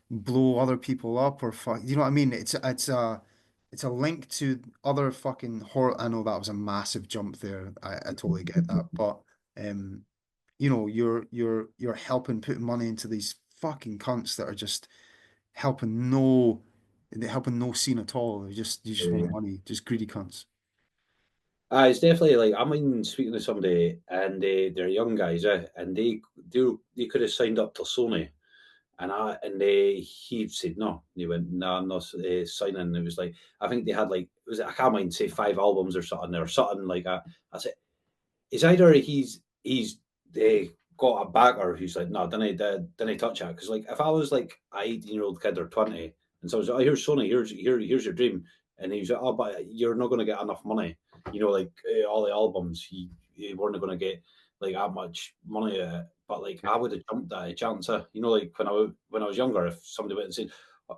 blow other people up or fuck, you know what I mean? It's a link to other fucking horror. I know that was a massive jump there. I totally get that, but you're helping put money into these fucking cunts that are just helping they're helping no scene at all. You just want Yeah. money, just greedy cunts. It's definitely like I'm in speaking to somebody, and they're young guys, and they could have signed up to Sony, and he said no. He went, no, I'm not signing. And it was like I think they had like I can't mind say 5 albums or something like that. I said it's either he's got a backer who's like, no, didn't touch that. Because like if I was like a 18-year-old kid or 20, and so I was like, oh, here's Sony, here's your dream, and he's like, oh, but you're not going to get enough money, like all the albums, you weren't going to get like that much money. But like I would have jumped at a chance. Like when I was younger, if somebody went and said,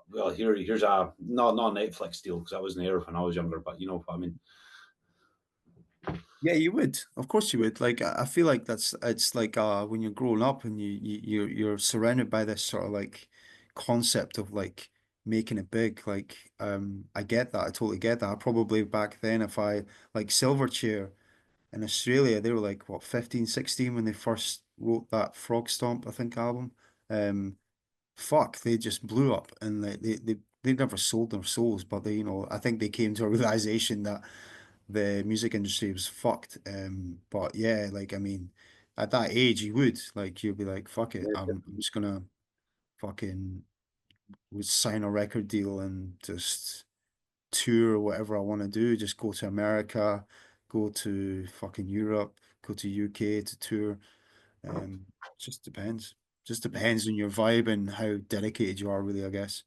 well, here's a not a Netflix deal because I wasn't there when I was younger, but you know what I mean. Yeah, you would. Of course you would. Like I feel like it's like when you're growing up and you're surrounded by this sort of like concept of like making it big. Like I get that. I totally get that. I probably back then if I like Silverchair in Australia, they were like what 15, 16 when they first wrote that Frog Stomp, I think, album. Fuck, they just blew up and they never sold their souls, but I think they came to a realization that the music industry was fucked. But yeah, like I mean, at that age, you would like you'd be like, fuck it, I'm just gonna fucking would sign a record deal and just tour whatever I want to do. Just go to America, go to fucking Europe, go to UK to tour. Just depends. Just depends on your vibe and how dedicated you are, really, I guess.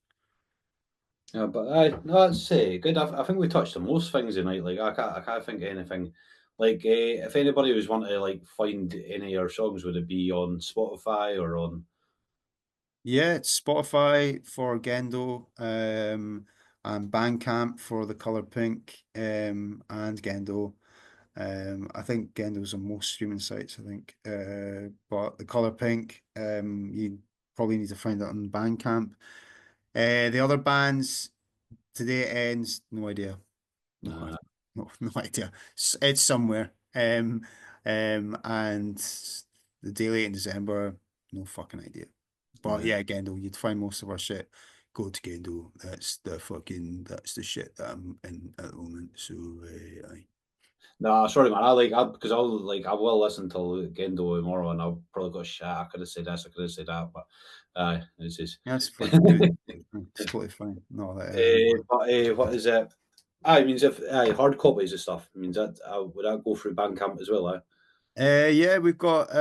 Yeah, but I no, that's good. I think we touched on most things tonight. Like I can't think of anything. Like if anybody was wanting to like find any of our songs, would it be on Spotify or on? Yeah, it's Spotify for Gendo, and Bandcamp for The Color Pink, and Gendo. I think Gendo's on most streaming sites, I think. But The Color Pink, you probably need to find it on Bandcamp. The other bands, Today It Ends, no idea. No, Uh, no idea. It's somewhere. And The Day Late in December, no fucking idea. But uh, yeah, Gendo, you'd find most of our shit. Go to Gendo. That's the shit that I'm in at the moment. So, aye. no, sorry, man. Because I will listen to Gendo tomorrow, and I'll probably go shit. I could have said this, I could have said that, but it's just. That's fine, dude. It's totally fine. No, But what is it? I means if hard copies of stuff, means that would that go through Bandcamp as well? Yeah, we've got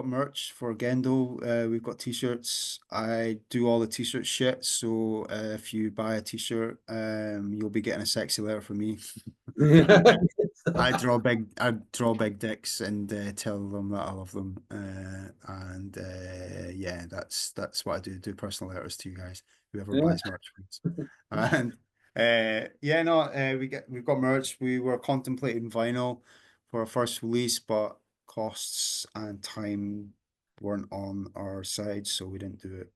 merch for Gendo. We've got t-shirts. I do all the t-shirt shit. So if you buy a t-shirt, you'll be getting a sexy letter from me. I draw big dicks and tell them that I love them. And yeah, that's what I do. Do personal letters to you guys, whoever Yeah. buys merch. And yeah, no, we've got merch. We were contemplating vinyl for our first release, but costs and time weren't on our side, so we didn't do it.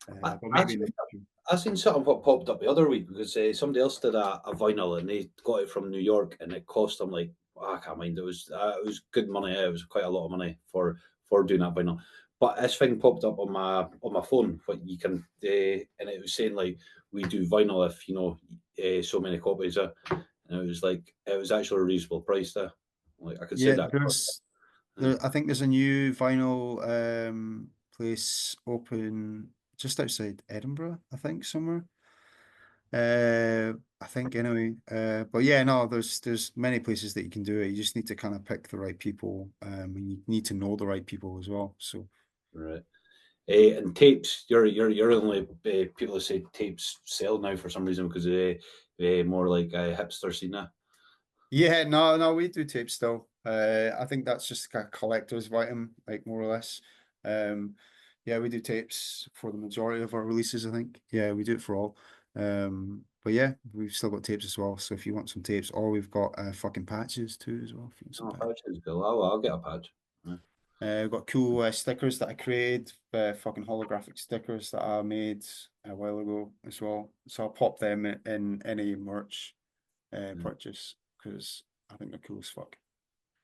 I- But maybe in the future. I seen something what popped up the other week because somebody else did a vinyl and they got it from New York and it cost them like I can't mind, it was good money. It was quite a lot of money for doing that vinyl. But this thing popped up on my phone, what you can and it was saying like we do vinyl if so many copies, and it was like it was actually a reasonable price there. Like I could say Yeah, that. I think there's a new vinyl place open just outside Edinburgh, I think somewhere. I think anyway. But yeah, no, there's many places that you can do it. You just need to kind of pick the right people, and you need to know the right people as well. So Right. And tapes, you're only people who say tapes sell now for some reason because more like a hipster scene now. yeah, no, we do tape still. I think that's just a collector's item, like more or less. Yeah, we do tapes for the majority of our releases, I think. Yeah, we do it for all. But yeah, we've still got tapes as well. So if you want some tapes, or we've got fucking patches too as well. If you want some patches. Patch is cool. I'll get a patch. We've got cool stickers that I created, fucking holographic stickers that I made a while ago as well. So I'll pop them in any merch purchase because I think they're cool as fuck.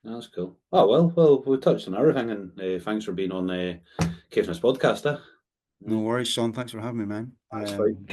That's cool. Oh well, we touched on everything, and thanks for being on the caithness podcast. No worries, Sean. Thanks for having me, man. That's fine.